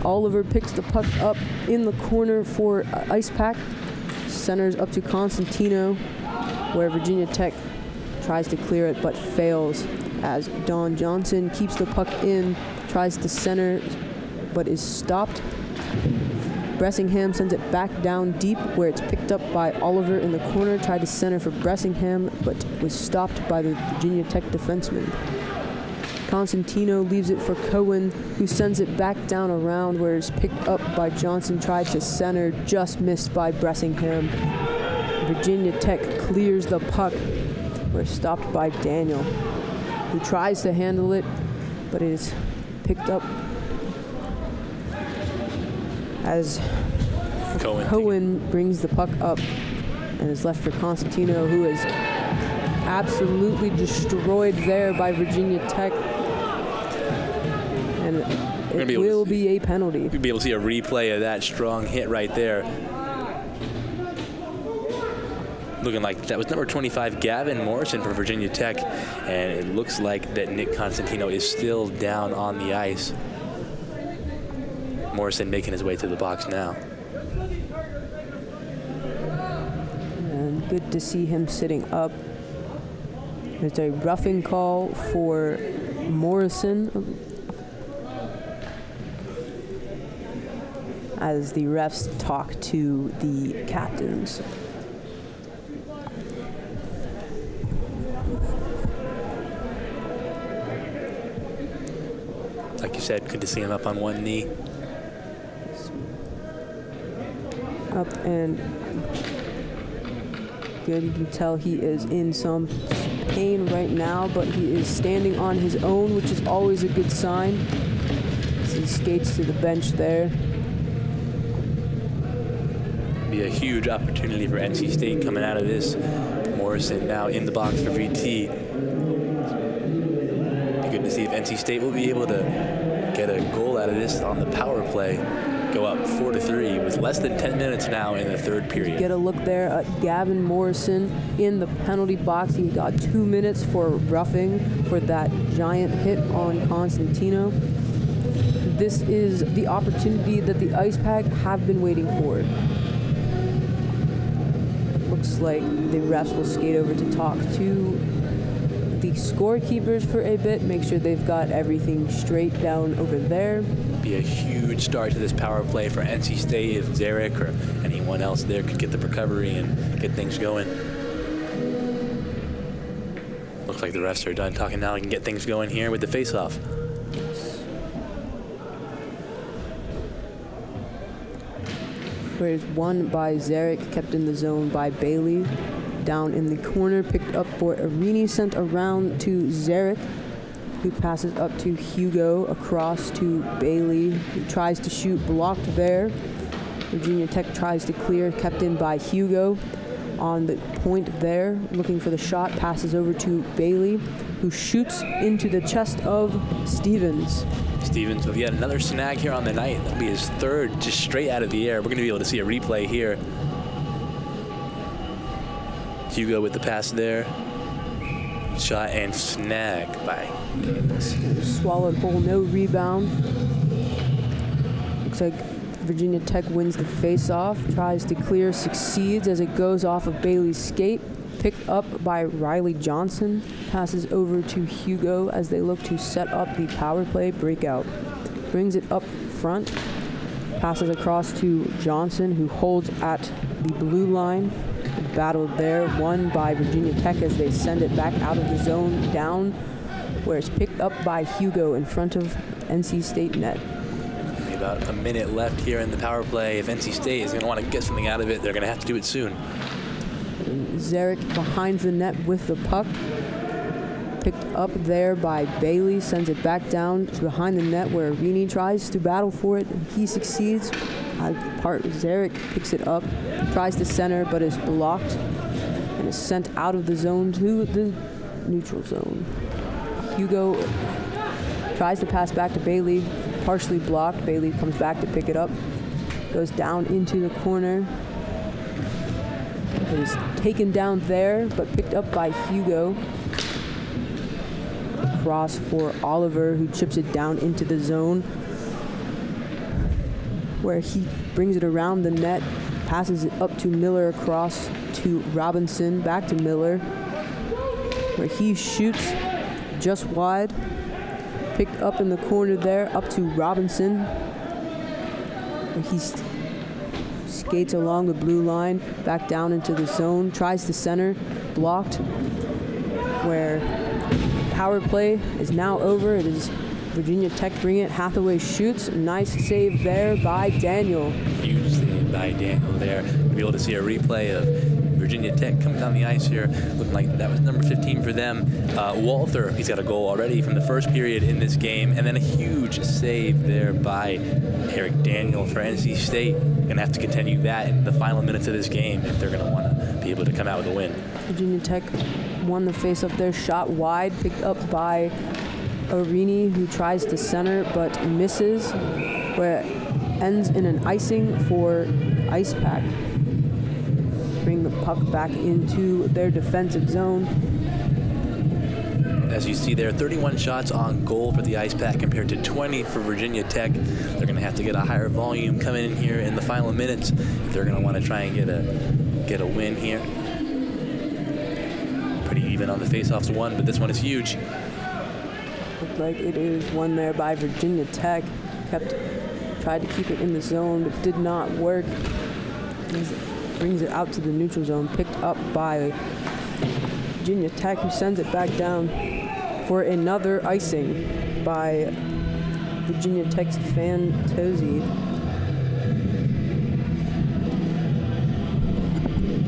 Oliver picks the puck up in the corner for Icepack. Centers up to Constantino, where Virginia Tech tries to clear it but fails as Don Johnson keeps the puck in, tries to center but is stopped. Bressingham sends it back down deep where it's picked up by Oliver in the corner, tried to center for Bressingham but was stopped by the Virginia Tech defenseman. Constantino leaves it for Cohen, who sends it back down around where it's picked up by Johnson, tried to center, just missed by Bressingham. Virginia Tech clears the puck. We're stopped by Daniel, who tries to handle it, but it is picked up as Cohen brings the puck up and is left for Constantino, who is absolutely destroyed there by Virginia Tech. And it will be a penalty. You'll be able to see a replay of that strong hit right there. Looking like that was number 25, Gavin Morrison for Virginia Tech, and it looks like that Nick Constantino is still down on the ice. Morrison making his way to the box now. And good to see him sitting up. There's a roughing call for Morrison as the refs talk to the captains. Like you said, good to see him up on one knee. Up and good. You can tell he is in some pain right now, but he is standing on his own, which is always a good sign. As he skates to the bench there. Be a huge opportunity for NC State coming out of this. Morrison now in the box for VT. Be good to see if NC State will be able to get a goal out of this on the power play. Go up 4-3 with less than 10 minutes now in the third period. Get a look there at Gavin Morrison in the penalty box. He got 2 minutes for roughing for that giant hit on Constantino. This is the opportunity that the Icepack have been waiting for. Looks like the refs will skate over to talk to the scorekeepers for a bit, make sure they've got everything straight down over there. Be a huge start to this power play for NC State if Zarek or anyone else there could get the recovery and get things going. Looks like the refs are done talking now and can get things going here with the face-off. Where it's won by Zarek, kept in the zone by Bailey. Down in the corner, picked up for Arini, sent around to Zarek, who passes up to Hugo, across to Bailey, who tries to shoot, blocked there. Virginia Tech tries to clear, kept in by Hugo. On the point there, looking for the shot, passes over to Bailey, who shoots into the chest of Stevens. Stevens with yet another snag here on the night. That'll be his third, just straight out of the air. We're going to be able to see a replay here. Hugo with the pass there. Shot and snag by Davis. Swallowed whole, no rebound. Looks like Virginia Tech wins the face-off, tries to clear, succeeds as it goes off of Bailey's skate. Picked up by Riley Johnson, passes over to Hugo as they look to set up the power play breakout. Brings it up front, passes across to Johnson, who holds at the blue line. Battled there, won by Virginia Tech as they send it back out of the zone down, where it's picked up by Hugo in front of NC State net. About a minute left here in the power play. If NC State is going to want to get something out of it, they're going to have to do it soon. Zarek behind the net with the puck. Picked up there by Bailey, sends it back down to behind the net where Arini tries to battle for it. He succeeds. Zarek picks it up, tries to center, but is blocked and is sent out of the zone to the neutral zone. Hugo tries to pass back to Bailey, partially blocked. Bailey comes back to pick it up, goes down into the corner. It is taken down there, but picked up by Hugo. Cross for Oliver, who chips it down into the zone, where he brings it around the net, passes it up to Miller, across to Robinson, back to Miller, where he shoots just wide. Picked up in the corner there, up to Robinson. And he skates along the blue line, back down into the zone, tries to center, blocked, where power play is now over. It is Virginia Tech bringing it. Hathaway shoots. Nice save there by Daniel. Huge save by Daniel there. We'll be able to see a replay of Virginia Tech coming down the ice here. Looking like that was number 15 for them. Walther, he's got a goal already from the first period in this game. And then a huge save there by Eric Daniel for NC State. Going to have to continue that in the final minutes of this game if they're going to want to be able to come out with a win. Virginia Tech won the face-off there, shot wide, picked up by Arini, who tries to center but misses, where it ends in an icing for Icepack. Bring the puck back into their defensive zone. As you see there, 31 shots on goal for the Icepack compared to 20 for Virginia Tech. They're going to have to get a higher volume coming in here in the final minutes if they're going to want to try and get a win here. Pretty even on the faceoffs won, but this one is huge. Looked like it is won there by Virginia Tech. Tried to keep it in the zone, but did not work. Brings it out to the neutral zone, picked up by Virginia Tech, who sends it back down for another icing by Virginia Tech's Fantozzi.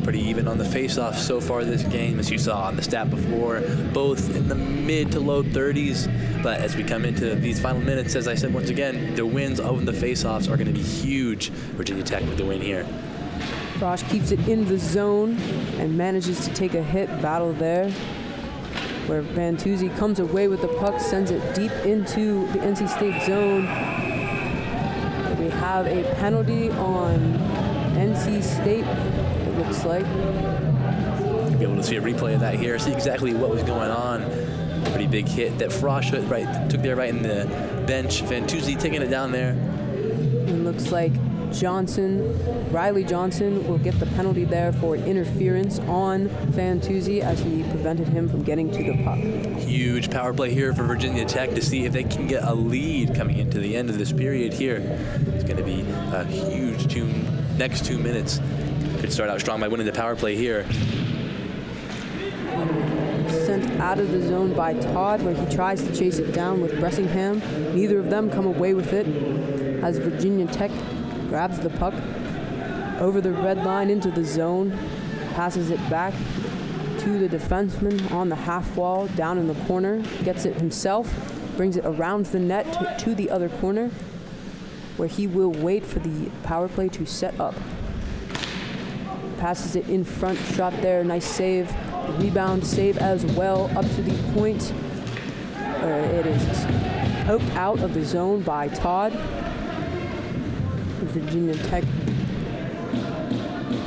Pretty even on the face-off so far this game, as you saw on the stat before, both in the mid to low 30s. But as we come into these final minutes, as I said once again, the wins of the face-offs are going to be huge. Virginia Tech with the win here. Frosch keeps it in the zone and manages to take a hit battle there, where Fantuzzi comes away with the puck, sends it deep into the NC State zone. We have a penalty on NC State, it looks like. You'll be able to see a replay of that here, see exactly what was going on. Pretty big hit that Frosch took there right in the bench. Fantuzzi taking it down there. It looks like Riley Johnson will get the penalty there for interference on Fantuzzi as he prevented him from getting to the puck. Huge power play here for Virginia Tech to see if they can get a lead coming into the end of this period here. It's going to be a huge next 2 minutes. Could start out strong by winning the power play here. Sent out of the zone by Todd, where he tries to chase it down with Bressingham. Neither of them come away with it as Virginia Tech grabs the puck over the red line into the zone, passes it back to the defenseman on the half wall, down in the corner, gets it himself, brings it around the net to the other corner, where he will wait for the power play to set up. Passes it in front, shot there, nice save, rebound save as well, up to the point where it is poked out of the zone by Todd. Virginia Tech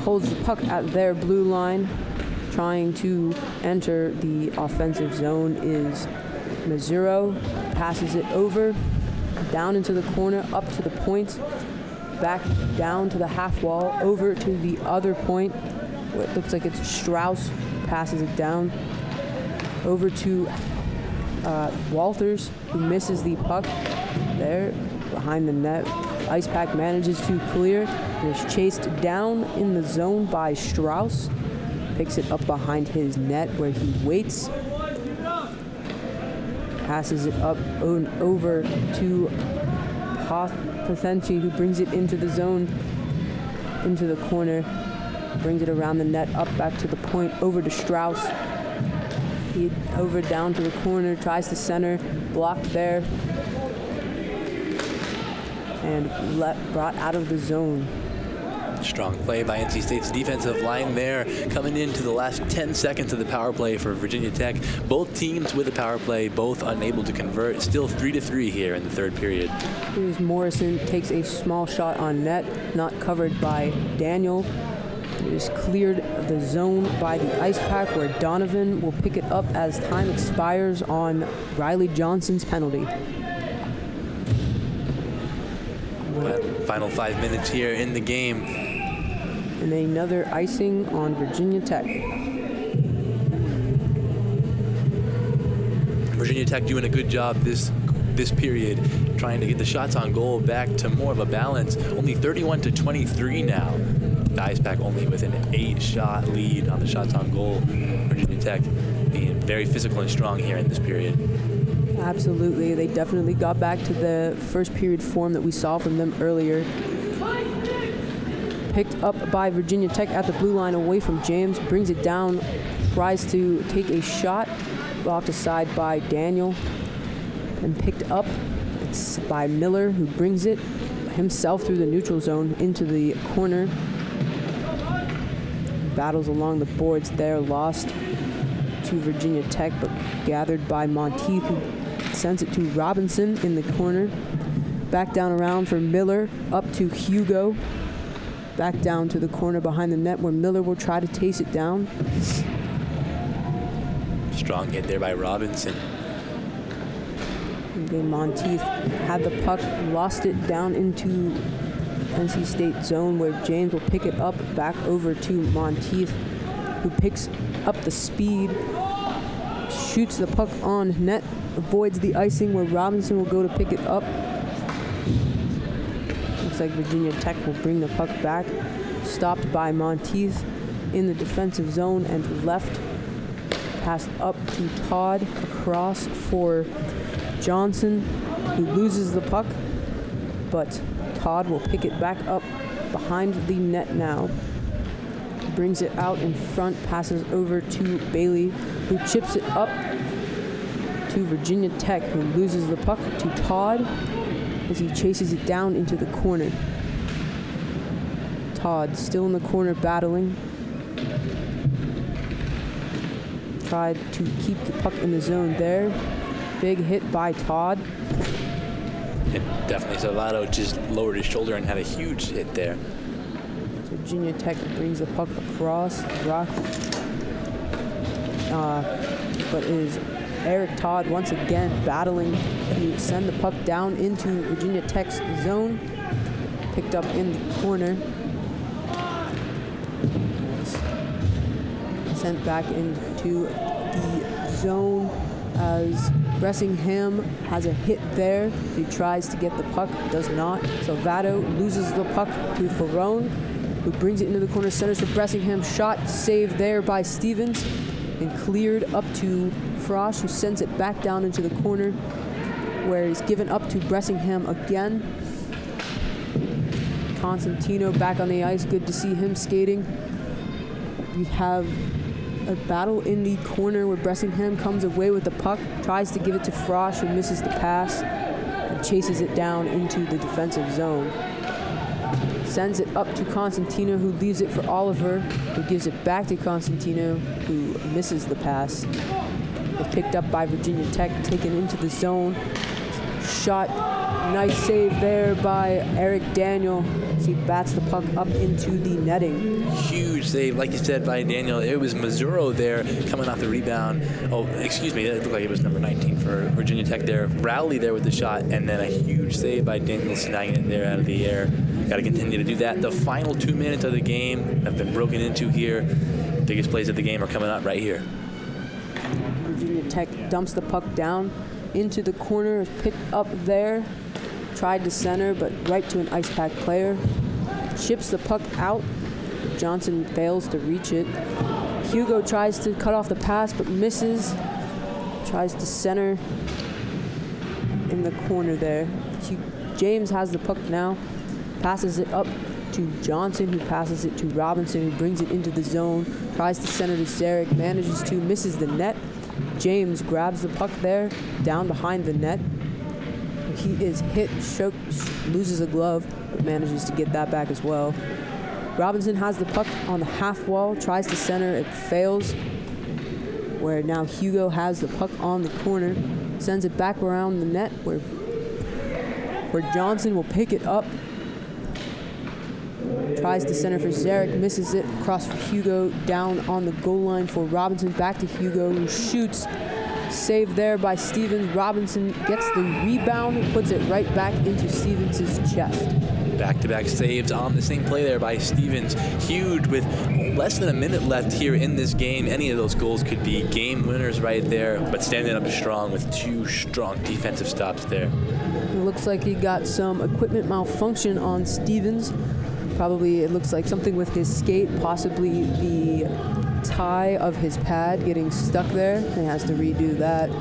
holds the puck at their blue line. Trying to enter the offensive zone is Mazzuro. Passes it over, down into the corner, up to the point, back down to the half wall, over to the other point, where it looks like it's Strauss. Passes it down, over to Walters, who misses the puck there behind the net. Icepack manages to clear and is chased down in the zone by Strauss. Picks it up behind his net where he waits. Passes it up over to Pothenci, who brings it into the zone, into the corner. Brings it around the net, up back to the point, over to Strauss. He over down to the corner, tries to center, blocked there, and brought out of the zone. Strong play by NC State's defensive line there, coming into the last 10 seconds of the power play for Virginia Tech. Both teams with a power play, both unable to convert. Still 3-3 here in the third period. Here's Morrison, takes a small shot on net, not covered by Daniel. It is cleared the zone by the Icepack, where Donovan will pick it up as time expires on Riley Johnson's penalty. Final 5 minutes here in the game. And another icing on Virginia Tech. Virginia Tech doing a good job this period, trying to get the shots on goal back to more of a balance. Only 31-23 now. The Icepack only with an 8-shot lead on the shots on goal. Virginia Tech being very physical and strong here in this period. Absolutely. They definitely got back to the first period form that we saw from them earlier. Picked up by Virginia Tech at the blue line away from James, brings it down, tries to take a shot, blocked aside by Daniel, and picked up. It's by Miller, who brings it himself through the neutral zone into the corner. Battles along the boards there, lost to Virginia Tech, but gathered by Monteith, who sends it to Robinson in the corner. Back down around for Miller, up to Hugo. Back down to the corner behind the net, where Miller will try to chase it down. Strong hit there by Robinson. And then Monteith had the puck, lost it down into NC State zone, where James will pick it up back over to Monteith, who picks up the speed, shoots the puck on net, avoids the icing, where Robinson will go to pick it up. Looks like Virginia Tech will bring the puck back, stopped by Monteith in the defensive zone and left. Passed up to Todd, across for Johnson, who loses the puck, but Todd will pick it back up behind the net now. Brings it out in front, passes over to Bailey, who chips it up to Virginia Tech, who loses the puck to Todd as he chases it down into the corner. Todd still in the corner battling. Tried to keep the puck in the zone there. Big hit by Todd. And definitely Salvato just lowered his shoulder and had a huge hit there. Virginia Tech brings the puck across, but it is Eric Todd once again battling to send the puck down into Virginia Tech's zone. Picked up in the corner. Sent back into the zone as Bressingham has a hit there. He tries to get the puck, does not. Salvato loses the puck to Ferrone, who brings it into the corner, centers for Bressingham. Shot saved there by Stevens and cleared up to Frosch, who sends it back down into the corner, where he's given up to Bressingham again. Constantino back on the ice. Good to see him skating. We have a battle in the corner where Bressingham comes away with the puck, tries to give it to Frosch, who misses the pass and chases it down into the defensive zone. Sends it up to Constantino, who leaves it for Oliver, who gives it back to Constantino, who misses the pass. Picked up by Virginia Tech, taken into the zone. Shot, nice save there by Eric Daniel as he bats the puck up into the netting. Huge save, like you said, by Daniel. It was Mazzuro there coming off the rebound. Oh, excuse me, it looked like it was number 19 for Virginia Tech there. Rowley there with the shot, and then a huge save by Daniel, snagging it there out of the air. Got to continue to do that. The final 2 minutes of the game have been broken into here. Biggest plays of the game are coming up right here. Virginia Tech dumps the puck down into the corner, is picked up there, tried to center, but right to an Icepack player. Chips the puck out. Johnson fails to reach it. Hugo tries to cut off the pass, but misses. Tries to center in the corner there. James has the puck now, passes it up to Johnson, who passes it to Robinson, who brings it into the zone, tries to center to Zarek, manages to, misses the net. James grabs the puck there, down behind the net. He is hit, loses a glove, but manages to get that back as well. Robinson has the puck on the half wall, tries to center, it fails. Where now Hugo has the puck on the corner, sends it back around the net where Johnson will pick it up. Tries to center for Zarek, misses it, across for Hugo, down on the goal line for Robinson, back to Hugo, who shoots. Saved there by Stevens. Robinson gets the rebound, puts it right back into Stevens' chest. Back-to-back saves on the same play there by Stevens. Huge with less than a minute left here in this game. Any of those goals could be game winners right there, but standing up strong with 2 strong defensive stops there. It looks like he got some equipment malfunction on Stevens. Probably it looks like something with his skate, possibly the tie of his pad getting stuck there. He has to redo that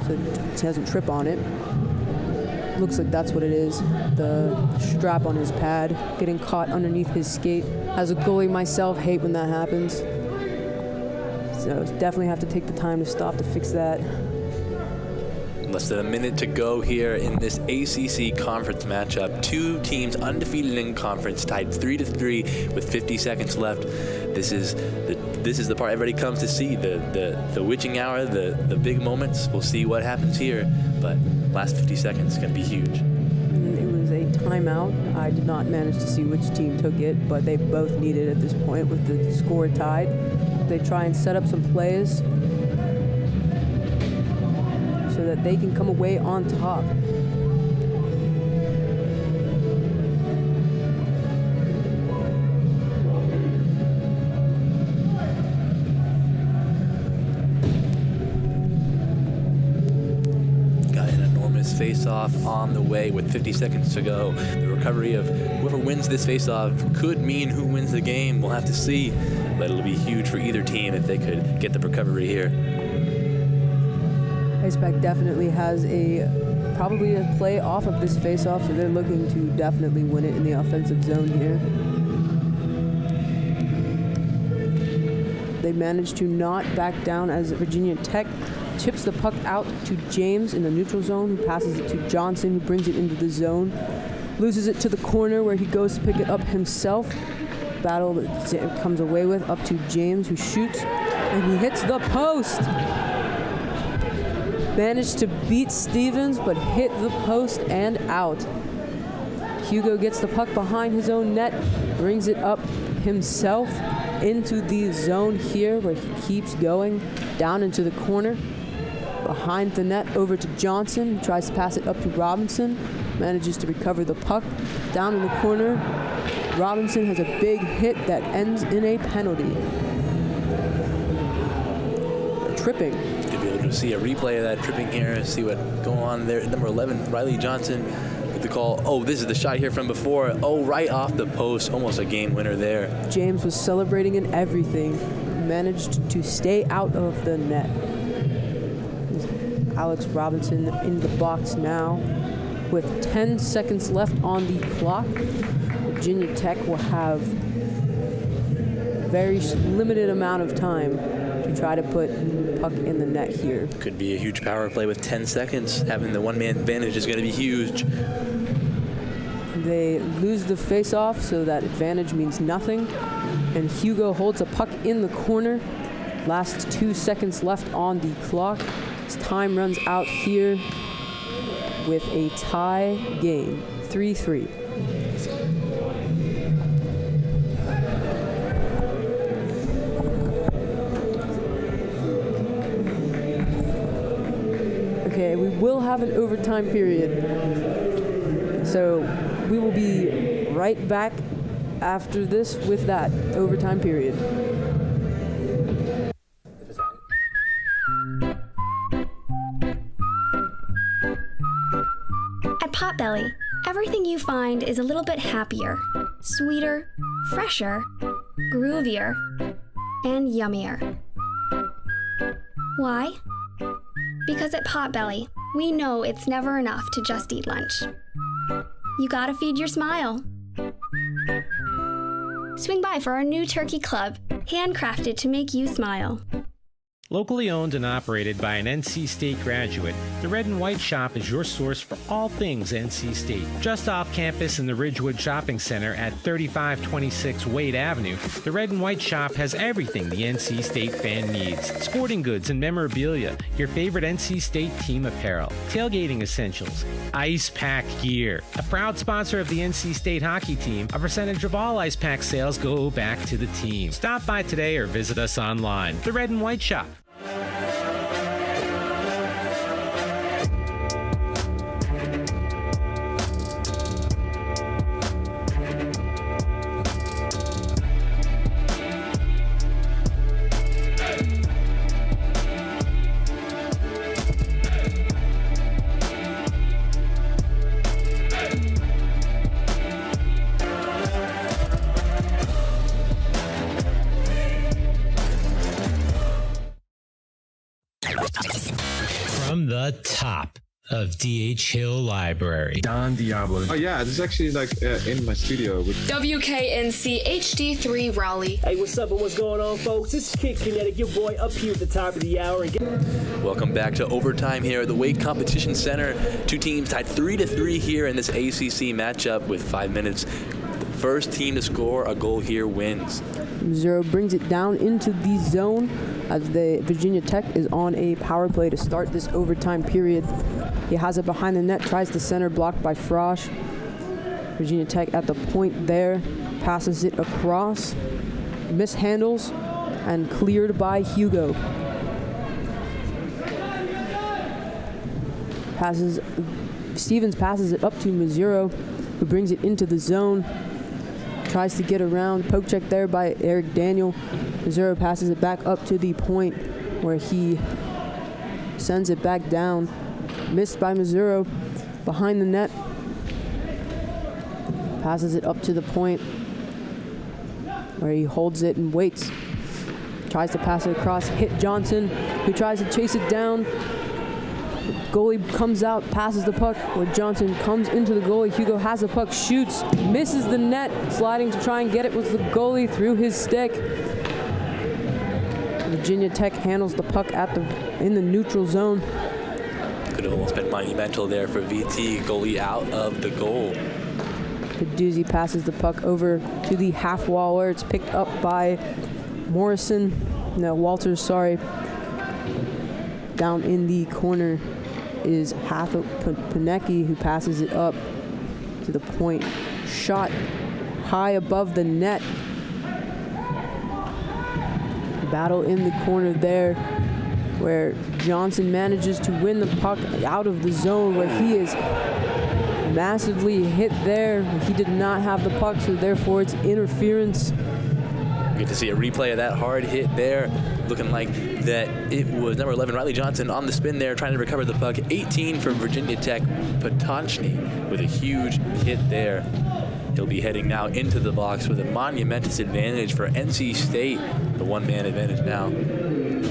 so he doesn't trip on it. Looks like that's what it is. The strap on his pad getting caught underneath his skate. As a goalie myself, hate when that happens. So definitely have to take the time to stop to fix that. Less than a minute to go here in this ACC conference matchup. 2 teams undefeated in conference, tied 3-3 with 50 seconds left. This is the part everybody comes to see, the witching hour, the big moments. We'll see what happens here, but last 50 seconds is going to be huge. It was a timeout. I did not manage to see which team took it, but they both need it at this point with the score tied. They try and set up some plays so that they can come away on top. Got an enormous face-off on the way with 50 seconds to go. The recovery of whoever wins this face-off could mean who wins the game. We'll have to see, but it'll be huge for either team if they could get the recovery here. Icepack definitely has probably a play off of this face-off, so they're looking to definitely win it in the offensive zone here. They managed to not back down as Virginia Tech chips the puck out to James in the neutral zone, who passes it to Johnson, who brings it into the zone, loses it to the corner where he goes to pick it up himself. Battle that comes away with up to James, who shoots, and he hits the post. Managed to beat Stevens, but hit the post and out. Hugo gets the puck behind his own net, brings it up himself into the zone here where he keeps going down into the corner. Behind the net over to Johnson, who tries to pass it up to Robinson, manages to recover the puck. Down in the corner, Robinson has a big hit that ends in a penalty. Tripping. To see a replay of that tripping here, see what going on there. Number 11, Riley Johnson with the call. Oh, this is the shot here from before. Oh, right off the post. Almost a game winner there. James was celebrating and everything. Managed to stay out of the net. Alex Robinson in the box now. With 10 seconds left on the clock, Virginia Tech will have very limited amount of time to try to put the puck in the net here. Could be a huge power play with 10 seconds. Having the one-man advantage is going to be huge. They lose the face-off, so that advantage means nothing. And Hugo holds a puck in the corner. Last 2 seconds left on the clock. As time runs out here with a tie game, 3-3. Okay, we will have an overtime period. So we will be right back after this with that overtime period. At Potbelly, everything you find is a little bit happier, sweeter, fresher, groovier, and yummier. Why? Because at Potbelly, we know it's never enough to just eat lunch. You gotta feed your smile. Swing by for our new turkey club, handcrafted to make you smile. Locally owned and operated by an NC State graduate, the Red and White Shop is your source for all things NC State. Just off campus in the Ridgewood Shopping Center at 3526 Wade Avenue, the Red and White Shop has everything the NC State fan needs. Sporting goods and memorabilia, your favorite NC State team apparel, tailgating essentials, Icepack gear. A proud sponsor of the NC State hockey team, a percentage of all Icepack sales go back to the team. Stop by today or visit us online. The Red and White Shop. From the top of DHL Library. Don Diablo. Oh yeah, this is actually like in my studio. WKNC HD3 Raleigh. Hey, what's up and what's going on, folks? It's Kid Kinetic, your boy, up here at the top of the hour. Welcome back to overtime here at the Wake Competition Center. Two teams tied 3-3 here in this ACC matchup with 5 minutes. The first team to score a goal here wins. Missouri brings it down into the zone as the Virginia Tech is on a power play to start this overtime period. He has it behind the net, tries to center, blocked by Frosch. Virginia Tech at the point there, passes it across, mishandles, and cleared by Hugo. Stevens passes it up to Missouri, who brings it into the zone. Tries to get around, poke check there by Eric Daniel. Missouri passes it back up to the point where he sends it back down. Missed by Missouri, behind the net. Passes it up to the point where he holds it and waits. Tries to pass it across, hit Johnson, who tries to chase it down. Goalie comes out, passes the puck, where Johnson comes into the goalie. Hugo has the puck, shoots, misses the net, sliding to try and get it was the goalie through his stick. Virginia Tech handles the puck in the neutral zone. Could have almost been monumental there for VT, goalie out of the goal. Peduzzi passes the puck over to the half wall where it's picked up by Walters, sorry. Down in the corner is Panecki, who passes it up to the point. Shot high above the net. Battle in the corner there where Johnson manages to win the puck out of the zone where he is massively hit there. He did not have the puck, so therefore it's interference. We get to see a replay of that hard hit there. Looking like that it was number 11, Riley Johnson, on the spin there, trying to recover the puck. 18 for Virginia Tech, Potoczny with a huge hit there. He'll be heading now into the box with a monumentous advantage for NC State. The one-man advantage now.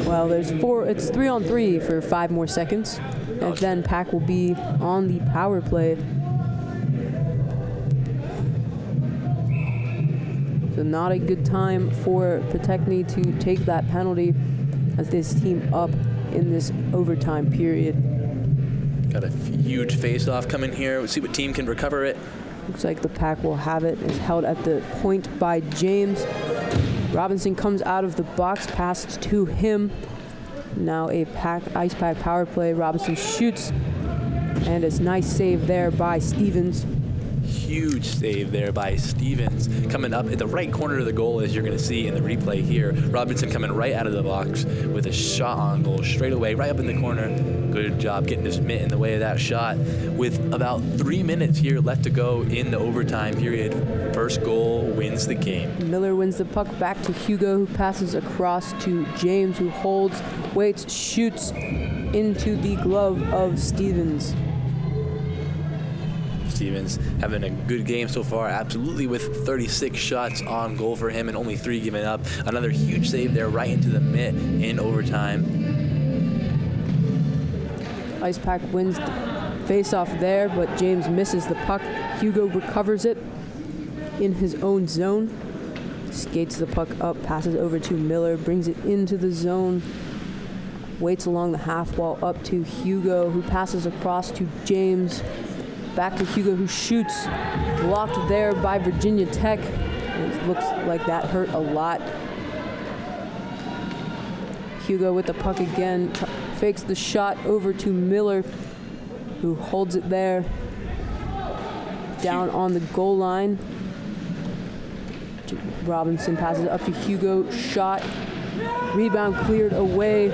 Well, it's 3-on-3 for 5 more seconds. And then Pack will be on the power play. So not a good time for Potoczny to take that penalty as this team up in this overtime period. Got a huge face-off coming here. We'll see what team can recover it. Looks like the Pack will have it. It's held at the point by James. Robinson comes out of the box, passes to him. Now a Icepack power play. Robinson shoots, and it's nice save there by Stevens. Huge save there by Stevens. Coming up at the right corner of the goal, as you're going to see in the replay here. Robinson coming right out of the box with a shot on goal straight away, right up in the corner. Good job getting his mitt in the way of that shot. With about 3 minutes here left to go in the overtime period, first goal wins the game. Miller wins the puck back to Hugo, who passes across to James, who holds, waits, shoots into the glove of Stevens. Stevens having a good game so far, absolutely, with 36 shots on goal for him and only 3 given up. Another huge save there right into the mitt in overtime. Icepack wins the face-off there, but James misses the puck. Hugo recovers it in his own zone. Skates the puck up, passes over to Miller, brings it into the zone. waits along the half wall up to Hugo, who passes across to James. Back to Hugo, who shoots. Blocked there by Virginia Tech. It looks like that hurt a lot. Hugo with the puck again, fakes the shot over to Miller, who holds it there. Down on the goal line. Robinson passes it up to Hugo, shot. Rebound cleared away,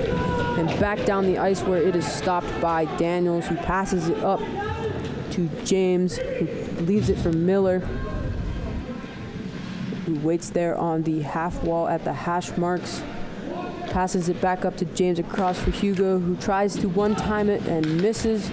and back down the ice where it is stopped by Daniels, who passes it up to James, who leaves it for Miller, who waits there on the half wall at the hash marks. Passes it back up to James across for Hugo, who tries to one-time it and misses.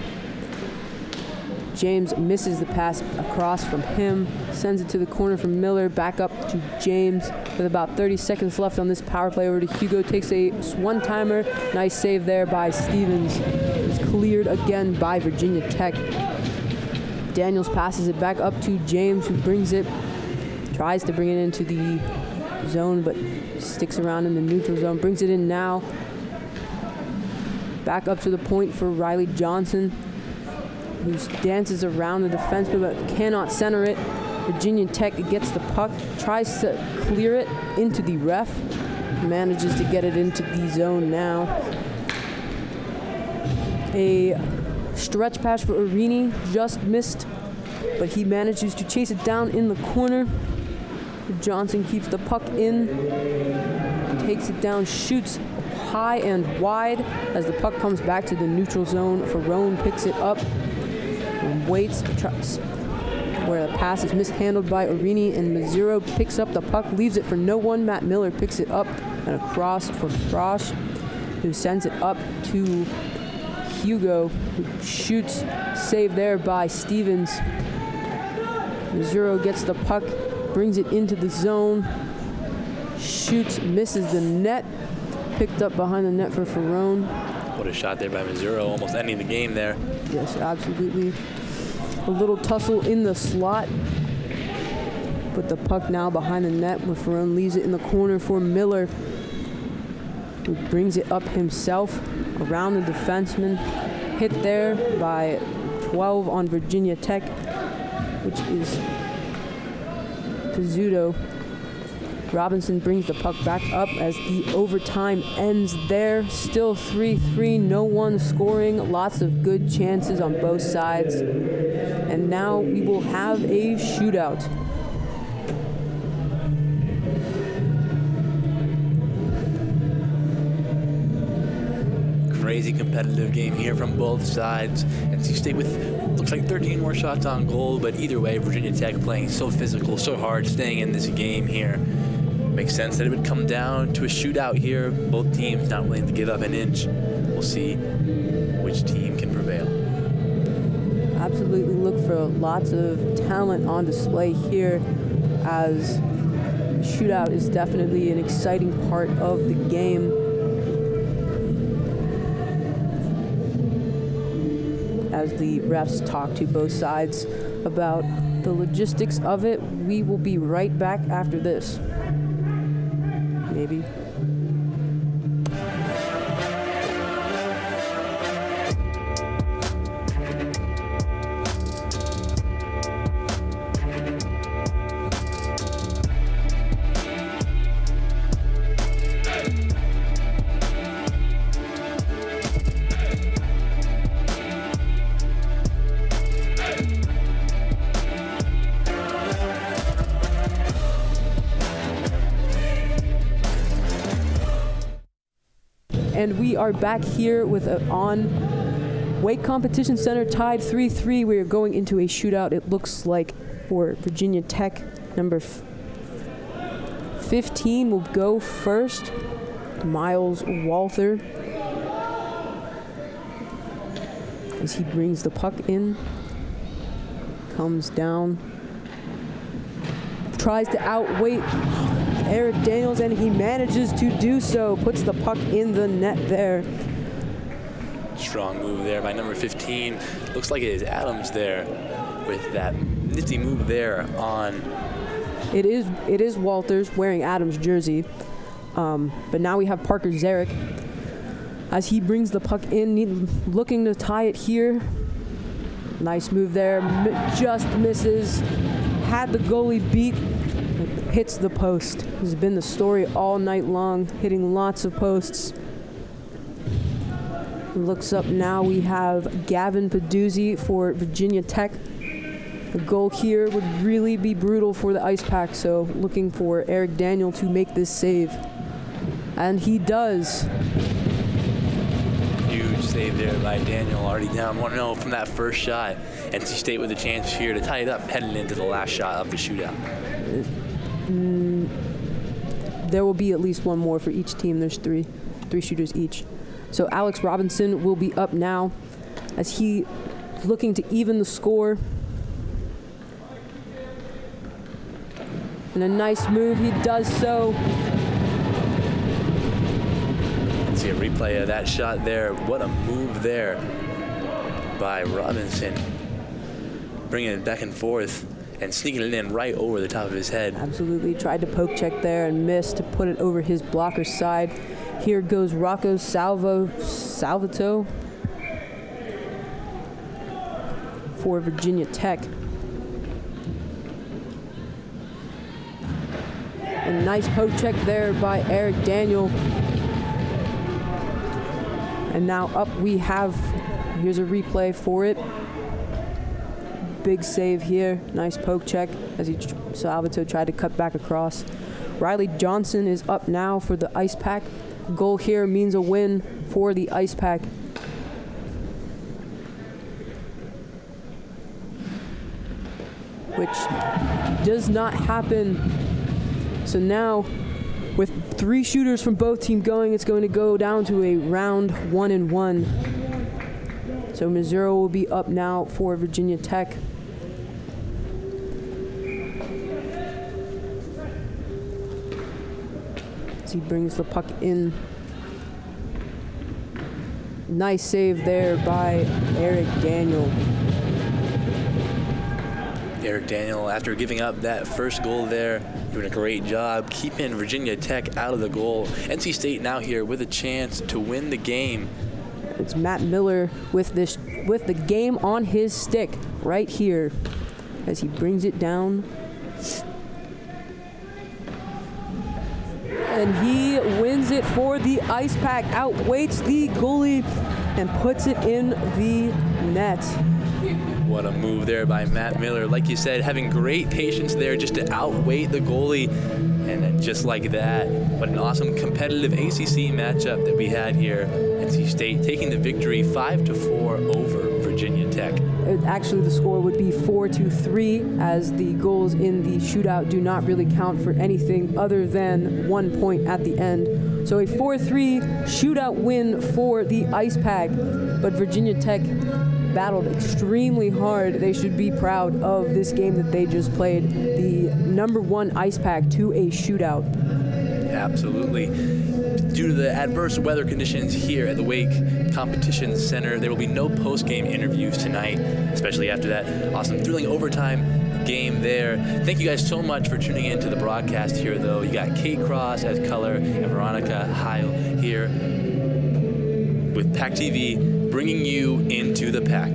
James misses the pass across from him, sends it to the corner from Miller, back up to James with about 30 seconds left on this power play. Over to Hugo, takes a one-timer. Nice save there by Stevens. It's cleared again by Virginia Tech. Daniels passes it back up to James, who brings it, tries to bring it into the zone, but sticks around in the neutral zone, brings it in now. Back up to the point for Riley Johnson, who dances around the defenseman but cannot center it. Virginia Tech gets the puck, tries to clear it into the ref, manages to get it into the zone now. A stretch pass for Arini, just missed, but he manages to chase it down in the corner. Johnson keeps the puck in, takes it down, shoots high and wide as the puck comes back to the neutral zone. Ferrone picks it up and waits, where the pass is mishandled by Arini, and Mazzuro picks up the puck, leaves it for no one. Matt Miller picks it up and across for Frosch, who sends it up to Hugo, who shoots, saved there by Stevens. Mazzuro gets the puck, brings it into the zone, shoots, misses the net, picked up behind the net for Ferrone. What a shot there by Mazzuro, almost ending the game there. Yes, absolutely. A little tussle in the slot, but the puck now behind the net where Ferrone leaves it in the corner for Miller, who brings it up himself around the defenseman. Hit there by 12 on Virginia Tech, which is Pizzuto. Robinson brings the puck back up as the overtime ends there. Still 3-3, no one scoring, lots of good chances on both sides. And now we will have a shootout. Crazy competitive game here from both sides. NC State with, looks like 13 more shots on goal, but either way, Virginia Tech playing so physical, so hard, staying in this game here. Makes sense that it would come down to a shootout here. Both teams not willing to give up an inch. We'll see which team can prevail. Absolutely look for lots of talent on display here, as shootout is definitely an exciting part of the game. As the refs talk to both sides about the logistics of it, we will be right back after this. Maybe. And we are back here with on Wake Competition Center, tied 3-3. We are going into a shootout, it looks like, for Virginia Tech. Number 15 will go first, Miles Walther, as he brings the puck in, comes down, tries to outweight Eric Daniels, and he manages to do so, puts the puck in the net there. Strong move there by number 15. Looks like it is Adams there with that nifty move there on. It is Walters wearing Adams' jersey, but now we have Parker Zarek as he brings the puck in, looking to tie it here. Nice move there, just misses. Had the goalie beat, hits the post. This has been the story all night long, hitting lots of posts. Looks up now, we have Gavin Peduzzi for Virginia Tech. The goal here would really be brutal for the Icepack, so looking for Eric Daniel to make this save. And he does. Huge save there by Daniel, already down 1-0 from that first shot. NC State with a chance here to tie it up, heading into the last shot of the shootout. There will be at least one more for each team. There's three shooters each. So Alex Robinson will be up now as he is looking to even the score. And a nice move, he does so. Let's see a replay of that shot there. What a move there by Robinson. Bringing it back and forth and sneaking it in right over the top of his head. Absolutely, tried to poke check there and missed to put it over his blocker's side. Here goes Rocco Salvato for Virginia Tech. A nice poke check there by Eric Daniel. And now up we have, here's a replay for it. Big save here, nice poke check as Salvato tried to cut back across. Riley Johnson is up now for the Icepack. Goal here means a win for the Icepack. Which does not happen. So now, with 3 shooters from both teams going, it's going to go down to a round 1-1. So Missouri will be up now for Virginia Tech. As he brings the puck in. Nice save there by Eric Daniel. Eric Daniel, after giving up that first goal there, doing a great job keeping Virginia Tech out of the goal. NC State now here with a chance to win the game. It's Matt Miller with the game on his stick right here as he brings it down. And he wins it for the Icepack, outweights the goalie and puts it in the net. What a move there by Matt Miller. Like you said, having great patience there just to outweight the goalie. And then just like that, what an awesome competitive ACC matchup that we had here. NC State taking the victory 5-4 over Virginia Tech. Actually, the score would be 4-3, as the goals in the shootout do not really count for anything other than 1 point at the end. So a 4-3 shootout win for the Icepack, but Virginia Tech battled extremely hard. They should be proud of this game that they just played. The #1 Icepack to a shootout. Absolutely. Due to the adverse weather conditions here at the Wake Competition Center, there will be no post-game interviews tonight, especially after that awesome thrilling overtime game there. Thank you guys so much for tuning in to the broadcast here, though. You got Kate Cross as color and Veronica Heil here with PackTV, bringing you into the Pack.